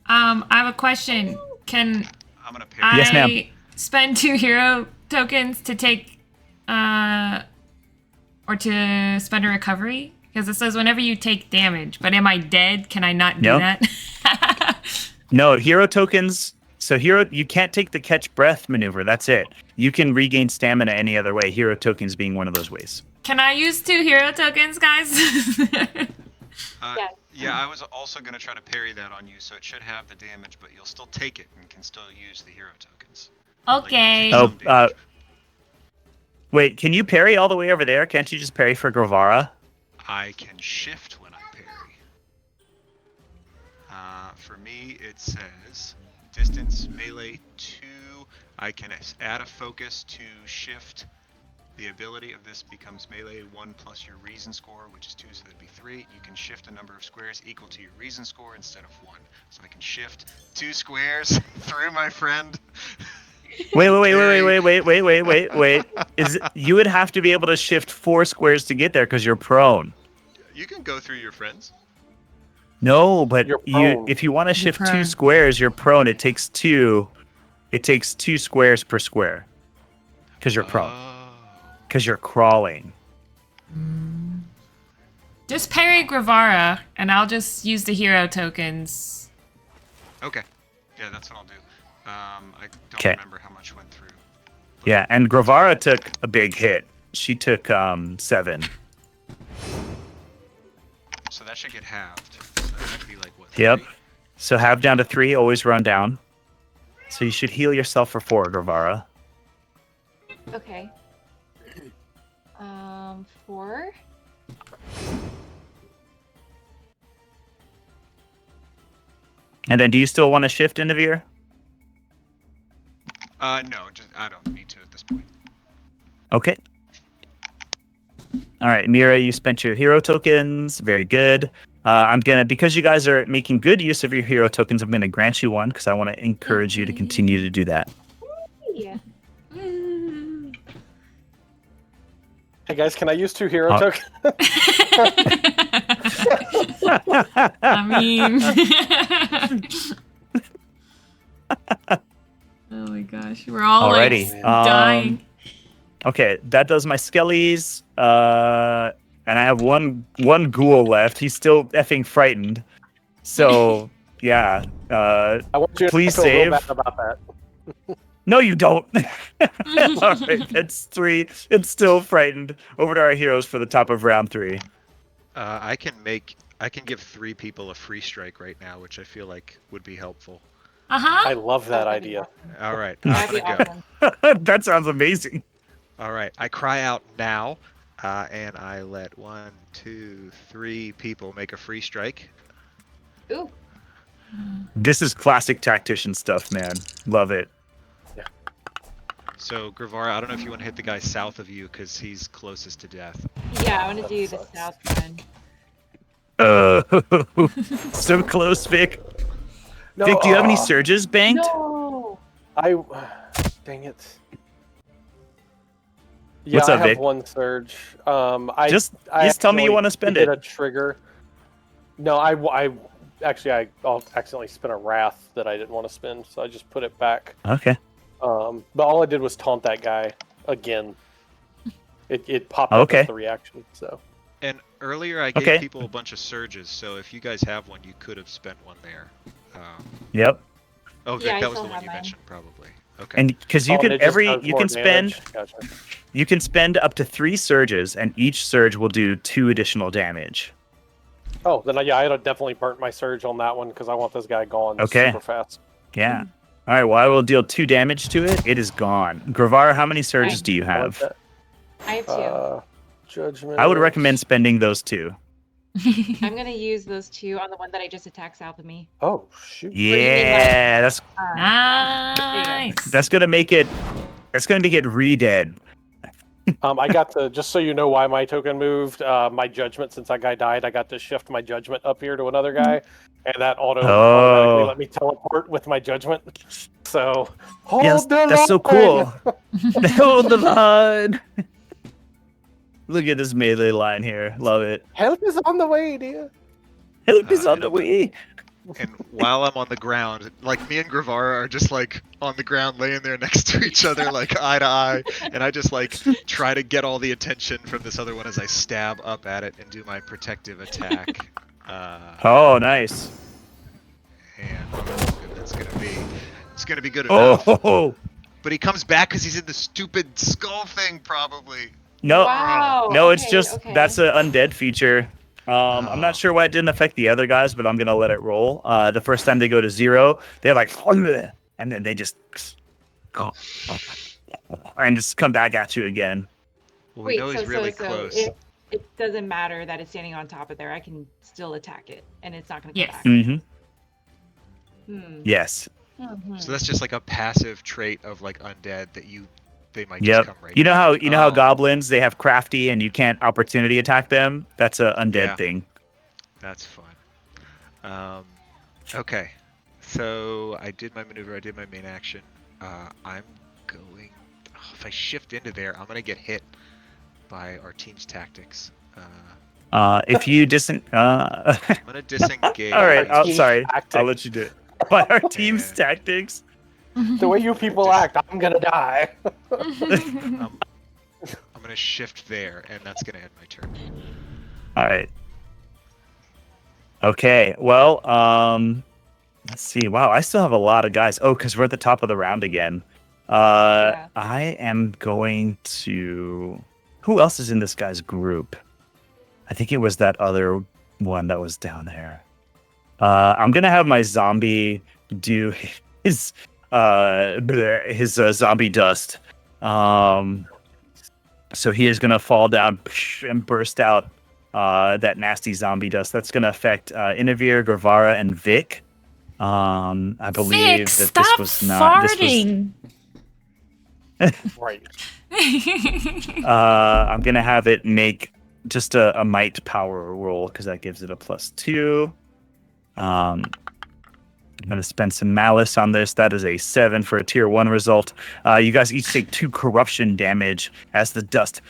I have a question. Can I'm gonna parry. I Yes, ma'am. spend 2 hero tokens to take, or to spend a recovery? Because it says whenever you take damage, but am I dead? Can I not do Nope. that? No, hero tokens. So you can't take the catch breath maneuver. That's it. You can regain stamina any other way. Hero tokens being one of those ways. Can I use 2 hero tokens, guys? Yes. Yeah, I was also gonna try to parry that on you, so it should have the damage, but you'll still take it and can still use the hero tokens. Okay. Oh, Some damage. Wait, can you parry all the way over there? Can't you just parry for Gravara? I can shift when I parry. For me, it says distance melee 2. I can add a focus to shift. The ability of this becomes melee 1 plus your reason score, which is 2, so that'd be 3. You can shift a number of squares equal to your reason score instead of 1. So I can shift 2 squares through my friend. Wait. You would have to be able to shift 4 squares to get there because you're prone. You can go through your friends. No, but You're prone. if you want to shift 2 prone. squares, you're prone. It takes 2 squares per square because you're prone. Oh. Because you're crawling. Just parry Gravara, and I'll just use the hero tokens. Okay. Yeah, that's what I'll do. I don't 'Kay. remember how much went through. Yeah, and Gravara took a big hit. She took 7. So that should get halved. So that should be like what? Yep. 3? So have down to 3, always run down. So you should heal yourself for 4, Gravara. Okay. 4. And then do you still want to shift, Indivir? No, just I don't need to at this point. Okay. All right, Mira, you spent your hero tokens. Very good. Because you guys are making good use of your hero tokens, I'm gonna grant you one because I want to encourage you to continue to do that. Yeah. Hey guys, can I use 2 hero tokens? I mean, oh my gosh, we're all Alrighty, like dying. Okay, that does my skellies. And I have one ghoul left. He's still effing frightened. So yeah. I want you to Please feel real save. bad about that. No, you don't. All right, it's 3. It's still frightened. Over to our heroes for the top of round 3. I can give 3 people a free strike right now, which I feel like would be helpful. Uh-huh. I love that idea. All right, I'm That'd be gonna go. awesome. That sounds amazing. All right, I cry out now, and I let 1, 2, 3 people make a free strike. Ooh. This is classic tactician stuff, man. Love it. So Gravara, I don't know if you want to hit the guy south of you because he's closest to death. Yeah, I want to do the south one. So close, Vic. No, Vic, do you have any surges banked? No. Dang it. Yeah, What's up, I have Vic? 1 surge. Just tell me you want to spend did it. a trigger. No, I'll accidentally spin a wrath that I didn't want to spend, so I just put it back. Okay. But all I did was taunt that guy again. It popped up Okay. as the reaction. So And earlier I gave Okay. people a bunch of surges, so if you guys have one, you could have spent one there. Yep. Oh, Vic, Yeah, I that was still the one have you mine. mentioned, probably. Okay. And because you Oh, can and it just does more damage? Gotcha. you can spend up to 3 surges, and each surge will do 2 additional damage. Oh, then yeah, I definitely burnt my surge on that one because I want this guy gone Okay. super fast. Yeah. All right. Well, I will deal 2 damage to it. It is gone. Gravara, how many surges do you I like have? that. I have 2. Judgment. I would recommend spending those 2. I'm gonna use those 2 on the one that I just attacked south of me. Oh shoot. Yeah, Nice. that's gonna make it. That's gonna make it re-dead. I got to, just so you know why my token moved, my judgment, since that guy died, I got to shift my judgment up here to another guy, and that automatically let me teleport with my judgment. So, hold Yes, the that's so line! cool. Hold the line. Look at this melee line here. Love it. Help is on the way, dear. Help is on the way. And while I'm on the ground, like me and Gravara are just like on the ground laying there next to each other, like eye to eye, and I just like try to get all the attention from this other one as I stab up at it and do my protective attack. Oh, nice. And that's gonna be, it's gonna be good enough. Oh, But he comes back because he's in the stupid skull thing, probably. no. Wow. No, it's okay, just okay. that's an undead feature. I'm Oh. not sure why it didn't affect the other guys, but I'm gonna let it roll. The first time they go to 0, they're like, and then they just go and just come back at you again. Well, we know he's really close. It doesn't matter that it's standing on top of there. I can still attack it, and it's not going to come Yes. back. Mm-hmm. Yes. So that's just like a passive trait of like undead that they might just Yep. come right. You know how Oh. goblins, they have crafty and you can't opportunity attack them? That's a undead Yeah. thing. That's fun. Okay. So I did my maneuver. I did my main action. I'm going. Oh, if I shift into there, I'm gonna get hit by our team's tactics. If you I'm gonna disengage. All right, Our I'm team's sorry. I'll tactics. let you do it. By our team's Yeah. tactics. The way you people act, I'm gonna die. I'm gonna shift there, and that's gonna end my turn. All right. Okay. Well, let's see. Wow, I still have a lot of guys. Oh, because we're at the top of the round again. Yeah. I am going to. Who else is in this guy's group? I think it was that other one that was down there. I'm gonna have my zombie do his zombie dust. So he is gonna fall down and burst out that nasty zombie dust. That's gonna affect Inavir, Gravara, and Vic. I believe Vic, that stop this was not. farting. Right. I'm gonna have it make just a might power roll because that gives it a +2. I'm gonna spend some malice on this. That is a 7 for a tier 1 result. You guys each take 2 corruption damage as the dust.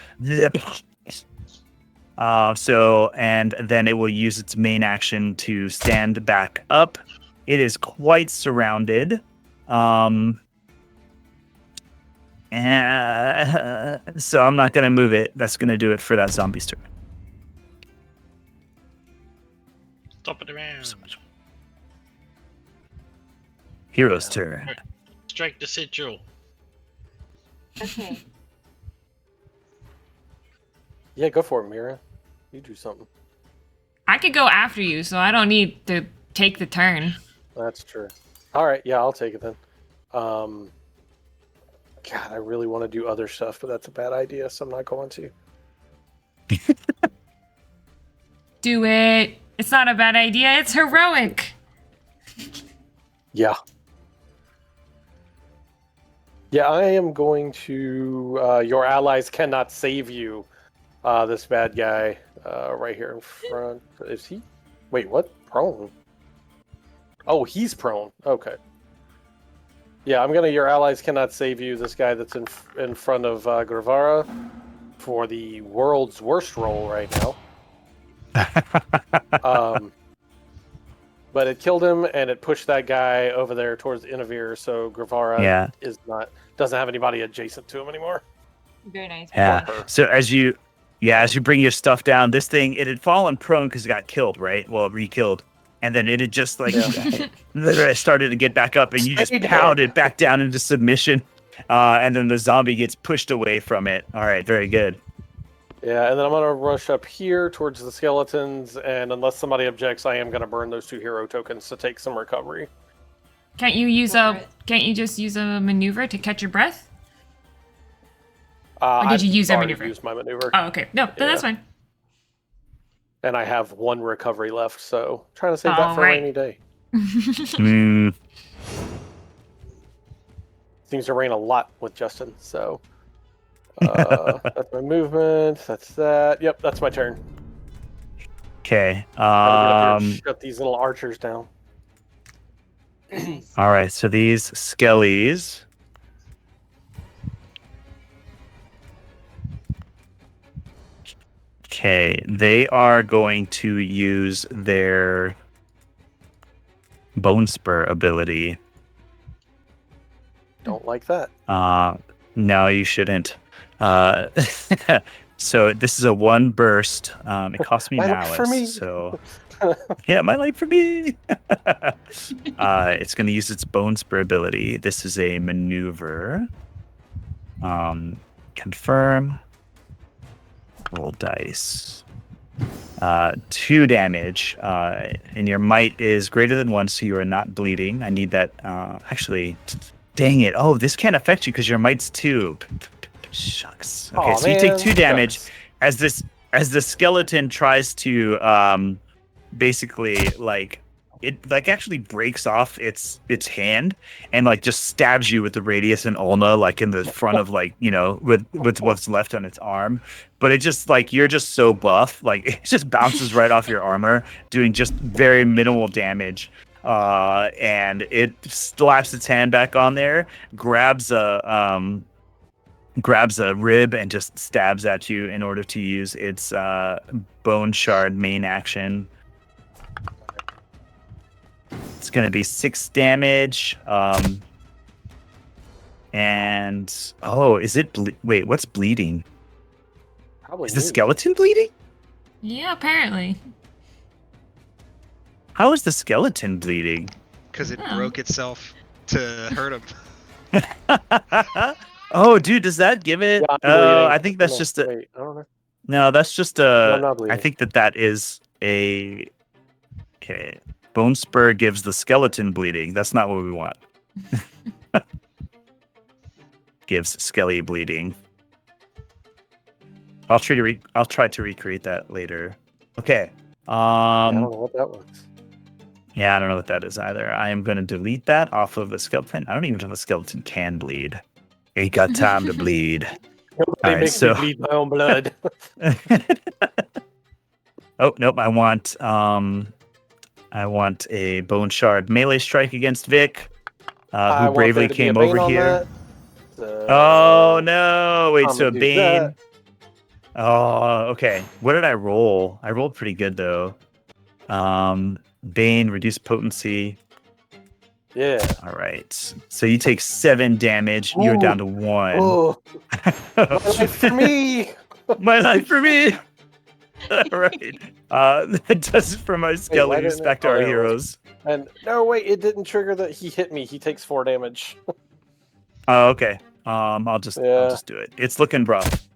And then it will use its main action to stand back up. It is quite surrounded. So I'm not gonna move it. That's gonna do it for that zombie's turn. Stop it around. Hero's turn. Strike the sigil. Okay. Yeah, go for it, Mira. You do something. I could go after you, so I don't need to take the turn. That's true. All right, yeah, I'll take it then. God, I really want to do other stuff, but that's a bad idea, so I'm not going to. Do it. It's not a bad idea. It's heroic. Yeah. Yeah, I am going to. Your allies cannot save you. This bad guy right here in front. Is he? Wait, what? Prone? Oh, he's prone. Okay. Yeah, I'm gonna. Your allies cannot save you. This guy that's in front of Gravara for the world's worst roll right now. But it killed him and it pushed that guy over there towards Inavir. So Gravara doesn't have anybody adjacent to him anymore. Very nice. Yeah. So as you bring your stuff down, this thing, it had fallen prone because it got killed, right? Well, re-killed. And then it had just started to get back up and you just pounded back down into submission. And then the zombie gets pushed away from it. All right, very good. Yeah, and then I'm going to rush up here towards the skeletons. And unless somebody objects, I am going to burn those 2 hero tokens to take some recovery. Can't you just use a maneuver to catch your breath? Or did you use that maneuver? Used my maneuver. Oh, okay. No, then that's fine. And I have 1 recovery left, so trying to save that for a rainy day. Seems to rain a lot with Justin, so that's my movement. That's that. Yep, that's my turn. Okay. Shut these little archers down. All right. So these skellies. Okay, they are going to use their Bone Spur ability. Don't like that. No, you shouldn't. So this is a 1 burst. It costs me malice. For me. So yeah, my life for me. It's going to use its Bone Spur ability. This is a maneuver. Confirm. Roll dice. 2 damage. And your might is greater than 1, so you are not bleeding. I need that. Actually, dang it. Oh, this can't affect you because your might's 2. Shucks. Okay, so you take 2 damage as the skeleton tries to basically like it like actually breaks off its hand and like just stabs you with the radius and ulna like in the front of like, you know, with what's left on its arm. But it just like you're just so buff, like it just bounces right off your armor, doing just very minimal damage. And it slaps its hand back on there, grabs a rib and just stabs at you in order to use its bone shard main action. It's going to be 6 damage. And is it wait, what's bleeding? Probably Is the me. skeleton bleeding? Yeah, apparently. How is the skeleton bleeding? Because it Oh. broke itself to hurt him. Oh, dude, does that give it? Yeah, I'm Oh, bleeding. I think that's No, just a. wait, I don't know. No, that's just I'm a. not I bleeding. think that is a. Okay, Bone Spur gives the skeleton bleeding. That's not what we want. Gives Skelly bleeding. I'll try to recreate that later. Okay. I don't know what that was. Yeah, I don't know what that is either. I am going to delete that off of the skeleton. I don't even know if a skeleton can bleed. Ain't got time to bleed. Nobody All right, makes so- me bleed my own blood. Oh, nope. I want a Bone Shard melee strike against Vic, I who want bravely there to be a came Bane over on here. that, so Oh no! Wait, I'm so gonna do Bane. that. Oh, okay. What did I roll? I rolled pretty good though. Bane, reduce potency. Yeah. All right. So you take 7 damage. You're Ooh. down to 1. Oh, my life for me. My life for me. All right. That does it for my Skelly. didn't it- Respect oh, our there it heroes. And no, wait, it didn't trigger that he hit me. He takes 4 damage. Oh, okay. I'll just do it. It's looking rough.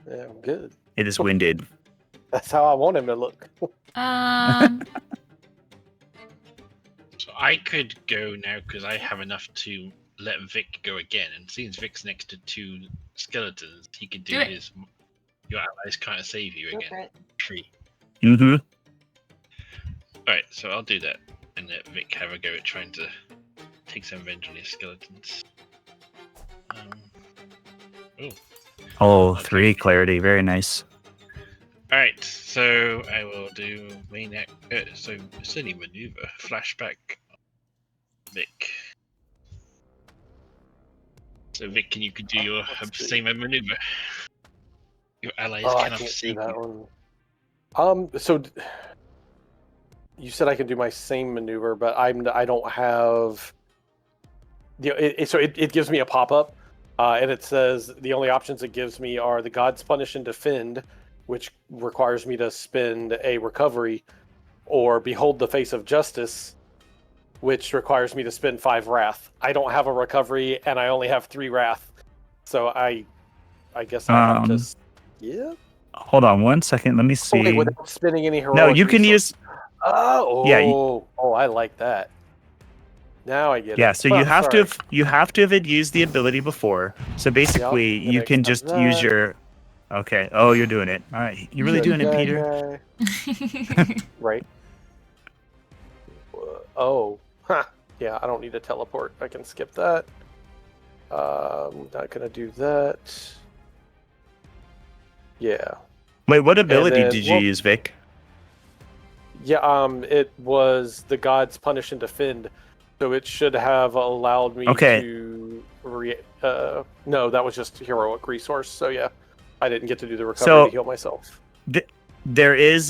Yeah, I'm good. It is winded. That's how I want him to look. So I could go now because I have enough to let Vic go again. And since Vic's next to 2 skeletons, he could do Do it. his. Your allies can't save you Go for again. it. 3. Mm-hmm. Alright, so I'll do that and let Vic have a go at trying to take some revenge on his skeletons. Oh, Okay. 3 clarity. Very nice. Alright, so I will do main act. So silly maneuver. Flashback. Vic. So Vic, can you could do your Let's see. same maneuver? Your allies Oh, I cannot can't do save that you. one. So you said I can do my same maneuver, but I don't have. You know, it gives me a pop up, and it says the only options it gives me are the Gods Punish and Defend, which requires me to spend a recovery, or Behold the Face of Justice, which requires me to spend 5 Wrath. I don't have a recovery, and I only have 3 Wrath, so I guess I have to. Yeah. Hold on 1 second. Let me see. Okay, without spending any heroic. No, you can resource. use. Oh, Yeah, I like that. Now I get it. Yeah, so you have Sorry. to have used the ability before. So basically, Yep, you and can accept just use that. your. Okay. Oh, you're doing it. All right. You really Good doing it, guy, Peter? guy. Right. Oh, huh. Yeah, I don't need to teleport. I can skip that. Not gonna do that. Yeah. Wait, what ability then- did you well- use, Vic? Yeah, it was the Gods Punish and Defend, so it should have allowed me Okay. to. No, that was just heroic resource. So yeah, I didn't get to do the recovery So- to heal myself. There is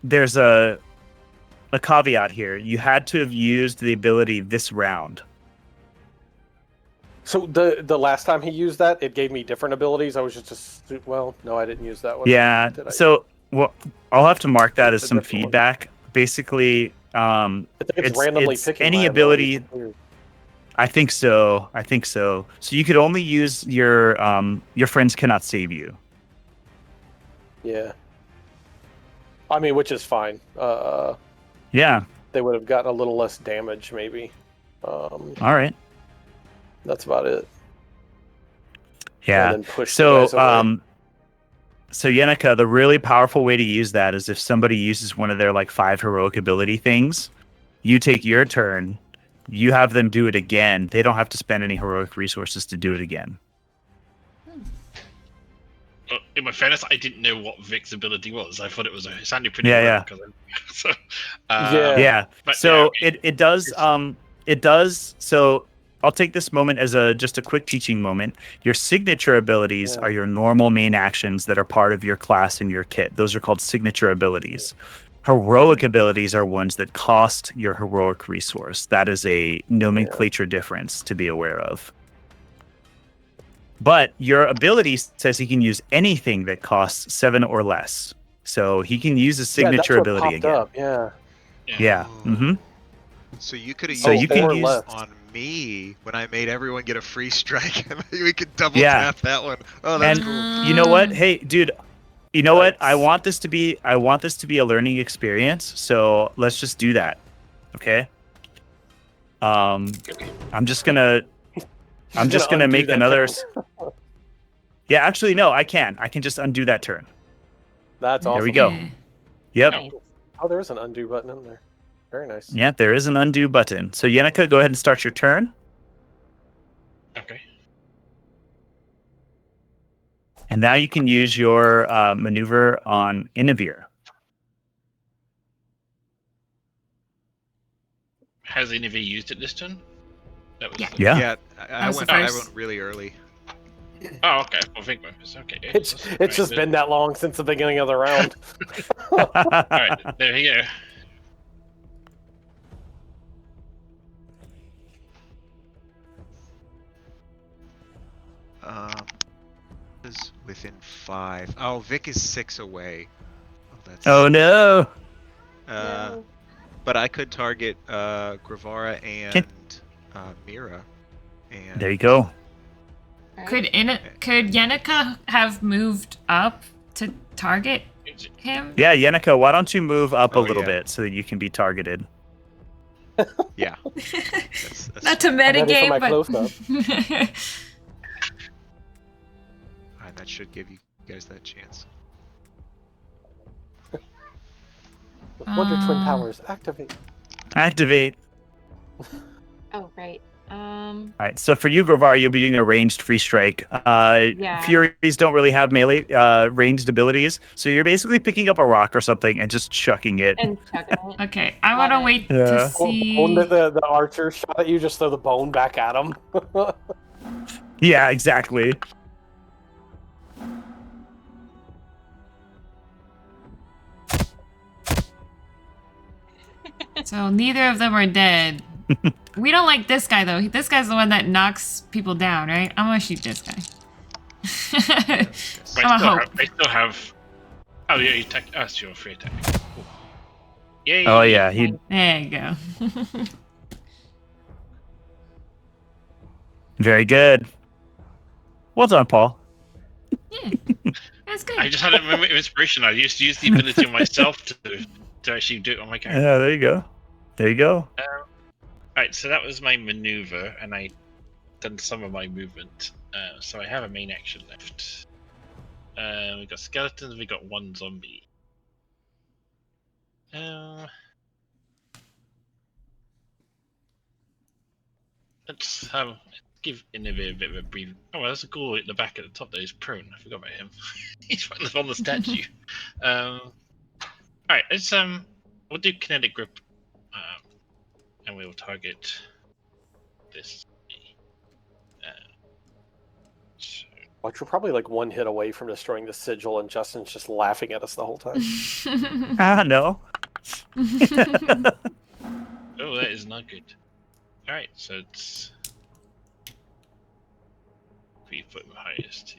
there's a caveat here. You had to have used the ability this round. So the last time he used that, it gave me different abilities. I was just well, no, I didn't use that one. Yeah. Did I? So well, I'll have to mark that as It's a some different one. feedback. Basically, I think it's randomly it's picking any my ability. abilities. I think so. So you could only use your friends cannot save you. Yeah. I mean, which is fine. Yeah. They would have gotten a little less damage, maybe. All right. That's about it. Yeah. And then push the So guys away. So Yenica, the really powerful way to use that is if somebody uses one of their like 5 heroic ability things, you take your turn, you have them do it again. They don't have to spend any heroic resources to do it again. In my fairness, I didn't know what Vic's ability was. I thought it sounded pretty Yeah, rare. So, Yeah. but So yeah, okay. it does. So I'll take this moment as just a quick teaching moment. Your signature abilities are your normal main actions that are part of your class and your kit. Those are called signature abilities. Heroic abilities are ones that cost your heroic resource. That is a nomenclature difference to be aware of. But your ability says he can use anything that costs 7 or less. So he can use a signature that's what ability popped again. up. Yeah. Yeah. Mm-hmm. So you could have So used you can that use on me when I made everyone get a free strike. We could double Yeah. tap that one. Oh, that's And cool. you know what? Hey, dude, you know what? I Nice. want this to be a learning experience. So let's just do that. Okay? I'm just gonna undo make that another turn. Yeah, actually no, I can just undo that turn. That's awesome. There we go. Yeah. Yep. Nice. Oh, there is an undo button in there. Very nice. Yeah, there is an undo button. So Yenica, go ahead and start your turn. Okay. And now you can use your maneuver on Inavir. Has any of you used it this turn? That was Yeah. the- Yeah. Yeah, I was went. the I first. went really early. Oh, okay. Well, Vic was okay. It's just been that long since the beginning of the round. All right, there we go. Is within 5. Oh, Vic is 6 away. Oh, that's. Oh no. No. But I could target Gravara and Mira. And There you go. Right. Could Yenica have moved up to target him? Yeah, Yenica, why don't you move up a Oh, little yeah. bit so that you can be targeted? Yeah. Not to I'm ready for metagame, my but close-up. And that should give you guys that chance. Wonder Twin Powers, activate. Activate. Oh, right. All right. So for you, Grovar, you'll be doing a ranged free strike. Yeah. Furies don't really have melee ranged abilities, so you're basically picking up a rock or something and just chucking it. And chucking it. okay, I want to Love it. wait Yeah. to see. Bone that the archer shot at you, just throw the bone back at him. Yeah, exactly. So neither of them are dead. We don't like this guy though. This guy's the one that knocks people down, right? I'm gonna shoot this guy. But I'm a hope. I still have. Oh yeah, you attack. Oh, it's your free attack. Cool. Yay! Oh yeah, he. There you go. Very good. Well done, Paul. Yeah, that's good. I just had a moment of inspiration. I used to use the ability on myself to actually do it on my character. Yeah, there you go. There you go. Alright, so that was my maneuver, and I done some of my movement. So I have a main action left. We got skeletons. We got one zombie. Let's give Innovator a bit of a breathe. Oh, well, there's a ghoul at the back at the top there. He's prone. I forgot about him. He's right on the statue. Alright, let's we'll do kinetic grip, and we'll target this. So, Watch, we're probably like one hit away from destroying the sigil, and Justin's just laughing at us the whole time. No. oh, that is not good. Alright, so it's 3 foot highest.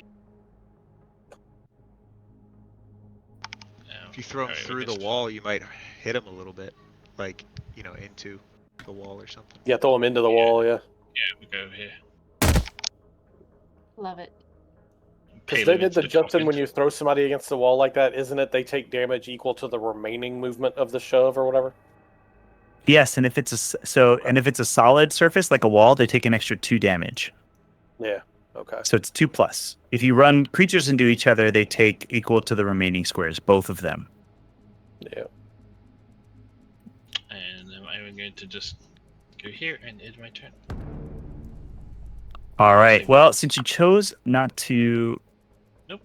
If you throw him through the wall, you might hit him a little bit, like into the wall or something. Yeah, throw him into the wall. Yeah. Yeah, we go over here. Love it. Because they did the Justin, when you throw somebody against the wall like that, isn't it? They take damage equal to the remaining movement of the shove or whatever. Yes, and if it's a solid surface like a wall, they take an extra 2 damage. Yeah. Okay. So it's 2+. If you run creatures into each other, they take equal to the remaining squares, both of them. Yeah. And I'm going to just go here and end my turn. All right. Well, since you chose not to... Nope.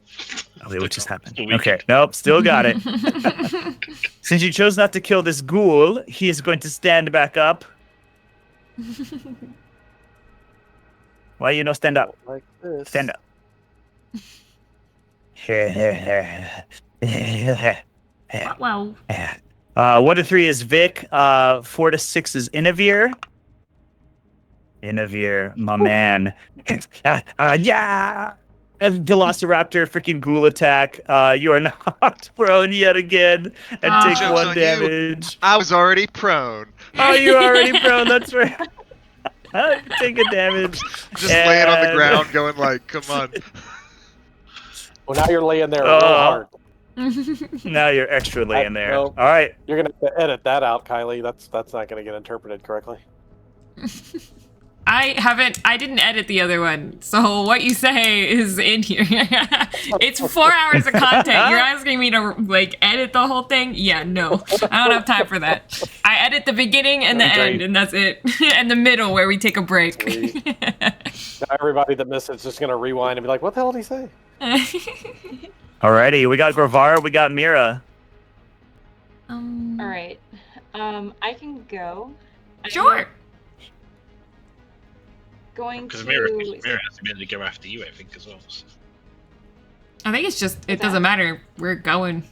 Oh, wait, what just happened? Still Okay. weakened. Nope, still got it. Since you chose not to kill this ghoul, he is going to stand back up. Why you no stand up? Like this. Stand up. Wow. 1 to 3 is Vic. 4 to 6 is Inavir. Inavir, my man. Yeah! And Velociraptor, freaking ghoul attack. You are not prone yet again. And take Joke's 1 on you. damage. I was already prone. Oh, you're already prone. That's right. Take a damage. Just laying on the And- ground, going like, "Come on." Well, now you're laying there real Oh. hard. Now you're extra laying there. Nope. All right. You're gonna have to edit that out, Kylie. That's not gonna get interpreted correctly. I didn't edit the other one, so what you say is in here. It's 4 hours of content. You're asking me to like edit the whole thing? Yeah, no. I don't have time for that. I edit the beginning and the Great. end, and that's it. And the middle where we take a break. Sweet. Now everybody that missed it's just gonna rewind and be like, "What the hell did he say?" Alrighty. We got Gravara. We got Mira. All right. I can go. Sure. Going Because to. Mira has to be able to go after you, I think, as well. So. I think it's just, it What's that? doesn't matter. We're going.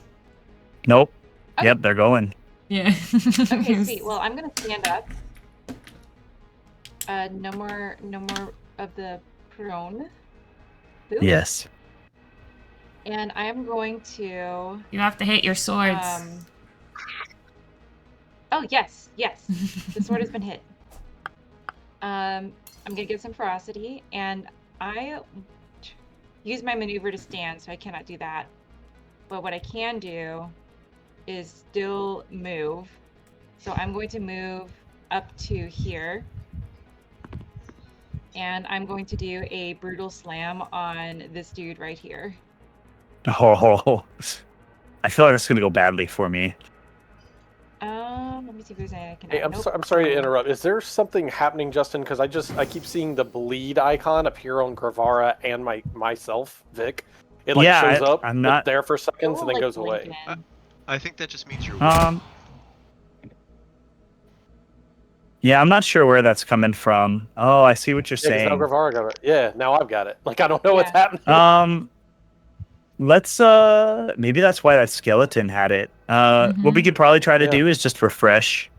Nope. Okay. Yep, they're going. Yeah. Okay, sweet. Well, I'm gonna stand up. No more of the prone. Boop. Yes. And I am going to. You have to hit your swords. Oh yes, yes. The sword has been hit. I'm gonna get some ferocity, and I use my maneuver to stand, so I cannot do that. But what I can do is still move. So I'm going to move up to here. And I'm going to do a brutal slam on this dude right here. Oh, I feel like it's gonna go badly for me. Let me see if there's anything I can Hey, add. Nope. I'm sorry to interrupt. Is there something happening, Justin? Because I keep seeing the bleed icon appear on Gravara and myself, Vic. It like Yeah, shows up, I'm it's not- there for seconds, Oh, and then like goes away. Lincoln. I think that just means you're weak. Yeah, I'm not sure where that's coming from. Oh, I see what you're Yeah, 'cause now saying. Gravara got it. Yeah, now I've got it. Like I don't know what's Yeah. happening. Let's maybe that's why that skeleton had it. What we could probably try to Yeah. do is just refresh.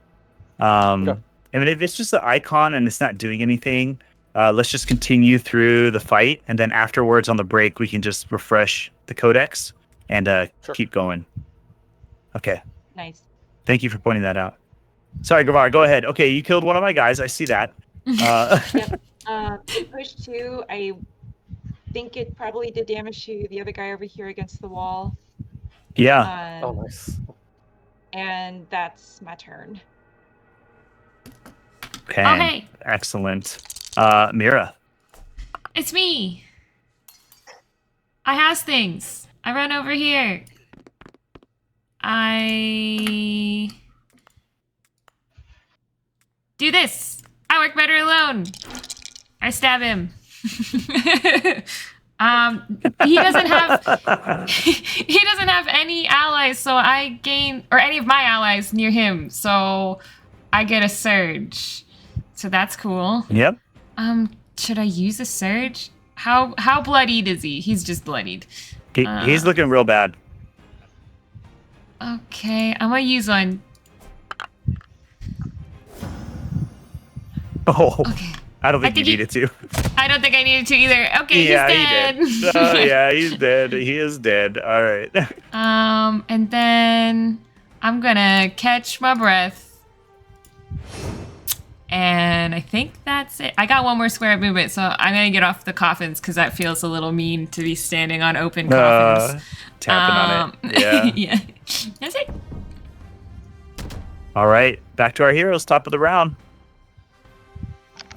Okay. I mean, if it's just the icon and it's not doing anything, let's just continue through the fight, and then afterwards on the break we can just refresh the codex and Sure. keep going. Okay. Nice. Thank you for pointing that out. Sorry, Gavar, go ahead. Okay, you killed one of my guys. I see that. Push 2. I think it probably did damage to the other guy over here against the wall. Yeah. Oh, nice. And that's my turn. Okay. Oh, hey. Excellent. Mira. It's me. I has things. I run over here. I do this. I work better alone. I stab him. He doesn't have any allies, so I gain, or any of my allies near him, so I get a surge. So that's cool. Yep. Should I use a surge? How bloodied is he? He's just bloodied. He's looking real bad. Okay, I'm gonna use one. Oh, Okay. I don't think you think he- needed to. I don't think I needed to either. Okay, Yeah, he's dead. he did. Oh, yeah, he's dead. He is dead. All right. And then I'm gonna catch my breath. And I think that's it. I got one more square of movement, so I'm gonna get off the coffins because that feels a little mean to be standing on open coffins. Tapping on it. Yeah. Yeah. That's it. All right. Back to our heroes. Top of the round.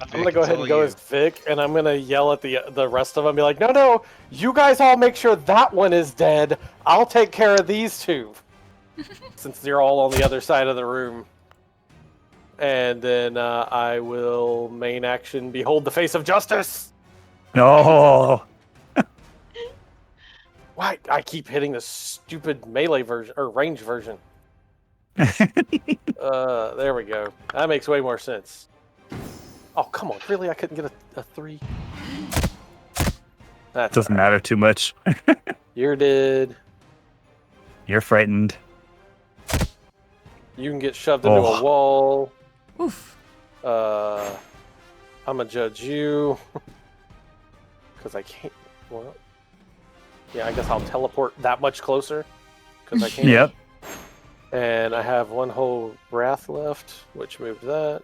I'm gonna go ahead and go as Vic, and I'm gonna yell at the rest of them, be like, no, you guys all make sure that one is dead. I'll take care of these two, since they're all on the other side of the room. And then I will main action behold the face of justice. No. Why I keep hitting this stupid melee version or range version? There we go. That makes way more sense. Oh, come on. Really? I couldn't get a 3? That Doesn't matter too much. You're dead. You're frightened. You can get shoved into a wall. Oof. I'm going to judge you. Because I can't... Well, yeah, I guess I'll teleport that much closer. Because I can't. Yep. And I have one whole wrath left, which moved that.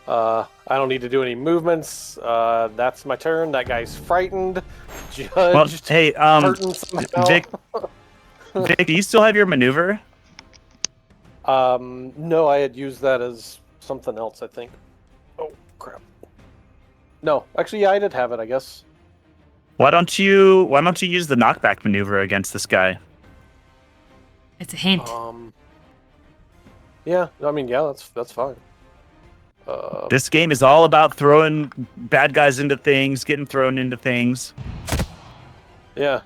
I don't need to do any movements. That's my turn. That guy's frightened. Judged. Well, hey, hurting somehow. Vic, do you still have your maneuver? No, I had used that as something else, I think. Oh, crap. No, actually, yeah, I did have it, I guess. Why don't you use the knockback maneuver against this guy? It's a hint. Yeah, I mean, yeah, that's fine. This game is all about throwing bad guys into things, getting thrown into things. Yeah.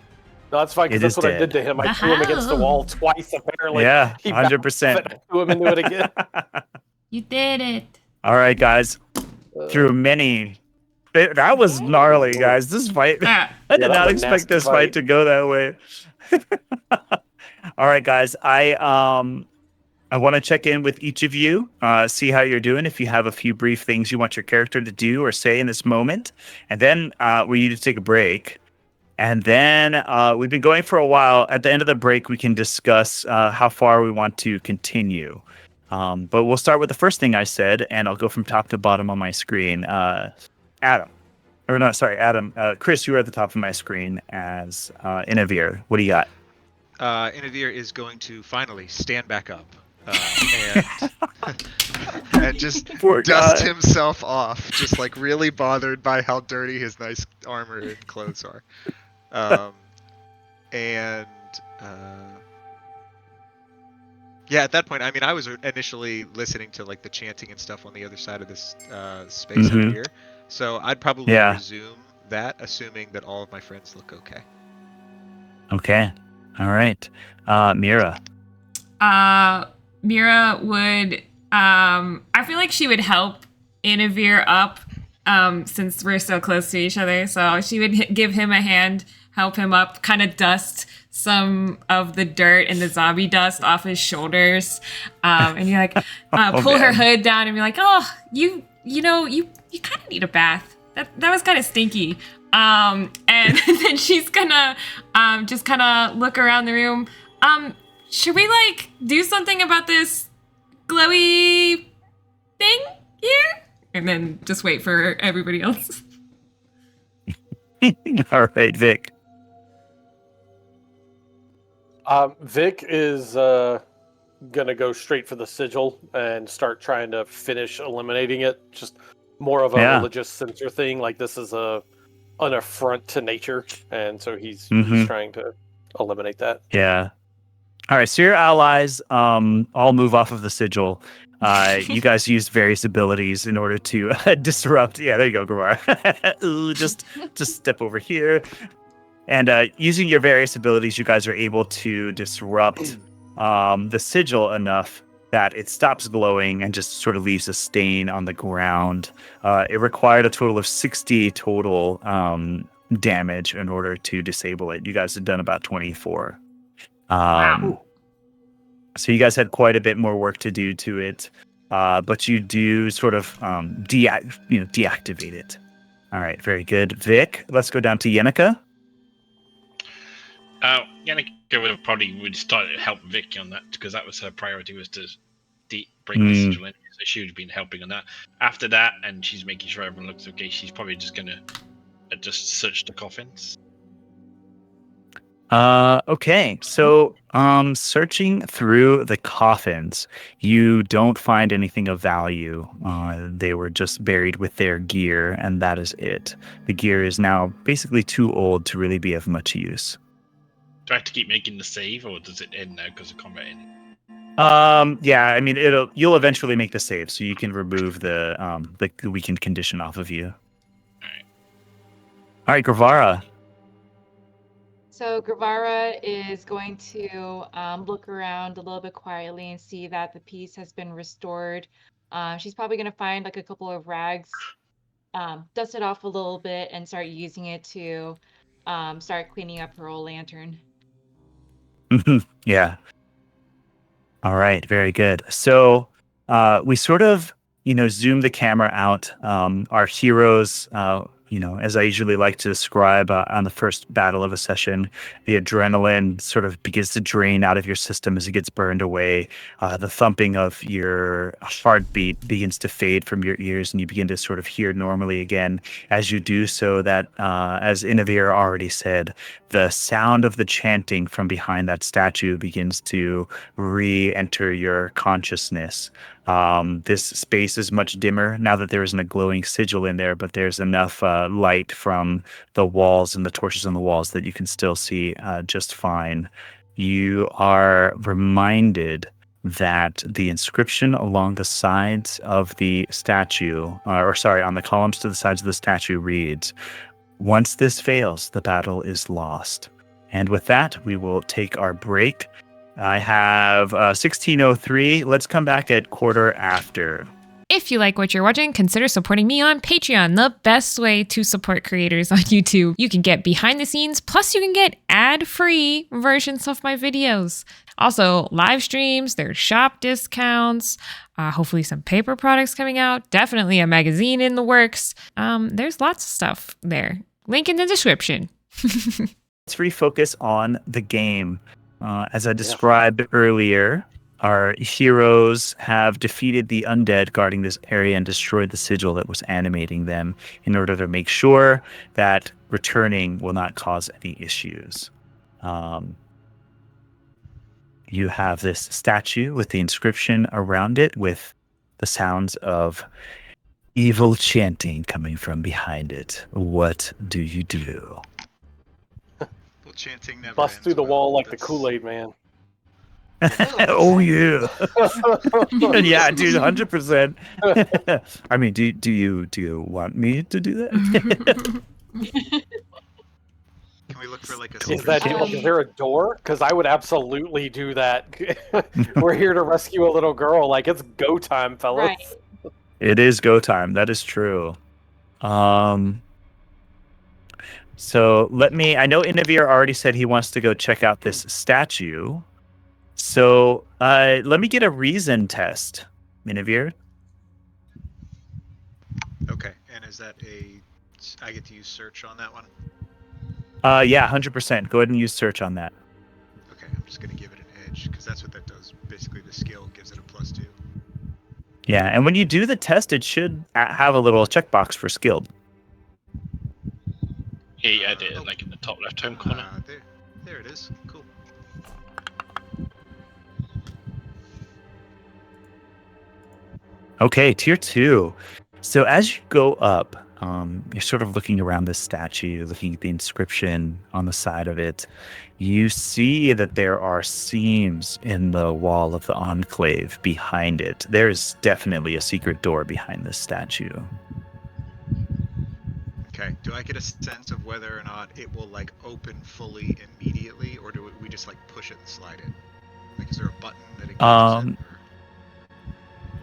No, that's fine, because that's what I did to him. I threw him against the wall twice, apparently. Yeah, He 100%. threw him into it again. You did it. All right, guys. Through many... That was gnarly, guys. This fight... I did not expect this fight to go that way. All right, guys. I want to check in with each of you, see how you're doing, if you have a few brief things you want your character to do or say in this moment. And then we need to take a break. And then we've been going for a while. At the end of the break, we can discuss how far we want to continue. But we'll start with the first thing I said, and I'll go from top to bottom on my screen. Adam. Chris, you were at the top of my screen as Inavir. What do you got? Inavir is going to finally stand back up. And just dust himself off, just like really bothered by how dirty his nice armor and clothes are. Yeah, at that point, I mean, I was initially listening to like the chanting and stuff on the other side of this space up here, so I'd probably resume that, assuming that all of my friends look okay. Okay, all right, Mira. Mira would, I feel like she would help Inavir up, since we're so close to each other. So she would give him a hand, help him up, kind of dust some of the dirt and the zombie dust off his shoulders. And you're like, pull her hood down and be like, oh, you kind of need a bath. That was kind of stinky. And then she's gonna, just kind of look around the room. Should we, like, do something about this glowy thing here? And then just wait for everybody else. All right, Vic. Vic is gonna go straight for the sigil and start trying to finish eliminating it. Just more of a religious censor thing. Like, this is an affront to nature, and so he's trying to eliminate that. Yeah. All right, so your allies all move off of the sigil. You guys used various abilities in order to disrupt. Yeah, there you go, Grawar. Ooh, just step over here. And using your various abilities, you guys are able to disrupt the sigil enough that it stops glowing and just sort of leaves a stain on the ground. It required a total of 60 total damage in order to disable it. You guys have done about 24. Wow. So you guys had quite a bit more work to do to it, but you do sort of deactivate it. All right, very good. Vic, let's go down to Yenica. Yenica would start to help Vic on that, because that was her priority, was to break the sigil in. So she would have been helping on that. After that, and she's making sure everyone looks okay, she's probably just gonna just search the coffins. Okay. So, searching through the coffins, you don't find anything of value. They were just buried with their gear, and that is it. The gear is now basically too old to really be of much use. Do I have to keep making the save, or does it end now because of combat ending? Yeah, I mean, you'll eventually make the save, so you can remove the weakened condition off of you. All right, Gravara. So Gravara is going to look around a little bit quietly and see that the peace has been restored. She's probably going to find like a couple of rags, dust it off a little bit, and start using it to start cleaning up her old lantern. Yeah. All right, very good. So we sort of, zoom the camera out. Our heroes, as I usually like to describe on the first battle of a session, the adrenaline sort of begins to drain out of your system as it gets burned away. The thumping of your heartbeat begins to fade from your ears, and you begin to sort of hear normally again. As you do so, that, as Inavir already said, the sound of the chanting from behind that statue begins to re-enter your consciousness. This space is much dimmer now that there isn't a glowing sigil in there, but there's enough light from the walls and the torches on the walls that you can still see just fine. You are reminded that the inscription along the sides of the statue, on the columns to the sides of the statue reads, "Once this fails, the battle is lost." And with that, we will take our break. I have 16:03. Let's come back at quarter after. If you like what you're watching, consider supporting me on Patreon, the best way to support creators on YouTube. You can get behind the scenes, plus you can get ad-free versions of my videos. Also, live streams, there's shop discounts, hopefully some paper products coming out, definitely a magazine in the works. There's lots of stuff there. Link in the description. Let's refocus on the game. As I described earlier, our heroes have defeated the undead guarding this area and destroyed the sigil that was animating them in order to make sure that returning will not cause any issues. You have this statue with the inscription around it with the sounds of evil chanting coming from behind it. What do you do? Well, chanting never Bust ends through the well. wall like the That's- Kool-Aid man. Oh yeah. Yeah, dude, 100%. I mean, do you want me to do that? Can we look for like a Is secret that Um, is there a door? Because I would absolutely do that. We're here to rescue a little girl. Like, it's go time, fellas. Right. It is go time. That is true. So I know Inavir already said he wants to go check out this statue. So let me get a reason test, Inavir. Okay, and is that I get to use search on that one? Yeah, 100%. Go ahead and use search on that. Okay, I'm just gonna give it an edge because that's what that does. Basically, the skill gives it a +2. Yeah, and when you do the test, it should have a little checkbox for skilled. Yeah, I did it like in the top left-hand corner. There it is. Cool. Okay, tier 2. So as you go up, you're sort of looking around this statue, looking at the inscription on the side of it. You see that there are seams in the wall of the enclave behind it. There's definitely a secret door behind this statue. Okay. Do I get a sense of whether or not it will like open fully immediately, or do we just like push it and slide it? Like, is there a button that engages it? Or...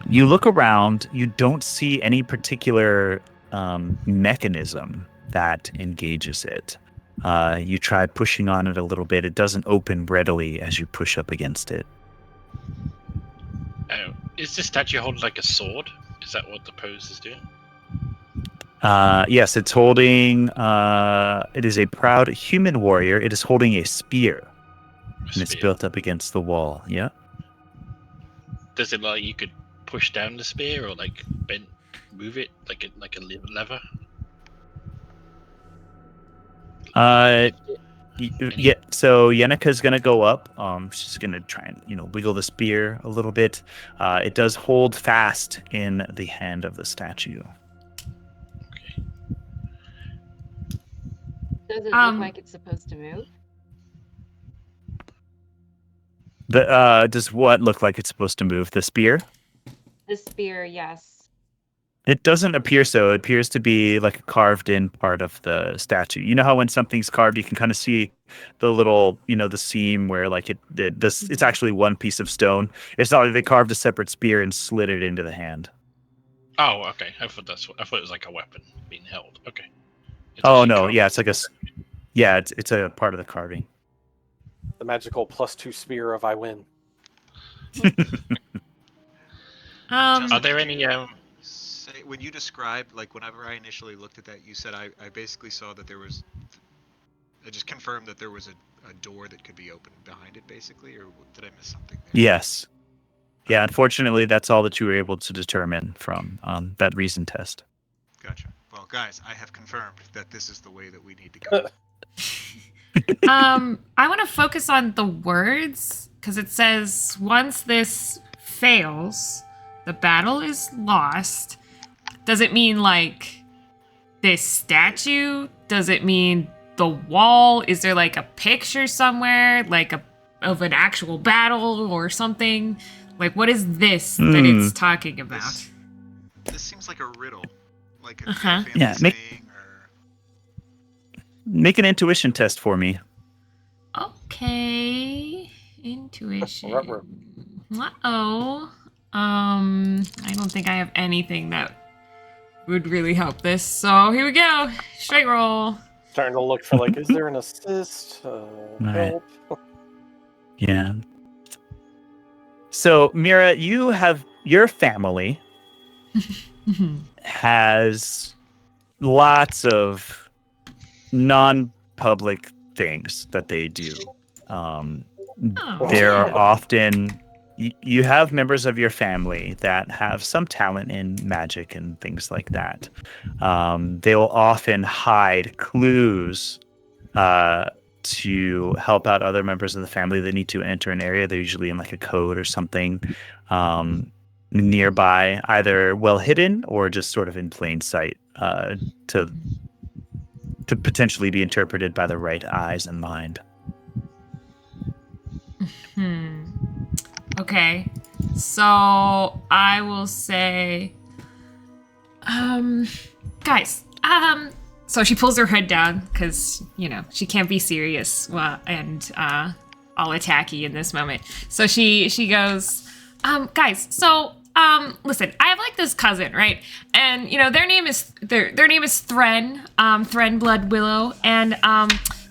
You look around, you don't see any particular mechanism that engages it. You try pushing on it a little bit. It doesn't open readily as you push up against it. Oh, is this statue holding like a sword? Is that what the pose is doing? Yes, it's holding... it is a proud human warrior. It is holding a spear. And it's built up against the wall. Yeah. Does it like you could push down the spear or like move it like a lever? Yeah, so Yenika's gonna go up. She's gonna try and wiggle the spear a little bit. It does hold fast in the hand of the statue. Okay. Does it look like it's supposed to move? Does what look like it's supposed to move? The spear? The spear, yes. It doesn't appear so. It appears to be like a carved-in part of the statue. You know how when something's carved, you can kind of see the little, the seam where like it's actually one piece of stone. It's not like they carved a separate spear and slid it into the hand. Oh, okay. I thought it was like a weapon being held. Okay. It's Oh actually no, carved. yeah, it's a part of the carving. The magical +2 spear of I win. Are there any Say, when you described, like, whenever I initially looked at that, you said I basically saw that there was. I just confirmed that there was a door that could be opened behind it, basically, or did I miss something there? Yes. Yeah, unfortunately, that's all that you were able to determine from that reason test. Gotcha. Well, guys, I have confirmed that this is the way that we need to go. I want to focus on the words because it says once this fails, the battle is lost. Does it mean like this statue? Does it mean the wall? Is there like a picture somewhere, like of an actual battle or something? Like what is this that it's talking about? This seems like a riddle, like a Uh-huh. family Yeah, saying, or Make an intuition test for me. Okay. Intuition. Ruh-roh. Uh-oh. I don't think I have anything that would really help this. So here we go. Straight roll. Starting to look for like, is there an assist? Right. Help. Yeah. So, Mira, you have your family has lots of non-public things that they do. There are often you have members of your family that have some talent in magic and things like that. They will often hide clues to help out other members of the family that need to enter an area. They're usually in like a code or something nearby, either well hidden or just sort of in plain sight to potentially be interpreted by the right eyes and mind. Okay. So I will say, guys, so she pulls her head down because, she can't be serious and all attacky in this moment. So she goes, guys, so listen, I have like this cousin, right? And their name is Thren, Thren Blood Willow, and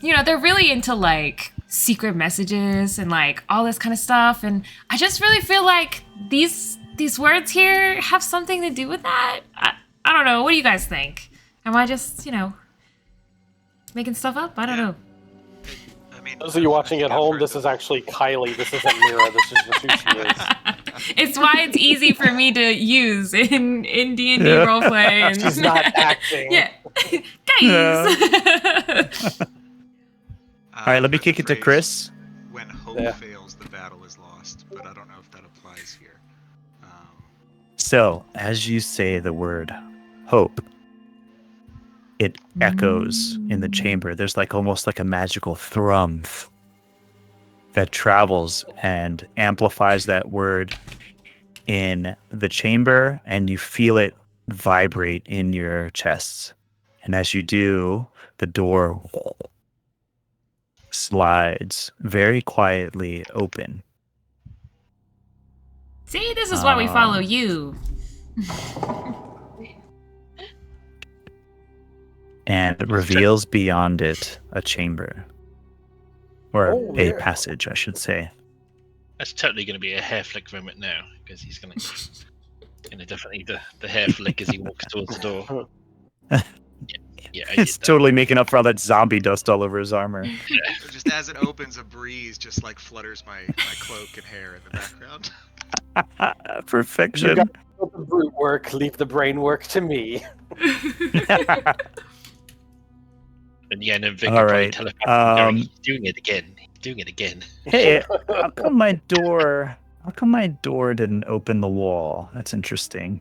they're really into like secret messages and like all this kind of stuff, and I just really feel like these words here have something to do with that. I don't know. What do you guys think? Am I just, making stuff up? I don't know. I mean, Those of you watching at I've home, heard this is actually KYLIE. This isn't Mira. This is just who she is. It's why it's easy for me to use in D&D roleplay. And She's not acting. Yeah. Guys. All right, let me heard kick the it to phrase, Chris. When hope Yeah. fails, the battle is lost. But I don't know if that applies here. So, as you say the word hope, it echoes in the chamber. There's like almost like a magical thrum that travels and amplifies that word in the chamber, and you feel it vibrate in your chests. And as you do, the door slides very quietly open. See, this is why we follow you. And it reveals beyond it a chamber. Or Oh, a yeah. passage, I should say. That's totally going to be a hair flick moment now because he's going to definitely the hair flick as he walks towards the door. Yeah, I did It's that. totally making up for all that zombie dust all over his armor. Just as it opens, a breeze just like flutters my cloak and hair in the background. Perfection. You got the brute work. Leave the brain work to me. And Yen and Vic All are probably right. telepathically going, he's doing it again. He's doing it again. Hey, how come my door didn't open the wall? That's interesting.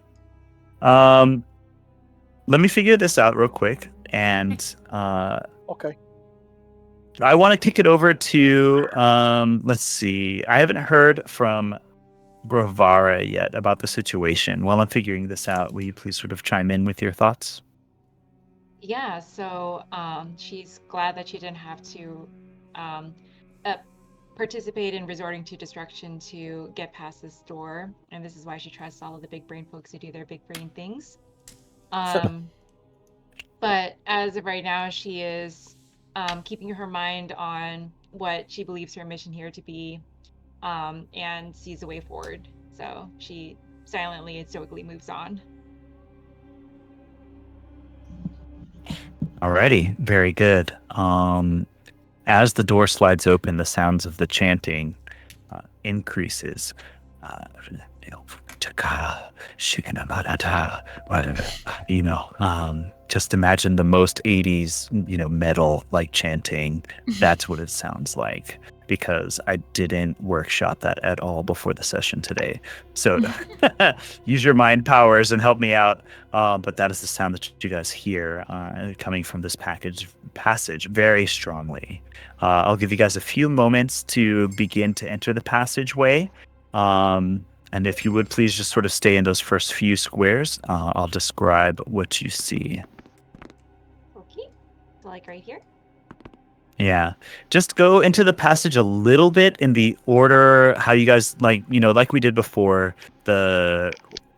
Let me figure this out real quick, and Okay. I want to kick it over to let's see. I haven't heard from Gravara yet about the situation. While I'm figuring this out, will you please sort of chime in with your thoughts? Yeah, so she's glad that she didn't have to um, uh, participate in resorting to destruction to get past this door, and this is why she trusts all of the big brain folks to do their big brain things. But as of right now, she is keeping her mind on what she believes her mission here to be, and sees a way forward. So she silently and stoically moves on. Alrighty, very good. As the door slides open, the sounds of the chanting increases. Just imagine the most 80s, metal like chanting. That's what it sounds like, because I didn't workshop that at all before the session today. So use your mind powers and help me out. But that is the sound that you guys hear coming from this passage very strongly. I'll give you guys a few moments to begin to enter the passageway. And if you would please just sort of stay in those first few squares, I'll describe what you see. Okay, so like right here. Yeah, just go into the passage a little bit in the order how you guys like we did before, the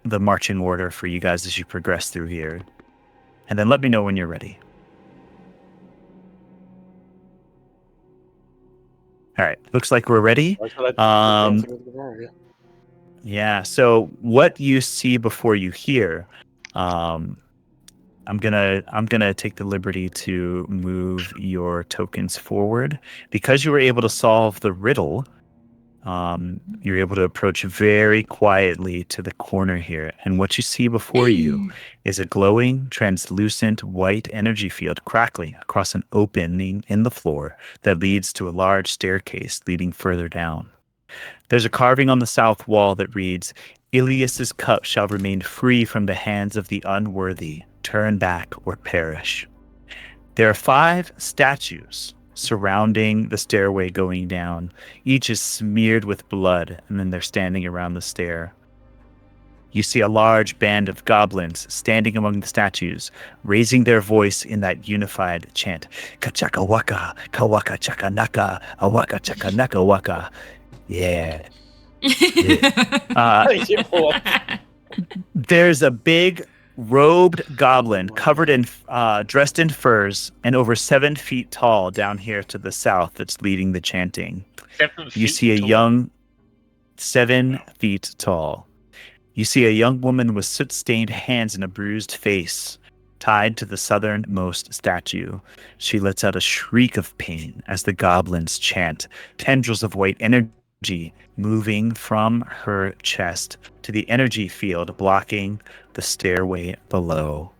marching order for you guys as you progress through here, and then let me know when you're ready. All right, looks like we're ready. Yeah, so what you see before you hear, I'm gonna take the liberty to move your tokens forward. Because you were able to solve the riddle, you're able to approach very quietly to the corner here. And what you see before you is a glowing, translucent white energy field crackling across an opening in the floor that leads to a large staircase leading further down. There's a carving on the south wall that reads, "Ilias's cup shall remain free from the hands of the unworthy. Turn back or perish." There are 5 statues surrounding the stairway going down. Each is smeared with blood, and then they're standing around the stair. You see a large band of goblins standing among the statues, raising their voice in that unified chant. Kachaka waka, kawaka chaka naka, awaka chaka naka waka. Yeah. There's a big robed goblin covered in dressed in furs and over 7 feet tall down here to the south that's leading the chanting. 7 feet You see a tall. young 7 feet tall. You see a young woman with soot-stained hands and a bruised face tied to the southernmost statue. She lets out a shriek of pain as the goblins chant, tendrils of white energy moving from her chest to the energy field blocking the stairway below.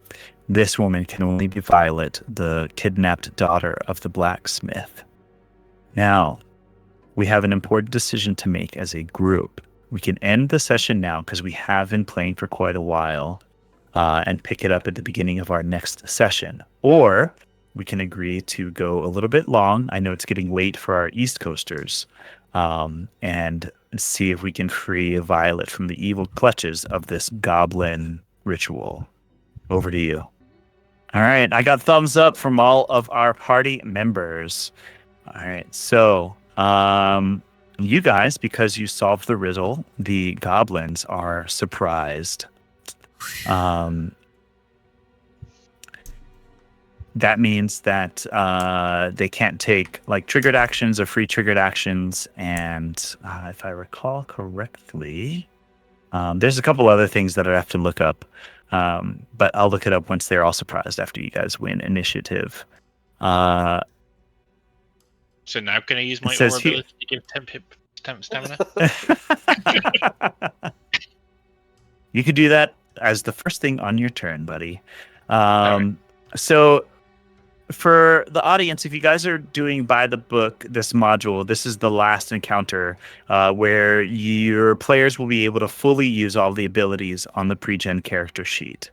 This woman can only be Violet, the kidnapped daughter of the blacksmith. Now, we have an important decision to make as a group. We can end the session now because we have been playing for quite a while, and pick it up at the beginning of our next session. Or we can agree to go a little bit long. I know it's getting late for our East Coasters. And see if we can free Violet from the evil clutches of this goblin ritual. Over to you. All right, I got thumbs up from all of our party members. All right, so you guys, because you solved the riddle, the goblins are surprised. That means that they can't take triggered actions or free triggered actions. And if I recall correctly, there's a couple other things that I have to look up. But I'll look it up once they're all surprised after you guys win initiative. So now can I use my aura ability to give 10 stamina? You could do that as the first thing on your turn, buddy. So for the audience, if you guys are doing by the book this module, this is the last encounter where your players will be able to fully use all the abilities on the pre-gen character sheet.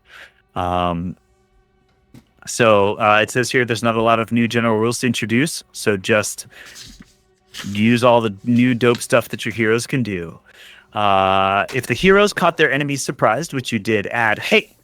So it says here there's not a lot of new general rules to introduce, so just use all the new dope stuff that your heroes can do. If the heroes caught their enemies surprised, which you did, add, hey,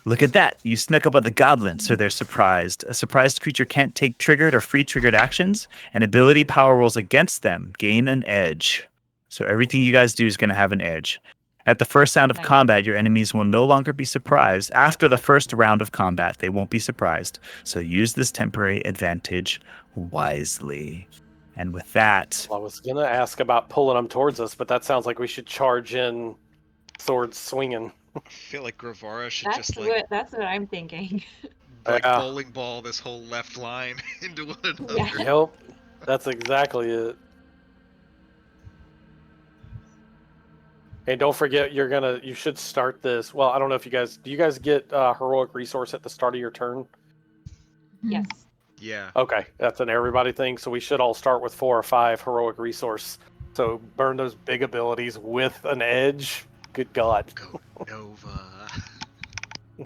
look at that. You snuck up on the goblin, so they're surprised. A surprised creature can't take triggered or free triggered actions, and ability power rolls against them gain an edge. So everything you guys do is going to have an edge. At the first sound of Nice. combat, your enemies will no longer be surprised. After the first round of combat, they won't be surprised. So use this temporary advantage wisely. And with that, I was gonna ask about pulling them towards us, but that sounds like we should charge in, swords swinging. I feel like Gravara should just like That's what I'm thinking. Yeah. bowling ball this whole left line into one another. Yeah. Yep, that's exactly it. And don't forget, you should start this. Well, I don't know if do you guys get heroic resource at the start of your turn? Yes. Yeah. Okay, that's an everybody thing. So we should all start with 4 or 5 heroic resource. So burn those big abilities with an edge. Good God. Go Nova.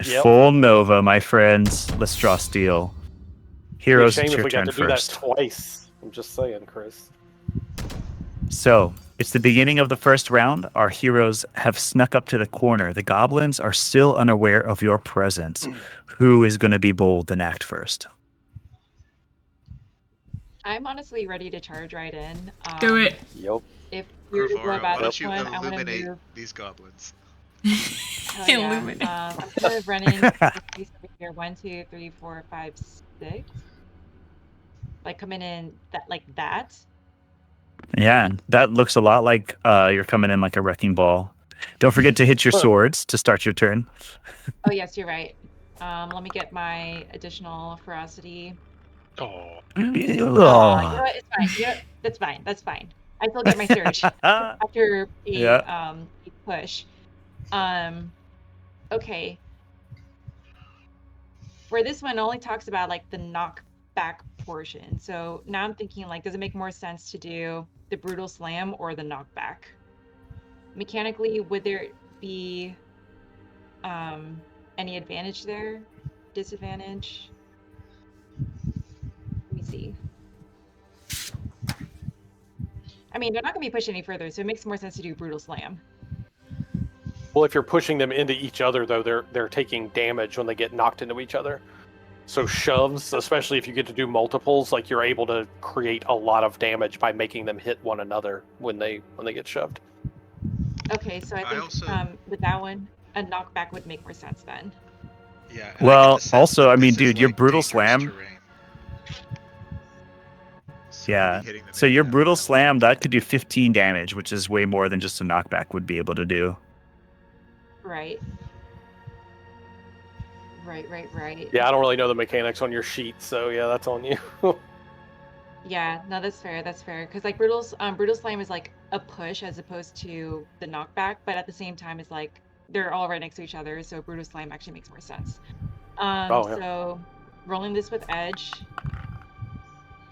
Yep. full Nova, my friends. Let's draw steel. Heroes, Shame it's if your we got turn to do first. that twice. I'm just saying, Chris. So, it's the beginning of the first round. Our heroes have snuck up to the corner. The goblins are still unaware of your presence. Who is going to be bold and act first? I'm honestly ready to charge right in. Do it. Yep. If we're Gravara, about why don't this you one, I want to illuminate move. these goblins? Hell yeah. Illuminate. I'm kind of running this piece over here. 1, 2, 3, 4, 5, 6. Like coming in that. Yeah, that looks a lot like you're coming in like a wrecking ball. Don't forget to hit your swords to start your turn. Oh yes, you're right. Let me get my additional ferocity. Oh, You know what? It's fine. That's fine. That's fine. I still get my surge after a push. Okay. For this one, it only talks about like the knockback portion. So now I'm thinking like, does it make more sense to do the brutal slam or the knockback? Mechanically, would there be any advantage there? Disadvantage? Let me see. I mean, they're not going to be pushed any further, so it makes more sense to do brutal slam. Well, if you're pushing them into each other, though, they're taking damage when they get knocked into each other. So shoves, especially if you get to do multiples, like you're able to create a lot of damage by making them hit one another when they get shoved. Okay, so I think also- with that one, a knockback would make more sense then. Yeah. and I Well, get the sense also, that I mean, this is, dude, your like, brutal dangerous slam- terrain. So Yeah. maybe hitting them So in your the brutal head. slam, that could do 15 damage, which is way more than just a knockback would be able to do. Right. Right. Yeah, I don't really know the mechanics on your sheet, so yeah, that's on you. Yeah, no, that's fair. Because like brutal slam is like a push as opposed to the knockback, but at the same time, it's like they're all right next to each other, so brutal slam actually makes more sense. Oh, yeah. So rolling this with edge,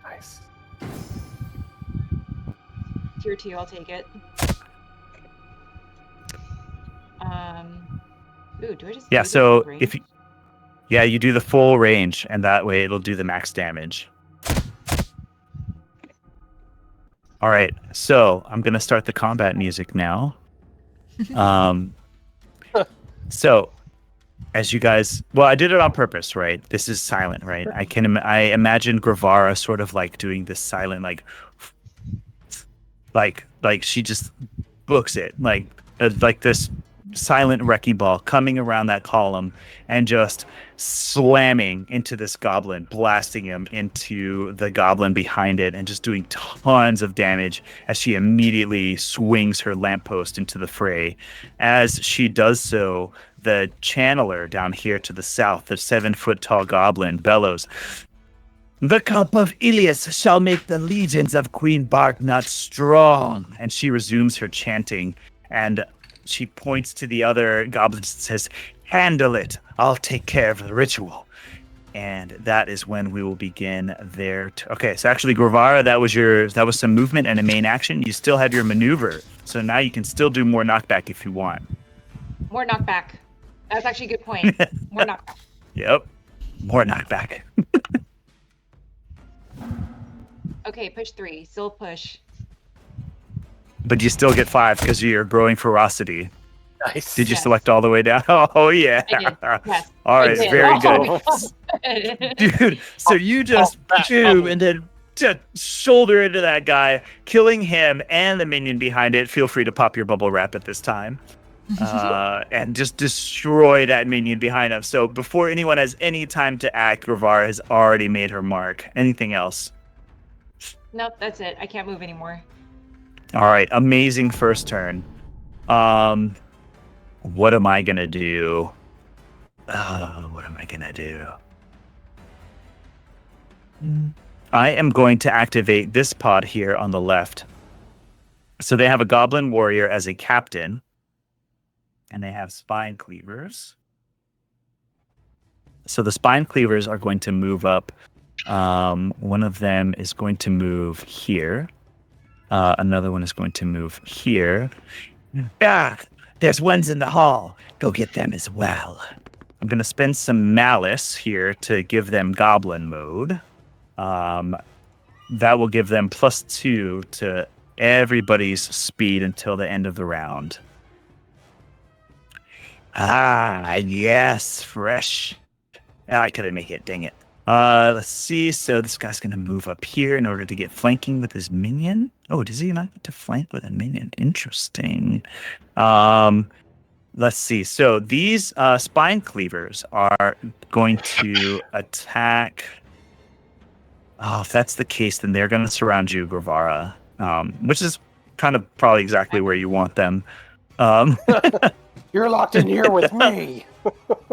Nice. tier 2, I'll take it. Ooh, do I just Yeah, do this so with range? if you, yeah, you do the full range, and that way it'll do the max damage. All right, so I'm gonna start the combat music now. So, as you guys, well, I did it on purpose, right? This is silent, right? I imagine Gravara sort of like doing this silent, like she just books it, like this silent wrecking ball coming around that column and just slamming into this goblin, blasting him into the goblin behind it and just doing tons of damage as she immediately swings her lamppost into the fray. As she does so, the channeler down here to the south, the 7-foot-tall goblin, bellows, "The cup of Ilias shall make the legions of Queen Barknut strong." And she resumes her chanting, and she points to the other goblins and says, "Handle it. I'll take care of the ritual." And that is when we will begin their. Okay, so actually, Gravara, that was some movement and a main action. You still have your maneuver, so now you can still do more knockback if you want. More knockback. That's actually a good point. More knockback. Yep, more knockback. Okay, push 3. Still push. But you still get 5 because of your growing ferocity. Nice. Did you Yes. select all the way down? Oh yeah. I did. Yes. All I right, did. very Oh, good. Dude, so you just boom and then just shoulder into that guy, killing him and the minion behind it. Feel free to pop your bubble wrap at this time. And just destroy that minion behind him. So before anyone has any time to act, Gravara has already made her mark. Anything else? Nope, that's it. I can't move anymore. All right, amazing first turn. What am I gonna do? What am I gonna do? I am going to activate this pod here on the left. So they have a goblin warrior as a captain, and they have spine cleavers. So the spine cleavers are going to move up. One of them is going to move here. Another one is going to move here. Ah, there's ones in the hall. Go get them as well. I'm going to spend some malice here to give them goblin mode. That will give them +2 to everybody's speed until the end of the round. Ah, yes, fresh. I couldn't make it, dang it. Let's see. So this guy's going to move up here in order to get flanking with his minion. Oh, does he not get to flank with a minion? Interesting. Let's see. So these spine cleavers are going to attack. Oh, if that's the case, then they're going to surround you, Gravara, which is kind of probably exactly where you want them. You're locked in here with me.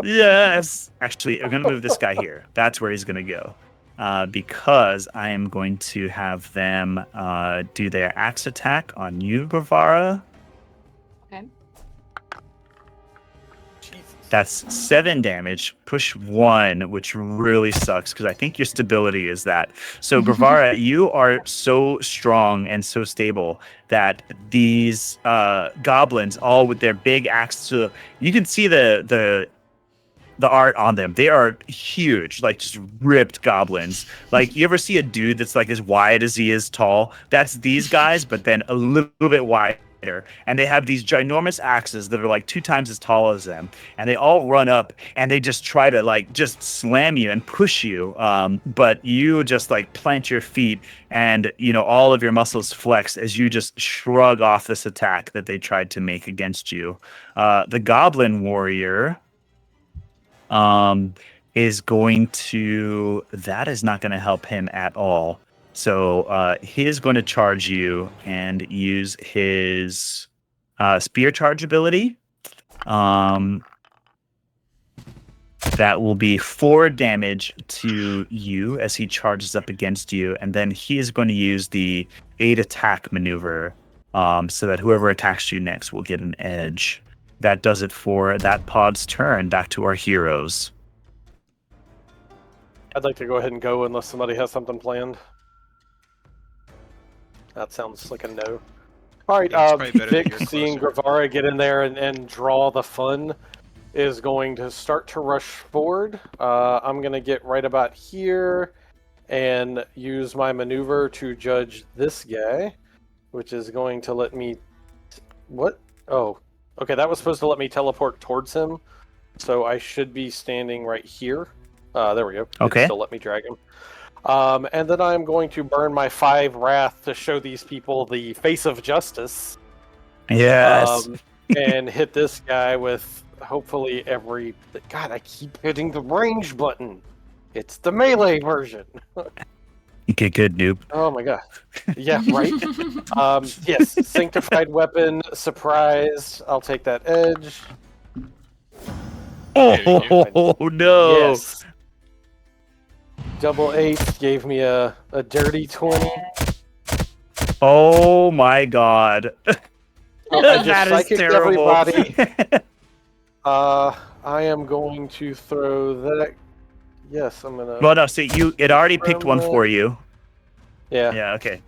Yes. Actually, I'm going to move this guy here. That's where he's going to go. Because I am going to have them do their axe attack on you, Gravara. Okay. That's 7 damage. Push 1, which really sucks because I think your stability is that. So, Gravara, you are so strong and so stable that these goblins, all with their big axes, you can see the art on them. They are huge, like just ripped goblins. Like, you ever see a dude that's like as wide as he is tall? That's these guys, but then a little bit wider. And they have these ginormous axes that are like 2 times as tall as them. And they all run up and they just try to like just slam you and push you. But you just like plant your feet and, you know, all of your muscles flex as you just shrug off this attack that they tried to make against you. The goblin warrior is going to, that is not going to help him at all. So he is going to charge you and use his spear charge ability. That will be 4 damage to you as he charges up against you. And then he is going to use the 8 attack maneuver so that whoever attacks you next will get an edge. That does it for that pod's turn. Back to our heroes. I'd like to go ahead and go unless somebody has something planned. That sounds like a no. All right, Yeah, it's probably better that Vic, you're seeing closer. Gravara get in there and draw the fun, is going to start to rush forward. I'm going to get right about here and use my maneuver to judge this guy, which is going to let me... What? Oh, okay, that was supposed to let me teleport towards him, so I should be standing right here. There we go. Okay. Still let me drag him. And then I'm going to burn my 5 wrath to show these people the face of justice. Yes. And hit this guy with hopefully every... God, I keep hitting the range button. It's the melee version. Okay, good, noob. Oh my god. Yeah, right? Yes, sanctified weapon, surprise. I'll take that edge. Oh, no. Yes. Double 8 gave me a dirty 20. Oh my god. I just That is psychicked terrible. everybody. I am going to throw Yes, I'm gonna. Well, no. So it already picked one for you. Yeah. Yeah. Okay.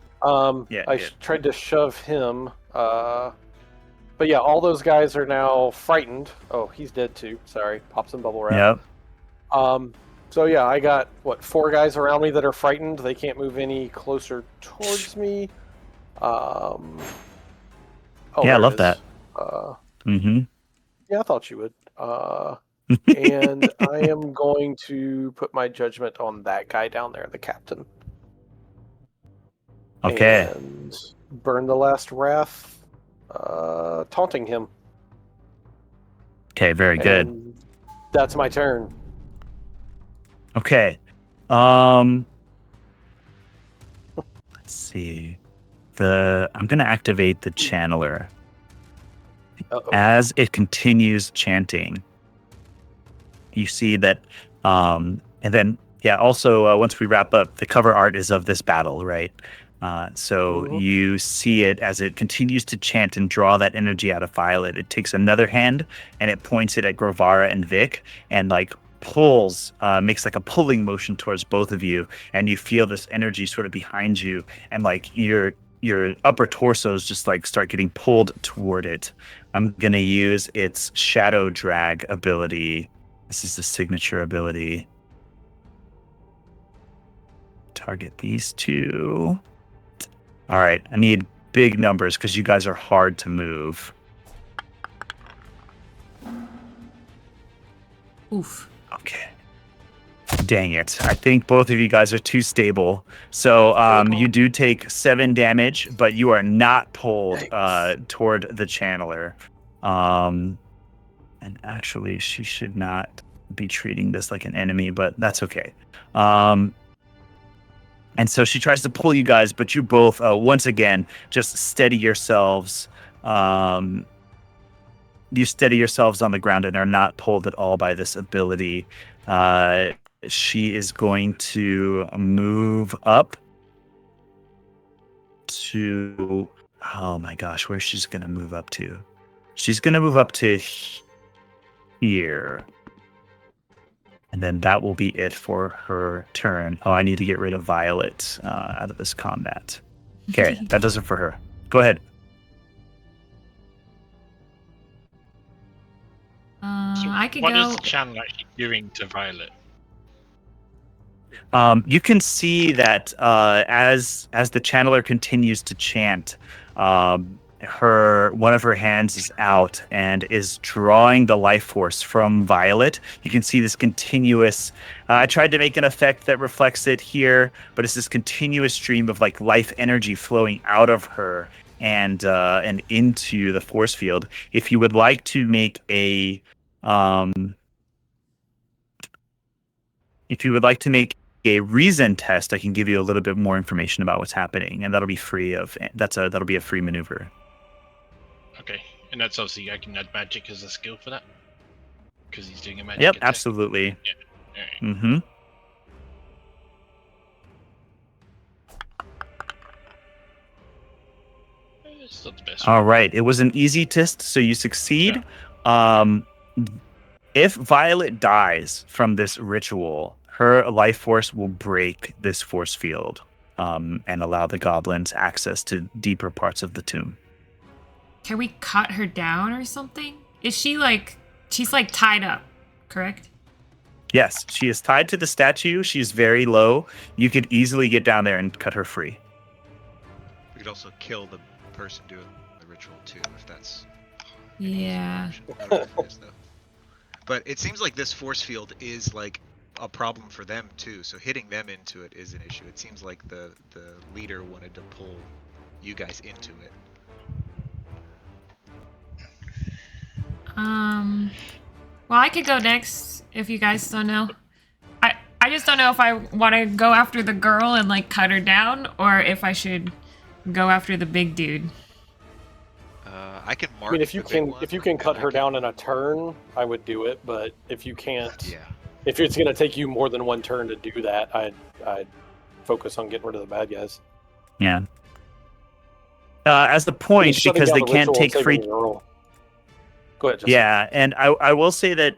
Yeah. I tried to shove him. But yeah, all those guys are now frightened. Oh, he's dead too. Sorry. Pop some bubble wrap. Yep. So yeah, I got, 4 guys around me that are frightened. They can't move any closer towards me. Oh, Yeah, I there it love is. that. Mm-hmm. Yeah, I thought you would. And I am going to put my judgment on that guy down there, the captain. Okay. And burn the last wrath, taunting him. Okay, very good. And that's my turn. Okay. Let's see. I'm gonna activate the channeler. Uh-oh. As it continues chanting, you see that, and then also once we wrap up, the cover art is of this battle, right? So you see it as it continues to chant and draw that energy out of Violet. It takes another hand and it points it at Grovara and Vic, and like pulls, makes like a pulling motion towards both of you, and you feel this energy sort of behind you, and like your upper torsos just like start getting pulled toward it. I'm gonna use its shadow drag ability. This is the signature ability. Target these two. All right, I need big numbers because you guys are hard to move. Oof. Okay. Dang it. I think both of you guys are too stable. So you do take 7 damage, but you are not pulled toward the channeler. And actually, she should not be treating this like an enemy, but that's okay. And so she tries to pull you guys, but you both, once again, just steady yourselves. You steady yourselves on the ground and are not pulled at all by this ability. She is going to move up to... Oh my gosh, where's she's going to move up to? She's going to move up to here. And then that will be it for her turn. Oh, I need to get rid of Violet out of this combat. Okay, that does it for her. Go ahead. I could what go. is the channel actually doing to Violet? You can see that as the channeler continues to chant, one of her hands is out and is drawing the life force from Violet. You can see this continuous. I tried to make an effect that reflects it here, but it's this continuous stream of like life energy flowing out of her and into the force field. If you would like to make a reason test, I can give you a little bit more information about what's happening, and that'll be free of. That'll be a free maneuver. Okay, and that's obviously I can add magic as a skill for that because he's doing a magic. Yep, attack. absolutely. Yeah. All right. Mm-hmm. It's not the best. All right, it was an easy test, so you succeed. Yeah. If Violet dies from this ritual, her life force will break this force field and allow the goblins access to deeper parts of the tomb. Can we cut her down or something? Is she like... She's like tied up, correct? Yes, she is tied to the statue. She's very low. You could easily get down there and cut her free. We could also kill the person doing the ritual too, if that's... Yeah. But it seems like this force field is like a problem for them too, so hitting them into it is an issue. It seems like the leader wanted to pull you guys into it. Well, I could go next if you guys don't know. I just don't know if I want to go after the girl and like cut her down, or if I should go after the big dude. I can mark. I mean, if you can cut her down in a turn, I would do it. But if you can't, if it's going to take you more than one turn to do that, I'd focus on getting rid of the bad guys. Yeah. As the point, because they can't take free. Go ahead, Justin. Yeah, and I will say that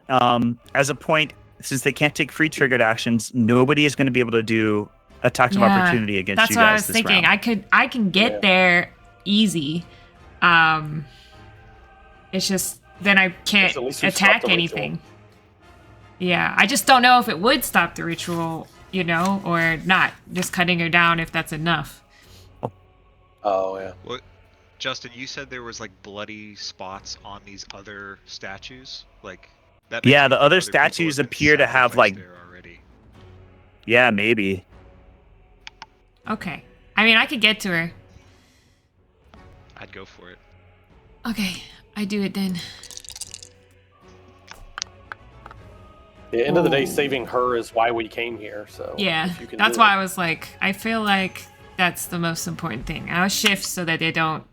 as a point, since they can't take free triggered actions, nobody is going to be able to do attacks of opportunity against that's you what I guys was this thinking. round. I can get there easy. It's just then I can't at least you stopped attack the ritual. anything. Yeah, I just don't know if it would stop the ritual, or not. Just cutting her down if that's enough. Oh yeah. What, Justin? You said there was like bloody spots on these other statues. Like that. Yeah, makes me the think other people statues have been appear to have, sacrificed like- there already. Yeah, maybe. Okay. I mean, I could get to her. I'd go for it. Okay, I do it then. At the end of the day, Ooh. saving her is why we came here. So Yeah, if you can that's do why it. I was like, I feel like that's the most important thing. I'll shift so that they don't.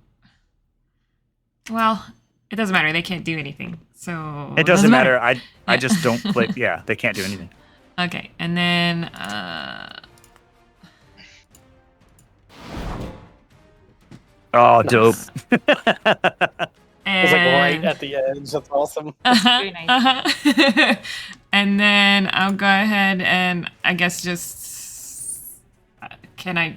Well, it doesn't matter. They can't do anything. So It doesn't matter. I Yeah. just don't play. Yeah, they can't do anything. Okay, and then Oh, dope. It was like right and at the edge. That's awesome. Very nice. and then I'll go ahead and I guess just can I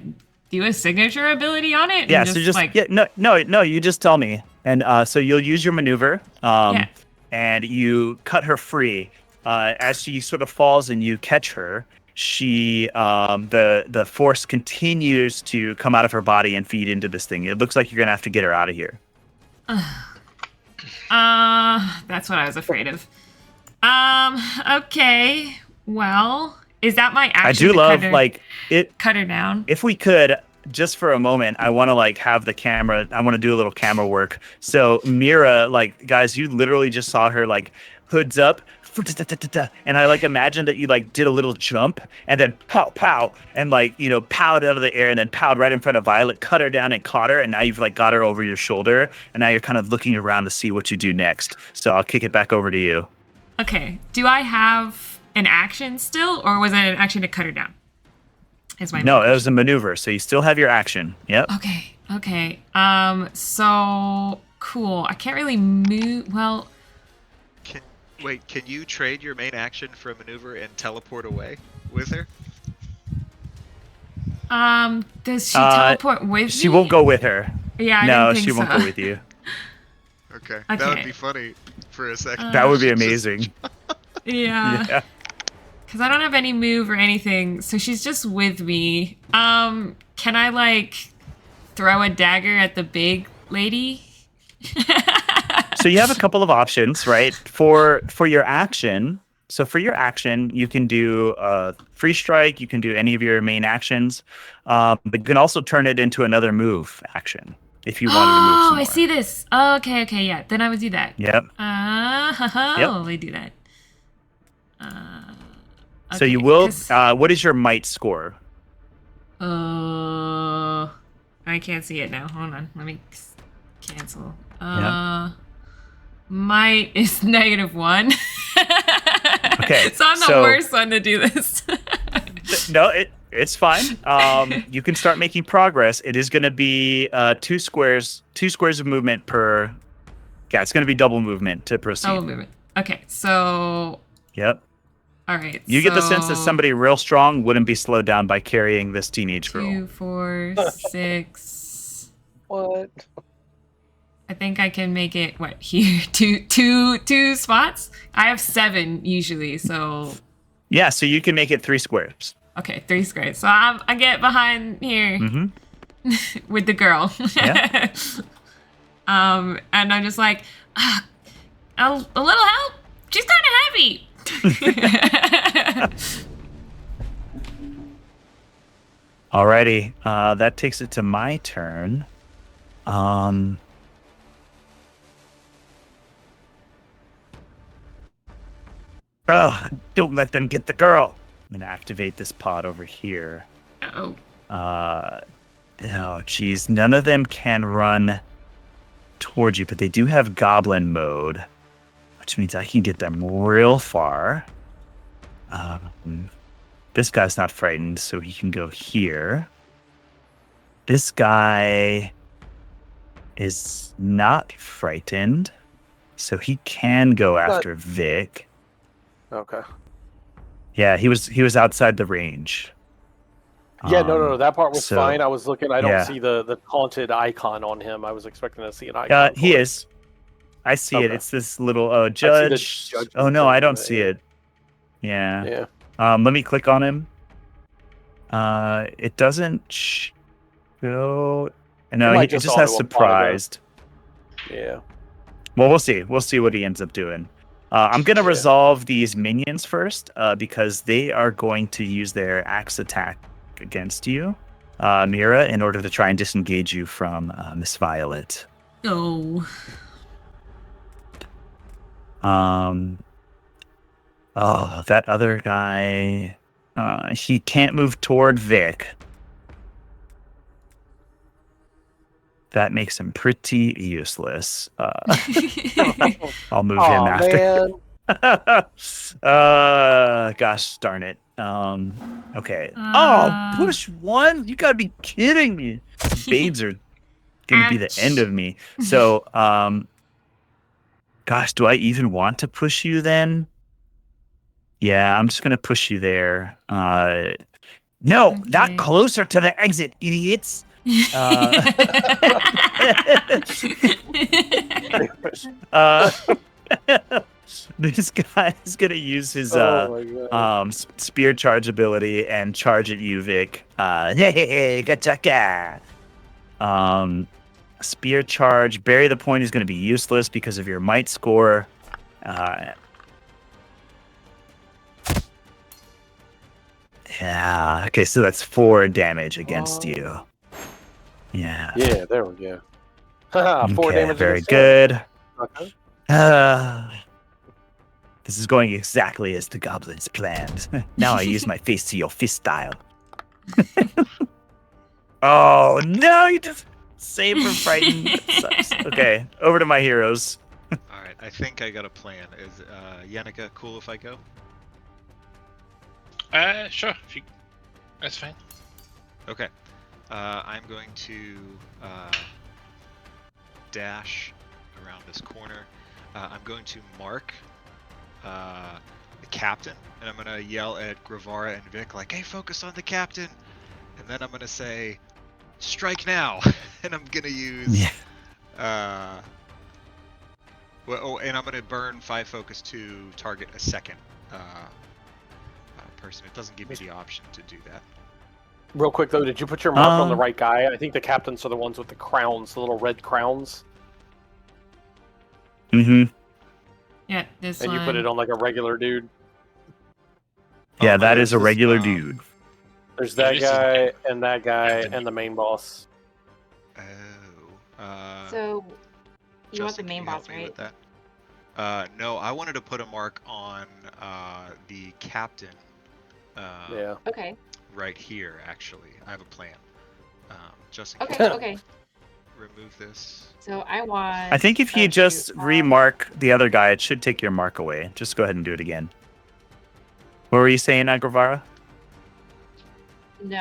do a signature ability on it? Yeah, And so just like no, you just tell me. And so you'll use your maneuver. Yeah. And you cut her free. As she sort of falls and you catch her, she the force continues to come out of her body and feed into this thing. It looks like you're gonna have to get her out of here. That's what I was afraid of. Okay. Well, is that my action? I do to love cut her, like it. cut her down. If we could, just for a moment, I want to like have the camera. I want to do a little camera work. So Mira, like guys, you literally just saw her like hoods up, and I like imagined that you like did a little jump and then pow pow and like powed out of the air and then powed right in front of Violet, cut her down and caught her, and now you've like got her over your shoulder, and now you're kind of looking around to see what you do next. So I'll kick it back over to you. Okay. Do I have an action still, or was it an action to cut her down? Is my No, it was a maneuver, so you still have your action. Yep. Okay. Okay. So cool. I can't really move. Well, Can you trade your main action for a maneuver and teleport away with her? does she teleport with me? She won't go with her. Yeah, I No, didn't think she won't so. go with you. Okay. That would Okay. be funny for a second. That would be She's just- amazing. Yeah. Yeah. Because I don't have any move or anything, so she's just with me. Can I like throw a dagger at the big lady? So you have a couple of options, right? For your action. So for your action, you can do free strike. You can do any of your main actions, but you can also turn it into another move action if you wanted to move some Oh, more. I see this. Oh, okay, yeah. Then I would do that. Yep. I do that. So you okay, will. 'cause- What is your might score? I can't see it now. Hold on. Let me cancel. Yeah. Might is -1. Okay, So I'm the so- worst one to do this. No, it's fine. You can start making progress. It is going to be 2 squares of movement per. Yeah, it's going to be double movement to proceed. Double movement. Okay, so Yep. all right. You get the sense that so somebody real strong wouldn't be slowed down by carrying this teenage girl. 2, 4, 6. What? I think I can make it what here two spots. I have 7 usually, so Yeah, so you can make it 3 squares. okay, 3 squares. So I get behind here Mm-hmm. with the girl. Yeah. And I'm just like, a little help. She's kind of heavy. Alrighty, that takes it to my turn. Oh, don't let them get the girl. I'm gonna activate this pod over here. Oh, Oh, geez, none of them can run towards you, but they do have goblin mode, which means I can get them real far. This guy's not frightened, so he can go here. This guy is not frightened, so he can go after Vic. Okay. Yeah, he was outside the range. Yeah, no. That part was so- fine. I was looking. I don't yeah. see the haunted icon on him. I was expecting to see an icon. He for it. is. I see it. Okay. It's this little I see the judge. judge Oh no, I don't thing, see yeah. it. Yeah. Yeah. Let me click on him. It doesn't show. No, might it just just has auto-apply, though. surprised. Yeah. Well, we'll see. We'll see what he ends up doing. I'm gonna Yeah. resolve these minions first, because they are going to use their axe attack against you, Mira, in order to try and disengage you from Miss Violet. Oh. Oh, that other guy. He can't move toward Vic. That makes him pretty useless. I'll move him after. Man. Gosh darn it. Okay. Uh. Push one? You gotta be kidding me. Spades are gonna be the end of me. So, gosh, do I even want to push you then? Yeah, I'm just gonna push you there. No, not Okay. closer to the exit, idiots. This guy is gonna use his Oh my God. spear charge ability and charge at you, Vic. Hey, gotcha. Spear charge. Bury the point is gonna be useless because of your might score. Yeah. Okay, so that's 4 damage against you. Yeah. Yeah, there we go. Haha, 4 Okay, damage. very against him. good. Okay. This is going exactly as the goblins planned. Now I use my face to your fist style. Oh no! You just save for frightened. That sucks. Okay, over to my heroes. All right, I think I got a plan. Is Yannicka cool if I go? Sure. That's fine. Okay. I'm going to dash around this corner. I'm going to mark the captain, and I'm going to yell at Gravara and Vic like, "Hey, focus on the captain!" And then I'm going to say, "Strike now!" And I'm going to use... Yeah. and I'm going to burn 5 focus to target a second person. It doesn't give me the option to do that. Real quick though, did you put your mark on the right guy? I think the captains are the ones with the crowns, the little red crowns. Mm-hmm. Yeah, this And one. you put it on like a regular dude. Yeah, Oh, that is a this regular dude. There's that this is- guy and that guy Captain. and the main boss. So you want the Justin, main can you help boss, me right? with that? No, I wanted to put a mark on the captain. Yeah. Okay. Right here, actually. I have a plan. Justin, Okay. can you Okay. remove this? So I want. I think if you shoot, just remark the other guy, it should take your mark away. Just go ahead and do it again. What were you saying, Gravara? No,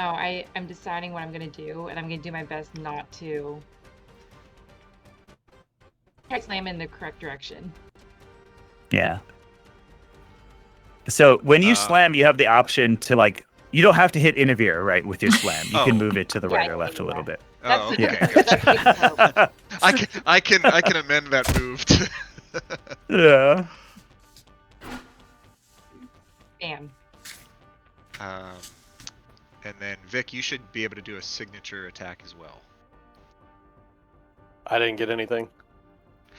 I'm deciding what I'm gonna do, and I'm gonna do my best not to try to slam in the correct direction. Yeah. So when you slam, you have the option to like. You don't have to hit interfere, right, with your slam. You can Oh. move it to the Yeah, right I or left a can do little that. bit. Oh, okay. That's Gotcha. Vic. I can amend that move. Yeah. Bam. And then Vic, you should be able to do a signature attack as well. I didn't get anything.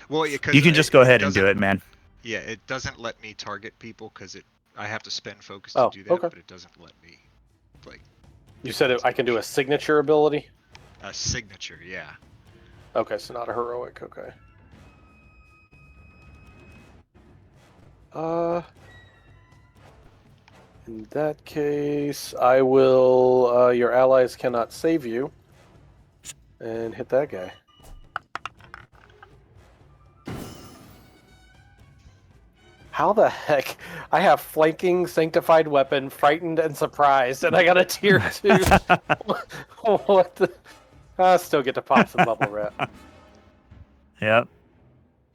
Well, yeah, 'cause You can just go ahead and do doesn't- it, man. Yeah, it doesn't let me target people because I have to spend focus Oh, to do that, okay. but it doesn't let me like You said I can do a signature ability? a signature. Yeah. Okay, so not a heroic, okay. In that case, I will, your allies cannot save you. And hit that guy. How the heck? I have flanking, sanctified weapon, frightened, and surprised, and I got a tier 2. What the? I still get to pop some bubble wrap. Yep.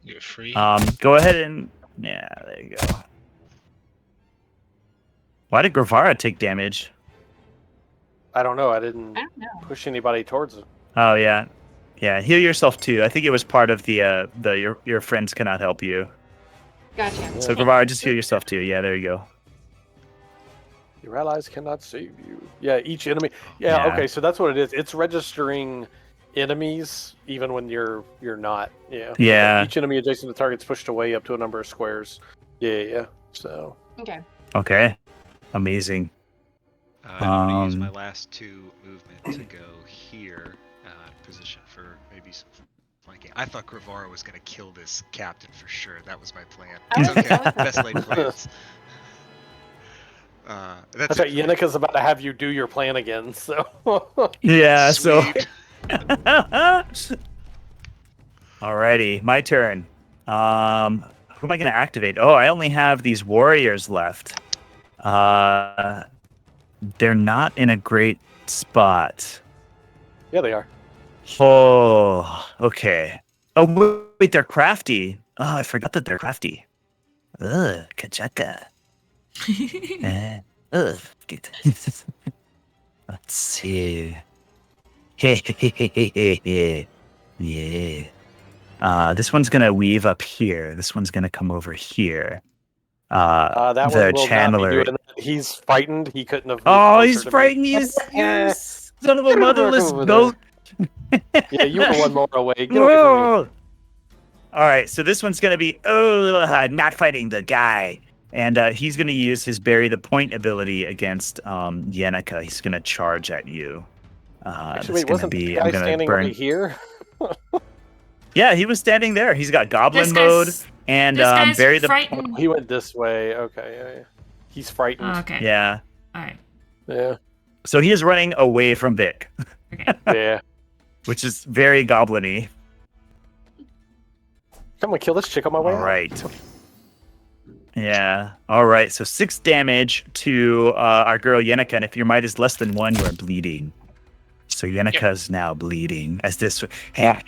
You're free. Go ahead and there you go. Why did Gravara take damage? I don't know. I didn't I don't know. push anybody towards it. Oh yeah, yeah. Heal yourself too. I think it was part of the your friends cannot help you. Gotcha. So Gravara, just heal yourself too. Yeah, there you go. Your allies cannot save you. Yeah, each enemy. Yeah, Yeah. okay, so that's what it is. It's registering enemies even when you're not. Yeah. Yeah. Each enemy adjacent to target's pushed away up to a number of squares. Yeah. So. Okay. Okay. Amazing. I'm going to use my Um, last 2 movement to go here, position for maybe some flanking. I thought Gravara was going to kill this captain for sure. That was my plan. I It's was- okay. I was- Best laid plans. That's That's right. it for me. Yenika's about to have you do your plan again. So. Yeah. Sweet. So. Alrighty, my turn. Who am I going to activate? Oh, I only have these warriors left. They're not in a great spot. Yeah, they are. Oh, okay. Oh, wait, they're crafty. Oh, I forgot that they're crafty. Ugh, kachaka. Ugh. Let's see. Yeah. This one's gonna weave up here. This one's gonna come over here. That the one will channeler. not be doing that. He's frightened. He couldn't have. moved Oh, closer he's to me. frightened. You son of a motherless Over goat. Yeah, you were one more away. Get away from me. Whoa. All right, so this one's gonna be not fighting the guy, and he's gonna use his bury the point ability against Yenica. He's gonna charge at you. Actually, That's wait, wasn't the guy I'm gonna standing burn. right here? Yeah, he was standing there. He's got goblin This mode guy's, and this guy's bury the. frightened. He went this way. Okay, yeah. He's frightened. Oh, okay. Yeah, All right. Yeah. so he is running away from Vic, Okay. Yeah. which is very goblin-y. I'm gonna kill this chick on my way All out. right. Yeah. All right. So 6 damage to our girl Yenica, and if your might is less than 1, you are bleeding. So Yenica is now bleeding as this. Yeah,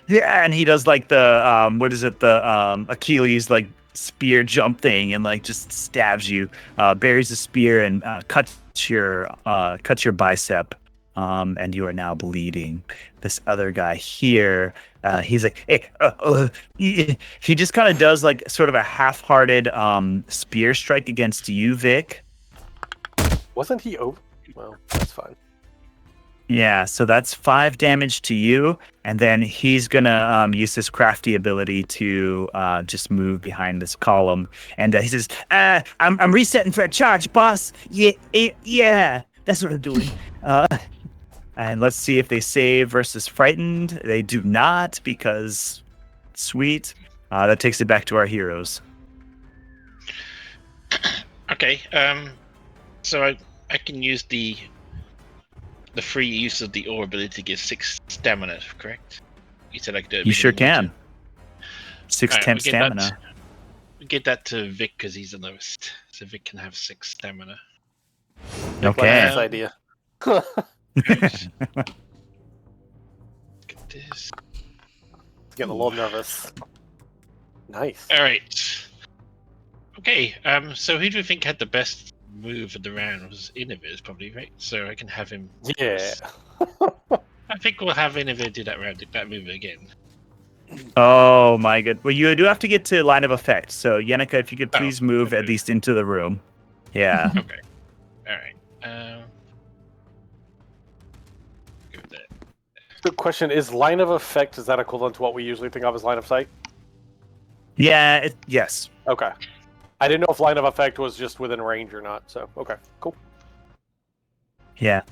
and he does like the what is it? The Achilles like spear jump thing, and like just stabs you, buries the spear and cuts your bicep. And you are now bleeding. This other guy here, he's like, hey, he just kind of does like sort of a half-hearted spear strike against you, Vic. Wasn't he over? Well, that's fine. Yeah, so that's 5 damage to you, and then he's gonna use his crafty ability to just move behind this column, and he says, "I'm resetting for a charge, boss. Yeah, that's what I'm doing." And let's see if they save versus frightened. They do not, because sweet. That takes it back to our heroes. Okay. So I can use the free use of the ore ability to give 6 stamina, correct? You said I could do it. You sure can. 6 Alright, temp we get that- stamina. We get that to Vic because he's the lowest, so Vic can have 6 stamina. Okay. Nice idea. Look at this. Getting a little nervous. Nice. All right. Okay. So who do you think had the best move of the round? Was Innoviz probably, right? So I can have him. Yeah. I think we'll have Innoviz do that move again. Oh my good. Well, you do have to get to line of effect. So Yenica, if you could Oh, please move at okay. least into the room. Yeah. Okay. All right. Go with that. Good question. Is line of effect, is that equivalent to what we usually think of as line of sight? Yeah. Yes. Okay. I didn't know if line of effect was just within range or not, so okay, cool. Yeah.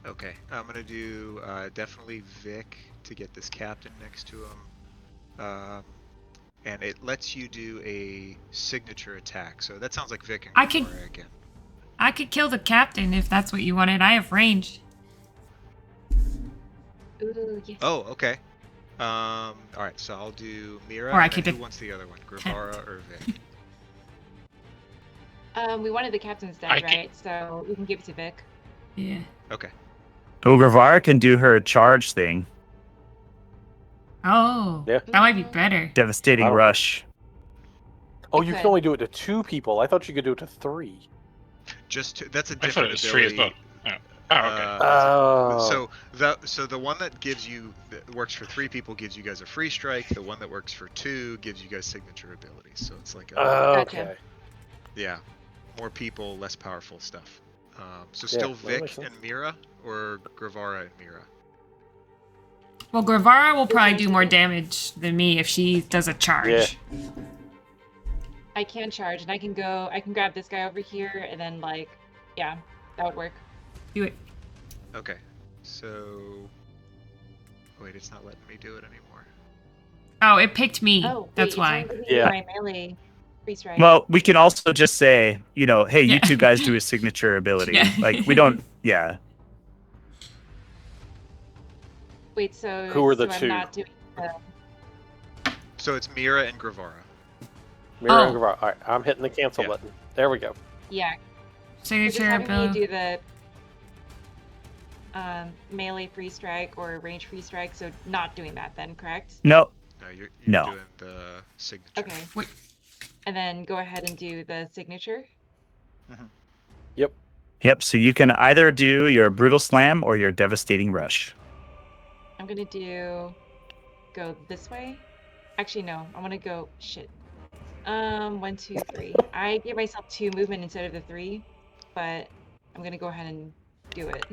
Okay, I'm gonna do definitely Vic to get this captain next to him, and it lets you do a signature attack. So that sounds like Vic and I can- Gravara again. I could kill the captain if that's what you wanted. I have range. Ooh, yes. Oh, okay. All right, so I'll do Mira. Or I and then could who do- wants the other one, Gravara or Vic? We wanted the captain's dead, I can- right? So we can give it to Vic. Yeah. Okay. Oh, Gravara can do her charge thing. Oh. Yeah. That might be better. Devastating Oh. rush. Oh, You you could. can only do it to 2 people. I thought you could do it to 3. Just that's a I thought different it was free as ability. well. Oh, okay. Oh. So the one that that works for 3 people gives you guys a free strike. The one that works for 2 gives you guys signature abilities. So it's like Okay. yeah, more people, less powerful stuff. So Yeah, still that Vic makes sense. and Mira, or Gravara and Mira? Well, Gravara will probably do more damage than me if she does a charge. Yeah. I can charge, and I can grab this guy over here, and then, like, yeah, that would work. Do it. Okay. So wait, it's not letting me do it anymore. Oh, it picked me. Oh, wait, That's it's why. only giving me Yeah. my melee freeze strike. Well, we can also just say, you know, hey, Yeah. you two guys do a signature ability. Yeah. Like, we don't, yeah. Wait, so Who are the I'm 2? not doing the... So it's Mira and Gravara. Mira Oh. and Gravara. All right, I'm hitting the cancel Yeah. button. There we go. Yeah, so just Signature having me ability. do the melee free strike or range free strike, so not doing that then, correct? No, No, you're No. doing the signature. Okay. Wait. And then go ahead and do the signature. Yep, so you can either do your Brutal Slam or your Devastating Rush. I'm gonna go this way. Actually, no, I want to go, shit. 1, 2, 3. I gave myself 2 movement instead of the 3, but I'm gonna go ahead and do it.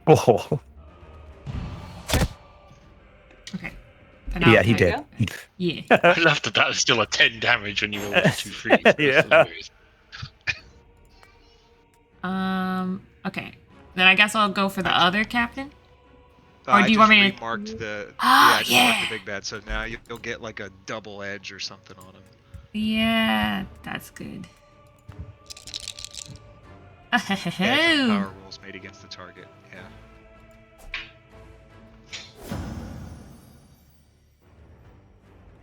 Oh, Okay. And I'll yeah, he attack. did. go? Yeah. I love that that is still a 10 damage when you roll 2 threes. Yeah. Okay. Then I guess I'll go for the other captain. Or I do you just want me to- remarked the Ah, I just marked yeah. the big bad, so now you'll get like a double edge or something on him. Yeah, that's good. Edge on power rolls made against the target. Yeah.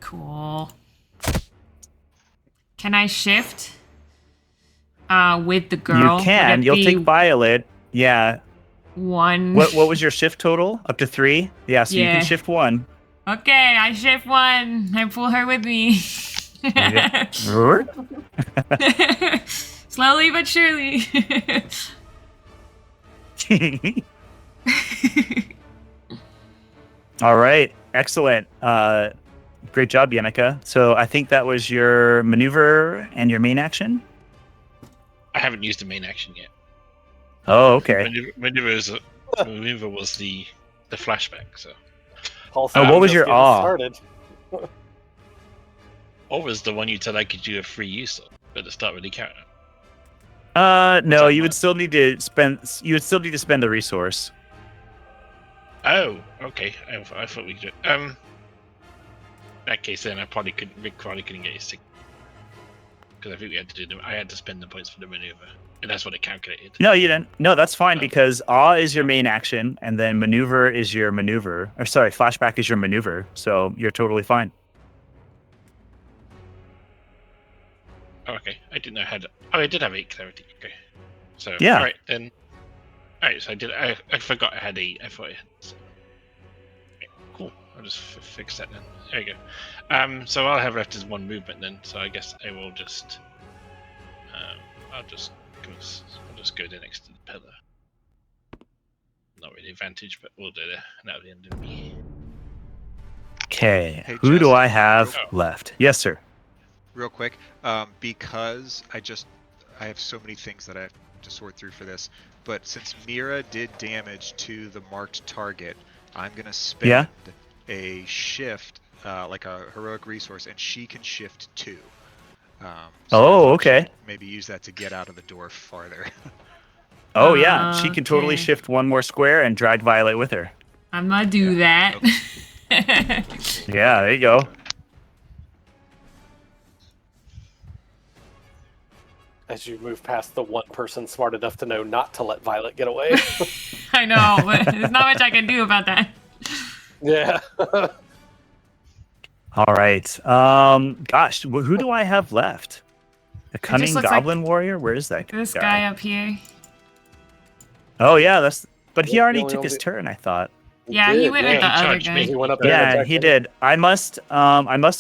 Cool. Can I shift? With the girl? You Would can. it You'll be take Violet. Yeah. 1. What was your shift total? Up to 3? Yeah, so you Yeah. can shift 1. Okay, I shift 1. I pull her with me. Slowly but surely. All right. Excellent. Great job, Yannicka. So I think that was your maneuver and your main action. I haven't used the main action yet. Oh, okay. Maneuver was the flashback, so. Paul Oh, what was just your getting awe? started. Or was the one you said I could do a free use of at the start with the counter? No, that you would one? still need to spend. You would still need to spend the resource. Oh, okay. I thought we could. In that case, then Rick probably couldn't get his sick. Because I think we had to do them. I had to spend the points for the maneuver, and that's what it calculated. No, you didn't. No, that's fine Oh. because awe is your main action, and then maneuver is your maneuver. Or sorry, flashback is your maneuver. So you're totally fine. Oh, okay. I didn't know I had. Oh, I did have 8 clarity. Okay. So Yeah. All right then. All right. So I did. I forgot I had 8. I thought I had. So. Okay, cool. I'll just fix that then. There you go. So all I have left is 1 movement then. So I guess I will just. I'll just go there next to the pillar. Not really advantage, but we'll do that. And that'll be the end of me. Okay. Hey, Who do Jess. I have Oh. left? Yes, sir. Real quick, because I have so many things that I have to sort through for this. But since Mira did damage to the marked target, I'm gonna spend a shift, like a heroic resource, and she can shift 2. So I Oh, thought she okay. could maybe use that to get out of the door farther. Oh, yeah. She can totally Okay. shift 1 more square and drag Violet with her. I'm gonna do that. Yeah, there you go. As you move past the one person smart enough to know not to let Violet get away. I know, but there's not much I can do about that. Yeah. All right. Gosh, who do I have left? The cunning looks like goblin warrior. Where is that This guy up here. Oh yeah, but he Yep, already the only took his one turn. I thought. Yeah, he went with the other charged me. guy. He went up there and Yeah, attacked he him. did. I must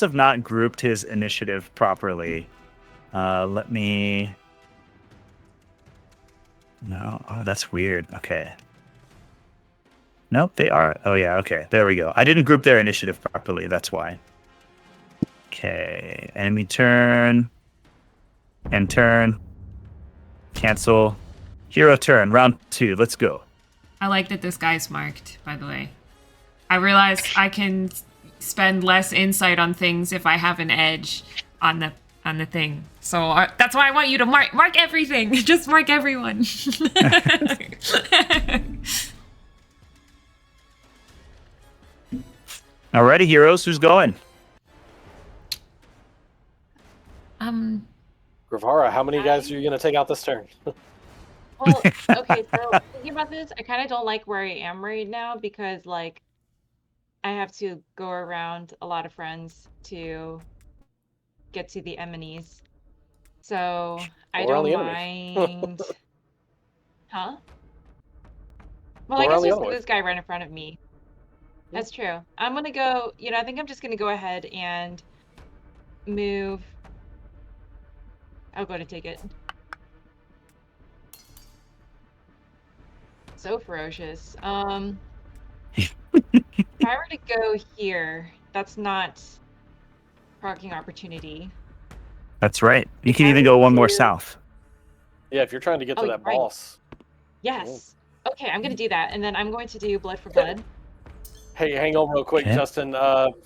have not grouped his initiative properly. Let me. No, oh, that's weird. Okay. Nope, they are. Oh yeah, okay. There we go. I didn't group their initiative properly. That's why. Okay, enemy turn. End turn. Cancel. Hero turn. Round 2. Let's go. I like that this guy's marked, by the way. I realize I can spend less insight on things if I have an edge on the thing. So that's why I want you to mark everything. Just mark everyone. Alrighty, heroes. Who's going? Gravara, how many guys are you going to take out this turn? Well, okay, so thinking about this, I kind of don't like where I am right now because, like, I have to go around a lot of friends to get to the enemies. So I Go around don't the enemy. mind. Huh? Well, Go I around guess the just other way. this guy right in front of me. That's true. I'm gonna go, I think I'm just gonna go ahead and move. I'll go to take it. So ferocious. If I were to go here, that's not proccing opportunity. That's right. You can I even would go one more do- south. Yeah, if you're trying to get to Oh, that right. boss. Yes. Okay, I'm gonna do that, and then I'm going to do blood for blood. Hey, hang on real quick, Okay. Justin.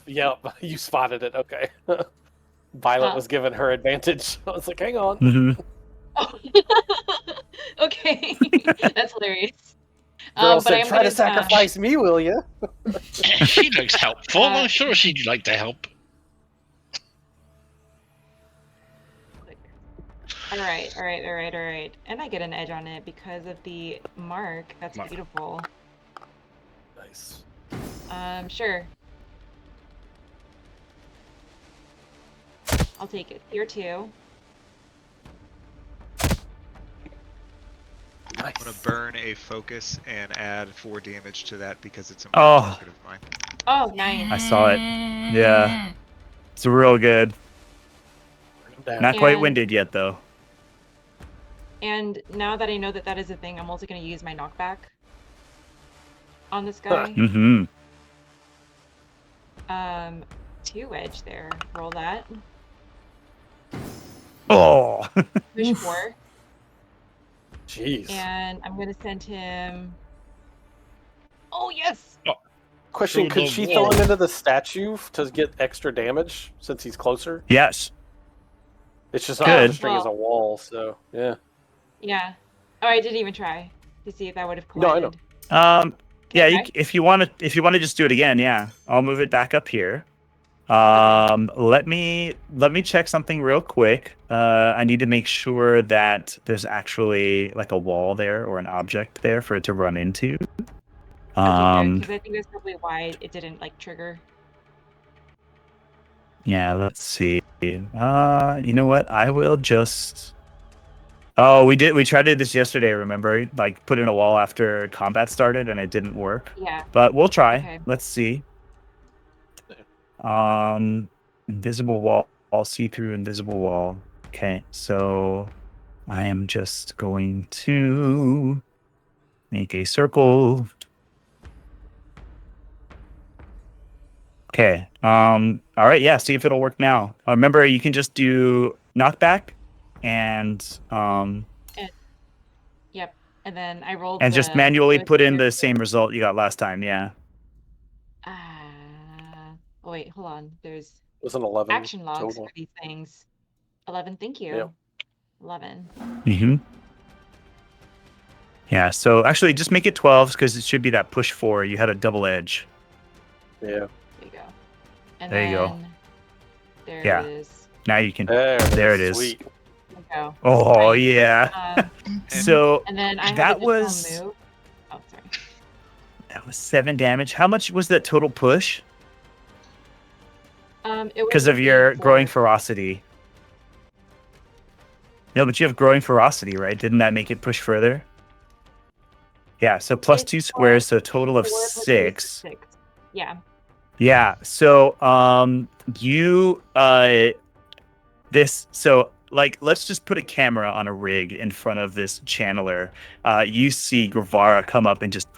Yeah, you spotted it. Okay. Violet Huh. was given her advantage. I was like, hang on. Mm-hmm. Oh. Okay, that's hilarious. Girl But I said, am try to gonna, sacrifice me, will you? She looks helpful. I'm sure she'd like to help. All right. And I get an edge on it because of the mark. That's Mark. beautiful. Nice. Sure. I'll take it. Tier 2. I'm gonna burn a focus and add 4 damage to that because it's a Oh. target of mine. Oh, nice. I saw it. Yeah. It's real good. Down. Not quite And- winded yet, though. And now that I know that that is a thing, I'm also going to use my knockback on this guy. Mm-hmm. 2 edge there. Roll that. Oh. Push 4. Jeez. And I'm going to send him... Oh, yes! Question, Through could the she wall. throw him into the statue to get extra damage since he's closer? Yes. It's just not Good. as string as a wall, so yeah. Yeah. Oh, I didn't even try to see if that would have No, I know. collided. Yeah. Okay. If you want to just do it again, yeah. I'll move it back up here. Let me check something real quick. I need to make sure that there's actually like a wall there or an object there for it to run into. Because I think that's probably why it didn't like trigger. Yeah, let's see. You know what? I will just. Oh, we tried to do this yesterday, remember? Like put in a wall after combat started and it didn't work. Yeah. But we'll try. Okay. Let's see. Invisible wall, see-through invisible wall. Okay, so I am just going to make a circle. Okay. All right. Yeah. See if it'll work now. Remember, you can just do knockback, and Yep. And then I rolled. just manually put in the same result you got last time. Yeah. Oh wait, hold on. There's It was an 11 action logs total. for these things. 11. Thank you. Yep. 11. Mm-hmm. Yeah. So actually, just make it 12 because it should be that push 4. You had a double edge. Yeah. There you go. And There you go. then There Yeah. it is. Now you can. There it is. Sweet. There we go. Oh Nice. yeah. So And then I have that additional was move. Oh, sorry. that was 7 damage. How much was that total push? It was Because of a your growing D4. ferocity. No, but you have growing ferocity, right? Didn't that make it push further? Yeah, so plus It's 2 squares, so a total of 4 plus 2 is 6. 6. Yeah. Yeah. So you this so like let's just put a camera on a rig in front of this channeler. You see Gravara come up and just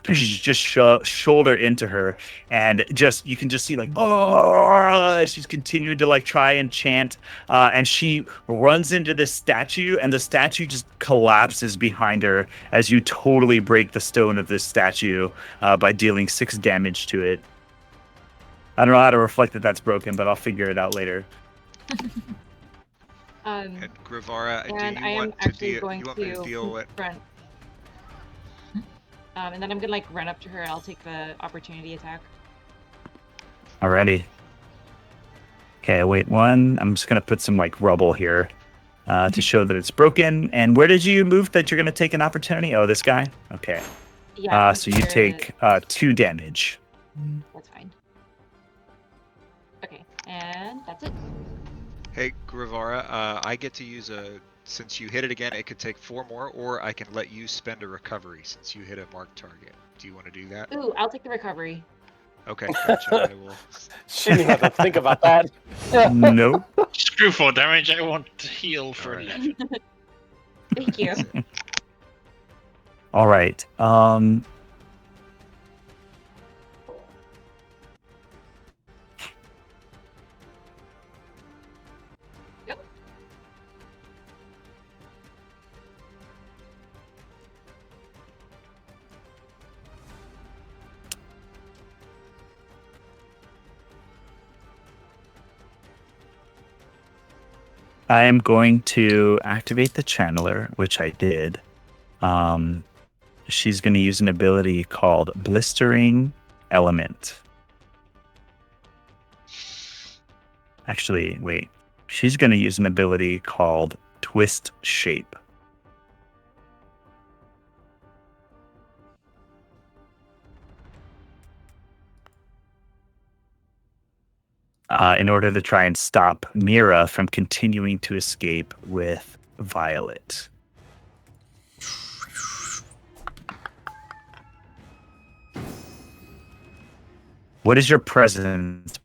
shoulder into her, and you can just see like, oh, she's continuing to like try and chant, and she runs into this statue, and the statue just collapses behind her as you totally break the stone of this statue by dealing 6 damage to it. I don't know how to reflect that that's broken, but I'll figure it out later. And Gravara, do And you I am want to actually going me to to deal with? front. And then I'm gonna like run up to her and I'll take the opportunity attack. Alrighty. Okay, wait one. I'm just gonna put some like rubble here to show that it's broken. And where did you move that you're gonna take an opportunity? Oh, this guy? Okay. Yeah. So you take 2 damage. That's fine. Okay, and that's it. Hey, Gravara, I get to use since you hit it again, it could take 4 more, or I can let you spend a recovery since you hit a marked target. Do you want to do that? Ooh, I'll take the recovery. Okay, gotcha. I will. Shouldn't even have to think about that. Nope. Screw 4 damage. I want to heal for Alright. 11. Thank you. All right. Yep. I am going to activate the channeler, which I did. She's going to use an ability called Blistering Element. Actually, wait. She's going to use an ability called Twist Shape. In order to try and stop Mira from continuing to escape with Violet. What is your presence?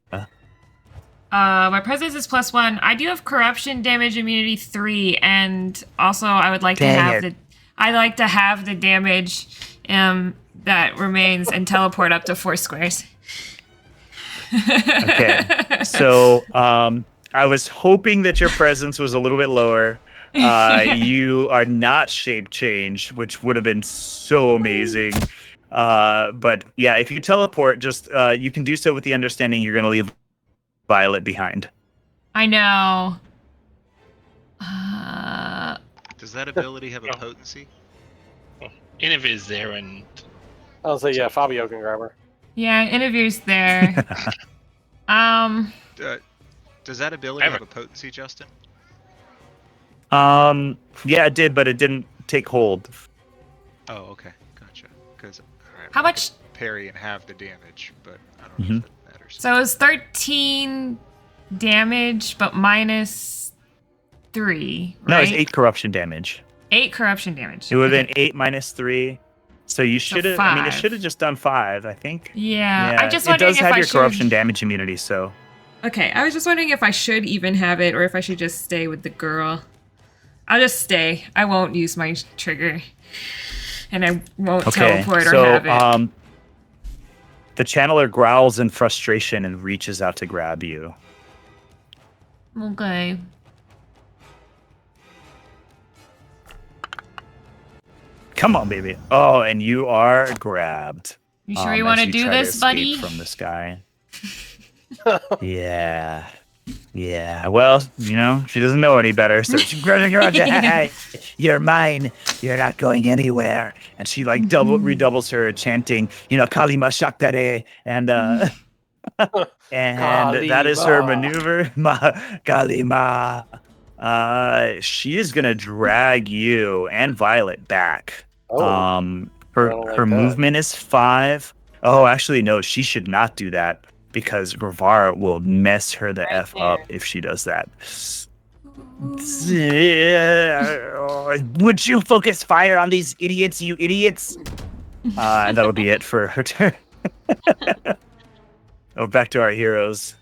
My presence is +1. I do have corruption damage immunity 3, and also I would like to have the damage that remains and teleport up to 4 squares. Okay, so I was hoping that your presence was a little bit lower. You are not shape changed, which would have been so amazing. But yeah, if you teleport, just you can do so with the understanding you're going to leave Violet behind. I know. Does that ability have a potency? Innov is there, and I'll say, yeah, Fabio can grab her. Yeah, interview's there. Does that ability have a potency, Justin? Yeah, it did, but it didn't take hold. Oh, okay, gotcha. Because How much? Parry and have the damage, but I don't know if that matters. So it was 13 damage, but minus 3, right? No, it's 8 corruption damage. 8 corruption damage. It would have been 8 minus 3. So you should have. I mean, it 5. should have just done 5. I think. Yeah, I'm just it wondering does if have I your should. corruption damage immunity. So. Okay, I was just wondering if I should even have it, or if I should just stay with the girl. I'll just stay. I won't use my trigger, and I won't teleport or have it. The channeler growls in frustration and reaches out to grab you. Okay. Come on, baby. Oh, and you are grabbed. You sure you want to do this, buddy? From this guy. Yeah. Yeah. Well, you know, she doesn't know any better, so she hey, you're mine. You're not going anywhere. And she like redoubles her chanting, you know, Kalima Shaktare, and and that is her maneuver. Kalima. She is gonna drag you and Violet back. Her movement is 5. Oh, actually, no, she should not do that because Gravara will mess her the F up if she does that. Would you focus fire on these idiots, you idiots? And that'll be it for her turn. Oh, back to our heroes.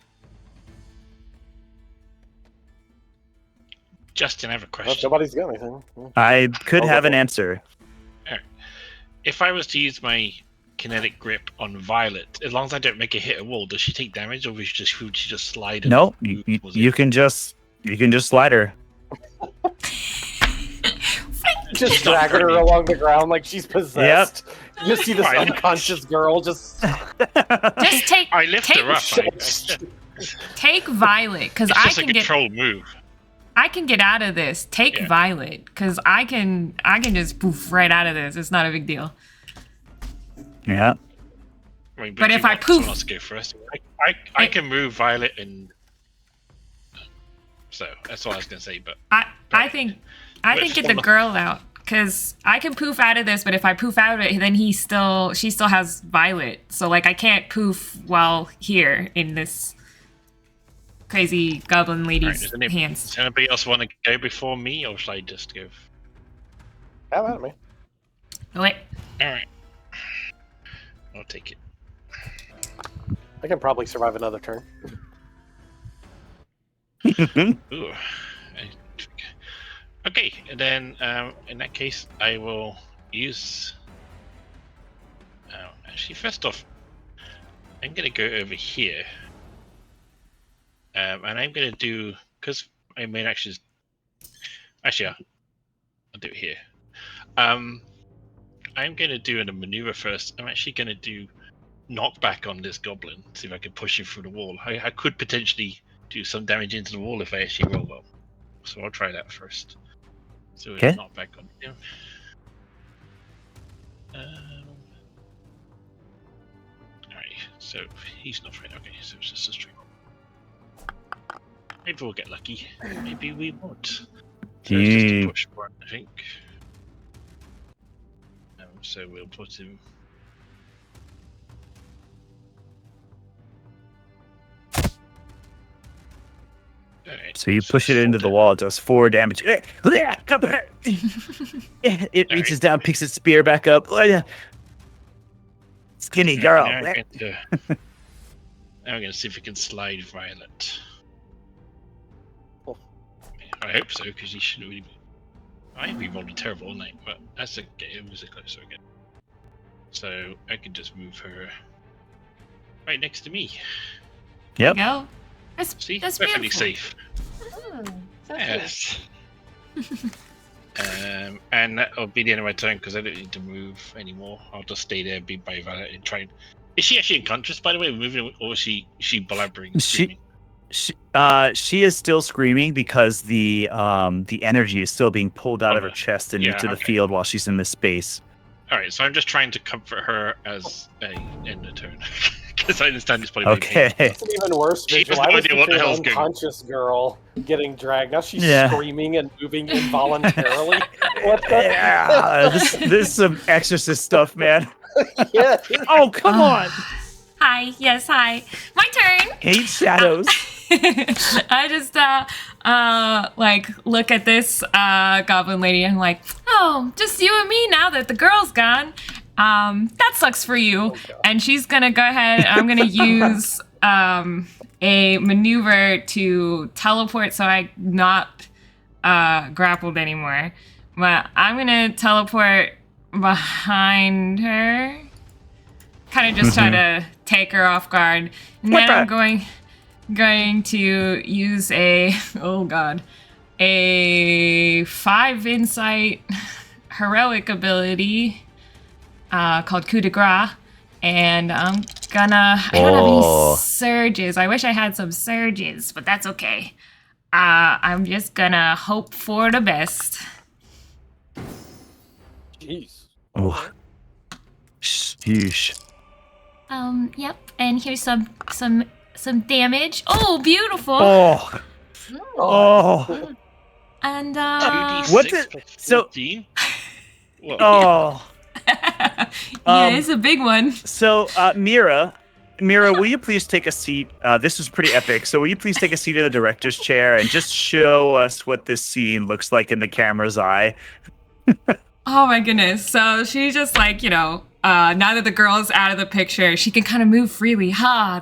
Justin, I have a Well, question. nobody's got anything. I could I'll have go an for it. answer. If I was to use my kinetic grip on Violet, as long as I don't make her hit a wall, does she take damage, or would she just slide? And No, move you towards you it? can just slide her. Just not dragging her hurting. along the ground like she's possessed. You see this Right. unconscious girl just. Just take I lift take, her up. take Violet, because It's I just a can get control move. out of this. Take Yeah. Violet, because I can just poof right out of this. It's not a big deal. Yeah. I mean, But you if I want someone poof- else to go first. I can move Violet, and so that's all I was gonna say. But I think get the girl out, because I can poof out of this, but if I poof out of it, then she still has Violet. So like I can't poof while here in this crazy goblin lady's hands. Does anybody else want to go before me, or should I just go? Have at me. Wait. All right, I'll take it. I can probably survive another turn. Ooh. Okay, and then in that case, I will use. Actually, first off, I'm gonna go over here, and I'm gonna do because my main action is actually I'll do it here. I'm gonna do a maneuver first. I'm actually gonna do knockback on this goblin. See if I can push him through the wall. I could potentially do some damage into the wall if I actually roll well. So I'll try that first. So Okay. knock back on him. Alright, so he's not afraid. Okay, so it's just a string. Maybe we'll get lucky. Maybe we won't. So it's just a push one, I think. So we'll put him. Alright, So you push it into the wall, it does 4 damage. It reaches down, picks its spear back up. Skinny girl. Now I'm gonna see if we can slide Violet. I hope so, because he shouldn't really be. I rolled a terrible night, but that's okay. It was a closer again. So I could just move her right next to me. Yep. Go. See, That's perfectly beautiful. safe. So Yes. And that'll be the end of my turn because I don't need to move anymore. I'll just stay there, be by Violet, and try and. Is she actually unconscious, by the way, moving, or is she blabbering? Screaming? She is still screaming because the energy is still being pulled out of her chest and into the field while she's in this space. All right, so I'm just trying to comfort her as a end of turn because I understand it's probably Okay. It's an even worse She visual. has no I was idea what the picturing hell's an going on. unconscious girl getting dragged. Now she's Yeah. screaming and moving involuntarily. What the? Yeah, this is some exorcist stuff, man. Yeah. Oh, come on. Hi. Yes. Hi. My turn. Hate shadows. I just like look at this goblin lady and I'm like, oh, just you and me now that the girl's gone. That sucks for you. And she's gonna go ahead. I'm gonna use a maneuver to teleport so I'm not grappled anymore. But I'm gonna teleport behind her. Kind of just try to take her off guard. And then I'm going to use a a 5 insight heroic ability called coup de grace, and I'm gonna I don't have any surges. I wish I had some surges, but that's okay. I'm just gonna hope for the best. Jeez. Oh. Sheesh. Yep, and here's some damage. Oh, beautiful. Oh. Oh. And 2d6 What the- plus so- 14? Whoa. Oh. yeah, it's a big one. So, Mira, will you please take a seat? This was pretty epic. So, will you please take a seat in the director's chair and just show us what this scene looks like in the camera's eye? Oh my goodness. So she just now that the girl's out of the picture, she can kind of move freely.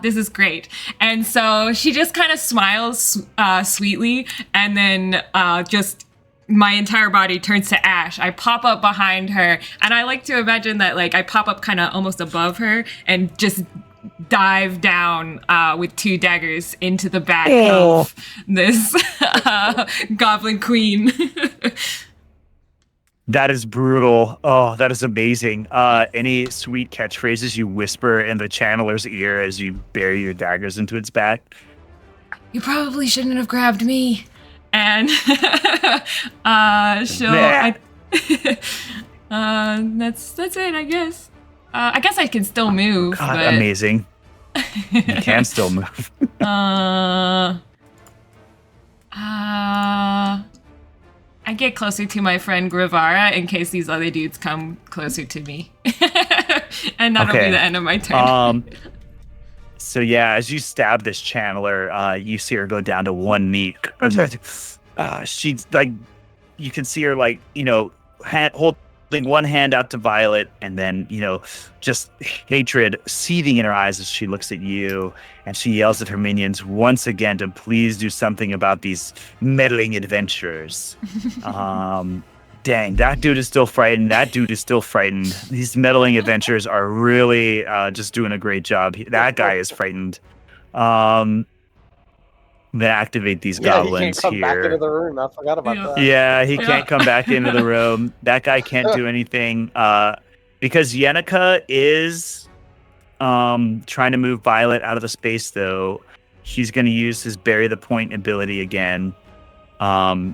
This is great. And so she just kind of smiles sweetly, and then just my entire body turns to ash. I pop up behind her, and I like to imagine that like I pop up kind of almost above her and just dive down with 2 daggers into the back of this goblin queen. That is brutal. Oh, that is amazing. Any sweet catchphrases you whisper in the channeler's ear as you bury your daggers into its back? You probably shouldn't have grabbed me. And she'll. That's it, I guess. I guess I can still move. God, but... amazing. You can still move. I get closer to my friend Grivara in case these other dudes come closer to me. And that'll be the end of my turn. So yeah, as you stab this channeler, you see her go down to one knee. She's like, you can see her like, holding one hand out to Violet, and then, just hatred seething in her eyes as she looks at you, and she yells at her minions once again to please do something about these meddling adventurers. Dang, that dude is still frightened. These meddling adventurers are really just doing a great job. That guy is frightened. They activate these goblins he can't come back here. into the room. I forgot about that. Yeah, he can't come back into the room. That guy can't do anything because Yenica is trying to move Violet out of the space, though. He's going to use his bury the point ability again. All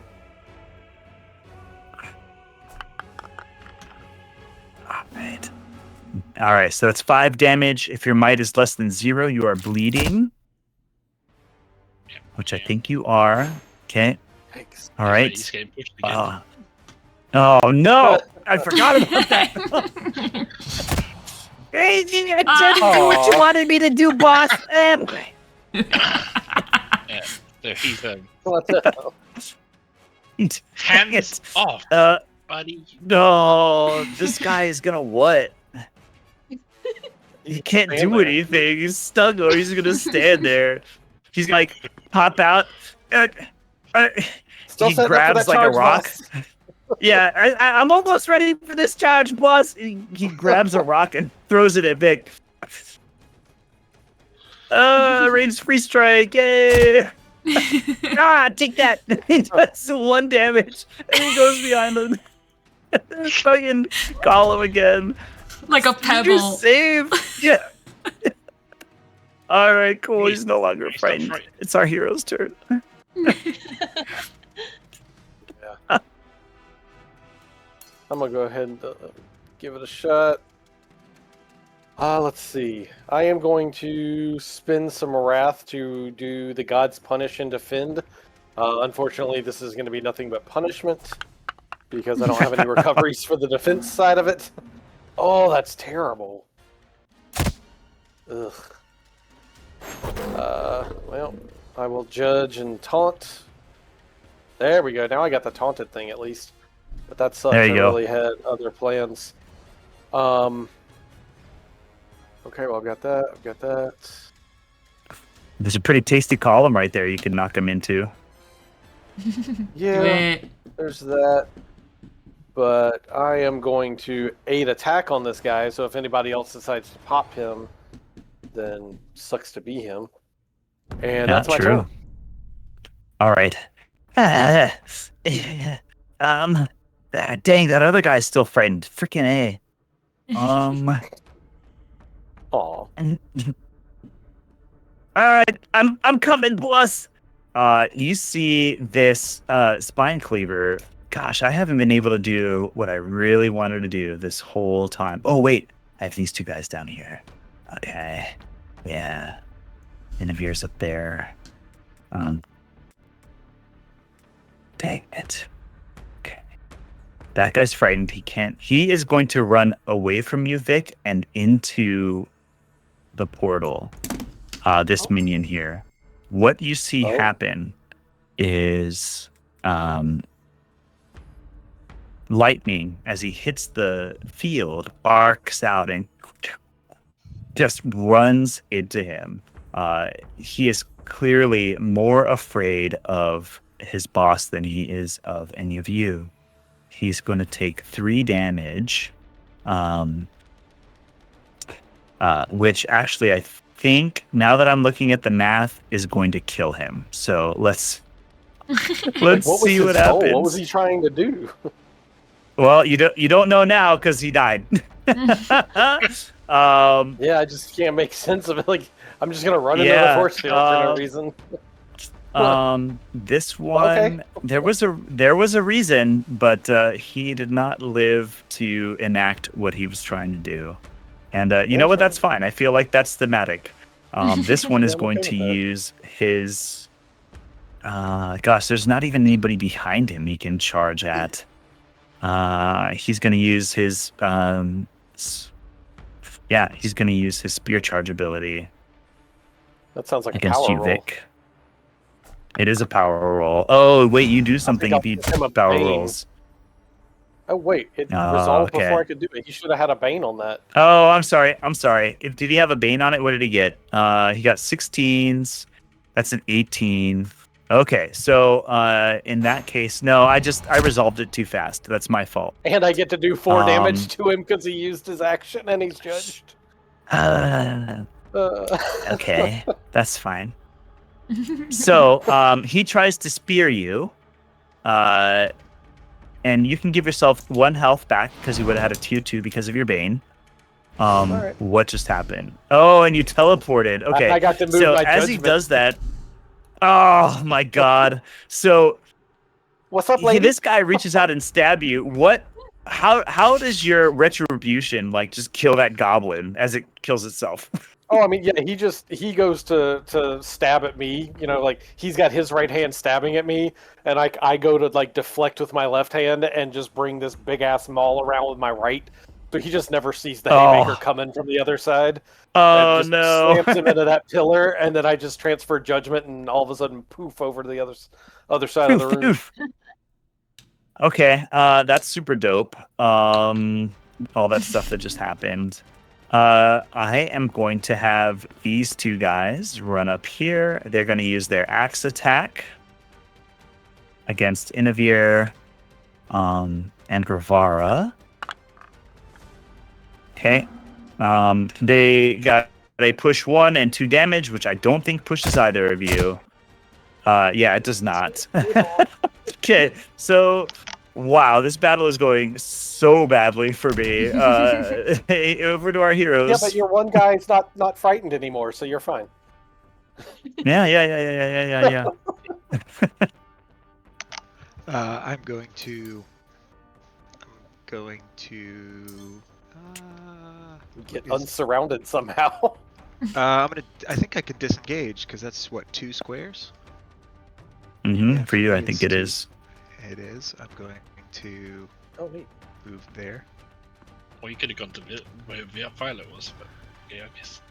right, so it's 5 damage. If your might is less than 0, you are bleeding. Which I think you are. Okay. Thanks. All right. He's getting pushed again. Oh no! I forgot about that. Hey, I didn't do what you wanted me to do, boss. So he's What the hell? hands off, buddy. No, this guy is gonna what? He can't Stand do there. anything. He's stuck, or he's gonna stand there. He's like pop out. Still He setting up for grabs that like a charge, rock. boss. Yeah, I'm almost ready for this charge, boss. He grabs a rock and throws it at Vic. Ranged free strike, yay! Take that. He does 1 damage, and he goes behind him. Fucking call him again. Like a You pebble. save. Yeah. All right, cool. He's no longer He's not frightened. frightened. It's our hero's turn. I'm gonna go ahead and give it a shot. Let's see. I am going to spend some wrath to do the God's Punish and Defend. Unfortunately, this is going to be nothing but punishment because I don't have any recoveries for the defense side of it. Oh, that's terrible. Ugh. Well, I will judge and taunt. There we go. Now I got the taunted thing at least. But that sucks. There you I go. really had other plans. Okay, well, I've got that. There's a pretty tasty column right there you can knock him into. Yeah, Wait. there's that. But I am going to 8 attack on this guy, so if anybody else decides to pop him, then sucks to be him. And that's my turn. All right. Dang, that other guy's still frightened. Freaking A. Aw. All right, I'm coming, boss. You see this spine cleaver. Gosh, I haven't been able to do what I really wanted to do this whole time. Oh wait, I have these 2 guys down here. Okay, yeah. Inavir's up there. Dang it. Okay. That guy's frightened. He is going to run away from you, Vic, and into the portal. This minion here. What you see happen is lightning, as he hits the field, barks out and just runs into him. He is clearly more afraid of his boss than he is of any of you. He's going to take 3 damage, which actually I think, now that I'm looking at the math, is going to kill him. So let's What was see his what goal? happens. What was he trying to do? Well, you don't know now because he died. Yeah, I just can't make sense of it. Like, I'm just gonna run into the force field for no reason. This one, there was a reason, but he did not live to enact what he was trying to do. And you know what? That's fine. I feel like that's thematic. This one is I'm going okay to with that. use his. Gosh, there's not even anybody behind him he can charge at. He's going to use his. He's going to use his spear charge ability That sounds like a against power you, roll. Vic. It is a power roll. Oh, wait, you do something I'll if you give him a power bane. rolls. Oh wait, it Oh, resolved before okay. I could do it. He should have had a bane on that. Oh, I'm sorry. Did he have a bane on it? What did he get? He got 16s. That's an 18. Okay, so in that case, no, I resolved it too fast. That's my fault. And I get to do 4 damage to him because he used his action and he's judged. Okay, that's fine. So he tries to spear you, and you can give yourself 1 health back because you would have had a tier 2 because of your bane. Alright. What just happened? Oh, and you teleported. Okay, I got to move so my as he judgment. does that, oh my god! So What's up, lady? this guy reaches out and stab you. What? How does your retribution like just kill that goblin as it kills itself? Oh, I mean, yeah, he goes to stab at me. You know, like he's got his right hand stabbing at me, and I go to like deflect with my left hand and just bring this big ass maul around with my right. So he just never sees the haymaker coming from the other side. Oh and just no! slams him into that pillar, and then I just transfer judgment, and all of a sudden, poof, over to the other side of the room. Poof. Okay, that's super dope. All that stuff that just happened. I am going to have these 2 guys run up here. They're going to use their axe attack against Inavir and Gravara. Okay. They got a push 1 and 2 damage, which I don't think pushes either of you. Yeah, it does not. Okay, so wow, this battle is going so badly for me. Hey, over to our heroes. Yeah, but your one guy's not frightened anymore, so you're fine. Yeah. I'm going to Get unsurrounded somehow. I think I can disengage because that's what, 2 squares. For you, I It's think it 2. is. It is. I'm going to Neat. move there. Or you could have gone to where Violet was, but yeah, I guess.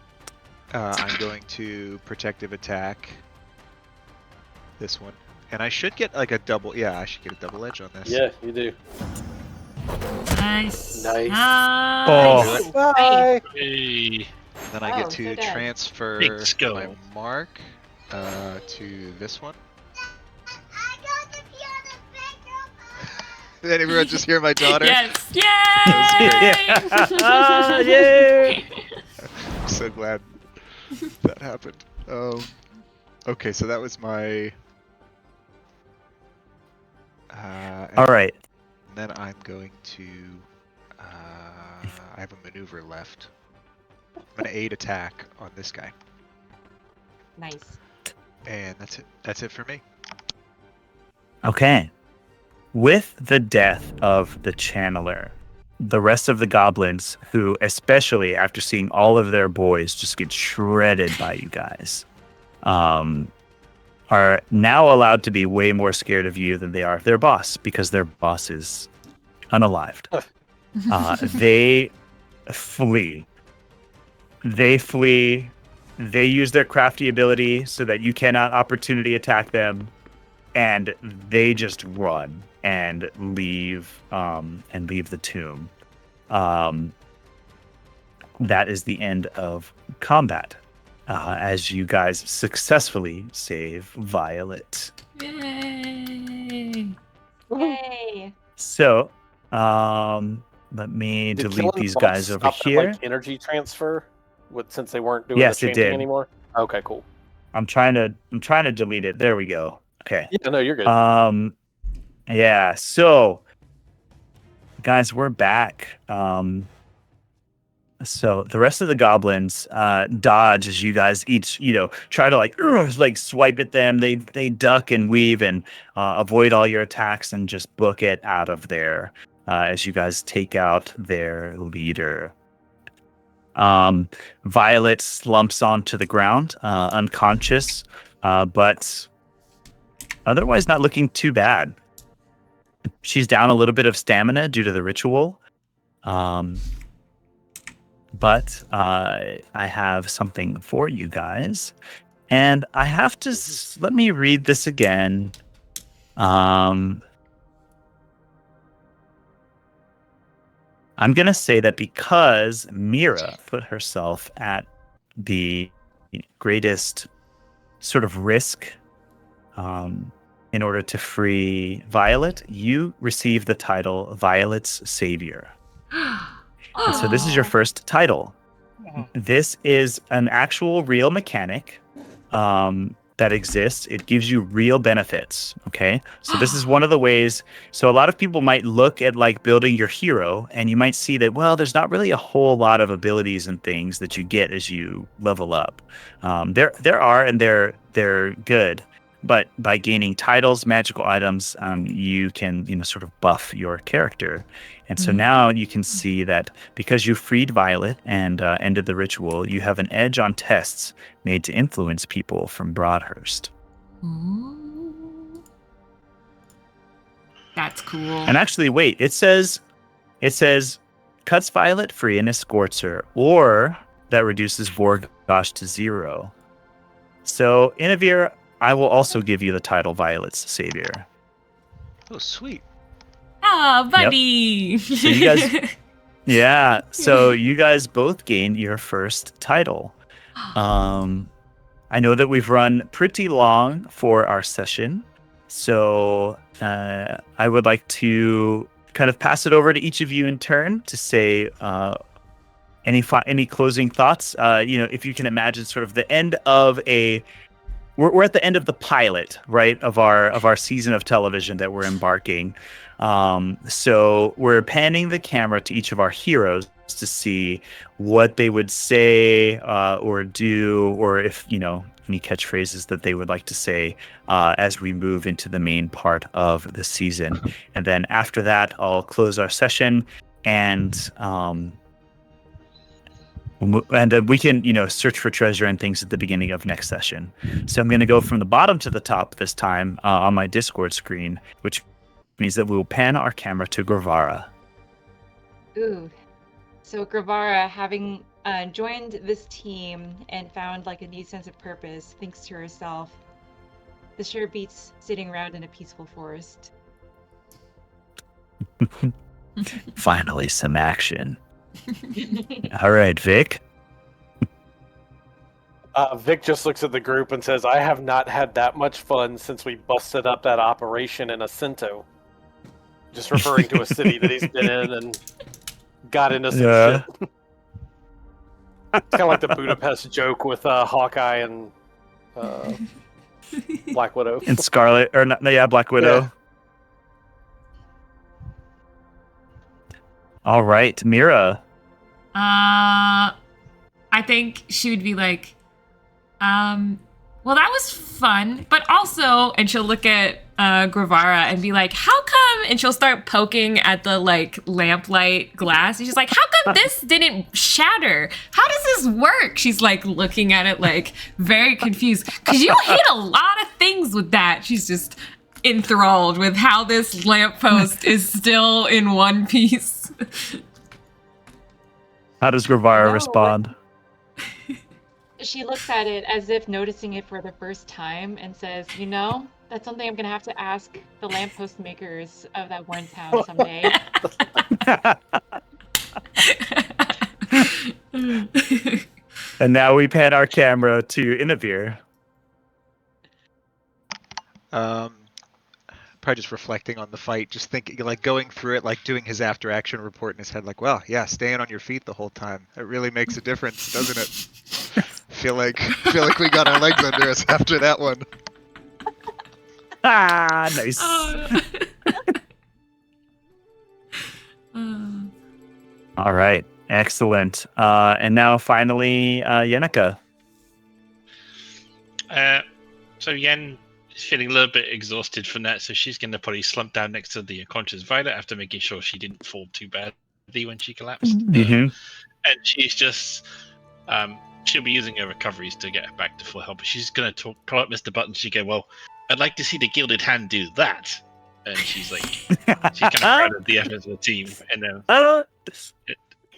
I'm going to protective attack this one, and I should get like a double. Yeah, I should get a double edge on this. Yeah, you do. Nice. Nice. Oh. Bye. Hey, And then I get to so good. transfer Big skull. my mark to this one. Did everyone just hear my daughter? Yes. Yeah. Yay! I'm so glad that happened. Okay, so that was my. All right. And then I'm going to. I have a maneuver left. I'm gonna aid attack on this guy, Nice. and that's it. That's it for me. Okay. With the death of the channeler, the rest of the goblins, who, especially after seeing all of their boys just get shredded by you guys, are now allowed to be way more scared of you than they are of their boss, because their boss is unalived. They flee. They use their crafty ability so that you cannot opportunity attack them. and they just run and leave the tomb. That is the end of combat. As you guys successfully save Violet. Yay! Yay! So, let me Did delete killing these the guys bugs over stop that, here. like, energy transfer since they weren't doing Yes, the it chanting did. anymore? Okay, cool. I'm trying to delete it. There we go. Okay. Yeah, no, you're good. Yeah. So, guys, we're back. So the rest of the goblins dodge as you guys each, try to like swipe at them. They duck and weave and avoid all your attacks and just book it out of there as you guys take out their leader. Violet slumps onto the ground, unconscious, but otherwise not looking too bad. She's down a little bit of stamina due to the ritual. But I have something for you guys, and I have to let me read this again. I'm gonna say that because Mira put herself at the greatest sort of risk in order to free Violet, you receive the title Violet's Savior. And so this is your first title. This is an actual real mechanic that exists. It gives you real benefits. Okay. So this is one of the ways. So a lot of people might look at like building your hero and you might see that, well, there's not really a whole lot of abilities and things that you get as you level up. There are, and they're good. But by gaining titles, magical items, you can, sort of buff your character. And so now you can see that because you freed Violet and ended the ritual, you have an edge on tests made to influence people from Broadhurst. Ooh. That's cool. And actually, wait, it says cuts Violet free and escorts her, or that reduces Vorgosh to 0. So, Inavir, I will also give you the title Violet's Savior. Oh, sweet. Ah, buddy. Yep. So you guys, yeah. So you guys both gained your first title. I know that we've run pretty long for our session, so I would like to kind of pass it over to each of you in turn to say any closing thoughts. If you can imagine, sort of the end of a. We're at the end of the pilot, right, of our season of television that we're embarking. So we're panning the camera to each of our heroes to see what they would say or do, or if, any catchphrases that they would like to say as we move into the main part of the season. And then after that, I'll close our session and we can, search for treasure and things at the beginning of next session. So I'm going to go from the bottom to the top this time on my Discord screen, which means that we will pan our camera to Gravara. Ooh. So Gravara, having joined this team and found like a new sense of purpose, thinks to herself, this sure beats sitting around in a peaceful forest. Finally, some action. All right, Vic. Vic just looks at the group and says, I have not had that much fun since we busted up that operation in Asinto. Just referring to a city that he's been in and got into some shit. It's kind of like the Budapest joke with Hawkeye and Black Widow. And Scarlet, or not, yeah, Black Widow. Yeah. All right, Mira. I think she would be like, well, that was fun, but also, and she'll look at Gravara and be like, how come, and she'll start poking at the like lamplight glass, and she's like, how come this didn't shatter? How does this work? She's like looking at it like very confused, because you hit a lot of things with that. She's just enthralled with how this lamppost is still in one piece. How does Gravara respond? She looks at it as if noticing it for the first time and says, That's something I'm gonna have to ask the lamppost makers of that one town someday. And now we pan our camera to Inavir. Probably just reflecting on the fight, just thinking, like going through it, like doing his after action report in his head, like, well, yeah, staying on your feet the whole time. It really makes a difference, doesn't it? feel like we got our legs under us after that one. Ah, nice. All right, excellent. And now finally, Yenica. So Yen is feeling a little bit exhausted from that, so she's going to probably slump down next to the unconscious Violet after making sure she didn't fall too badly when she collapsed. Mhm. And she's just, she'll be using her recoveries to get her back to full health. But she's going to call up Mr. Button. She go, well, I'd like to see the Gilded Hand do that. And she's like, she's kind of proud of the efforts of the team. And then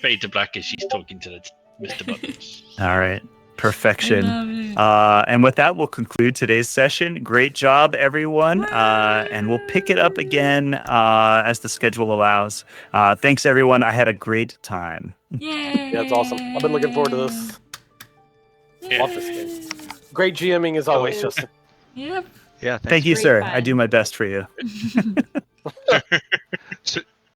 fade to black as she's talking to Mr. Button. All right. Perfection. I love it. And with that, we'll conclude today's session. Great job, everyone. And we'll pick it up again as the schedule allows. Thanks, everyone. I had a great time. Yay! Yeah, it's awesome. I've been looking forward to this. Yeah. Love this game. Great GMing is always just Yep. Yeah, Thank you, Great sir. fun. I do my best for you.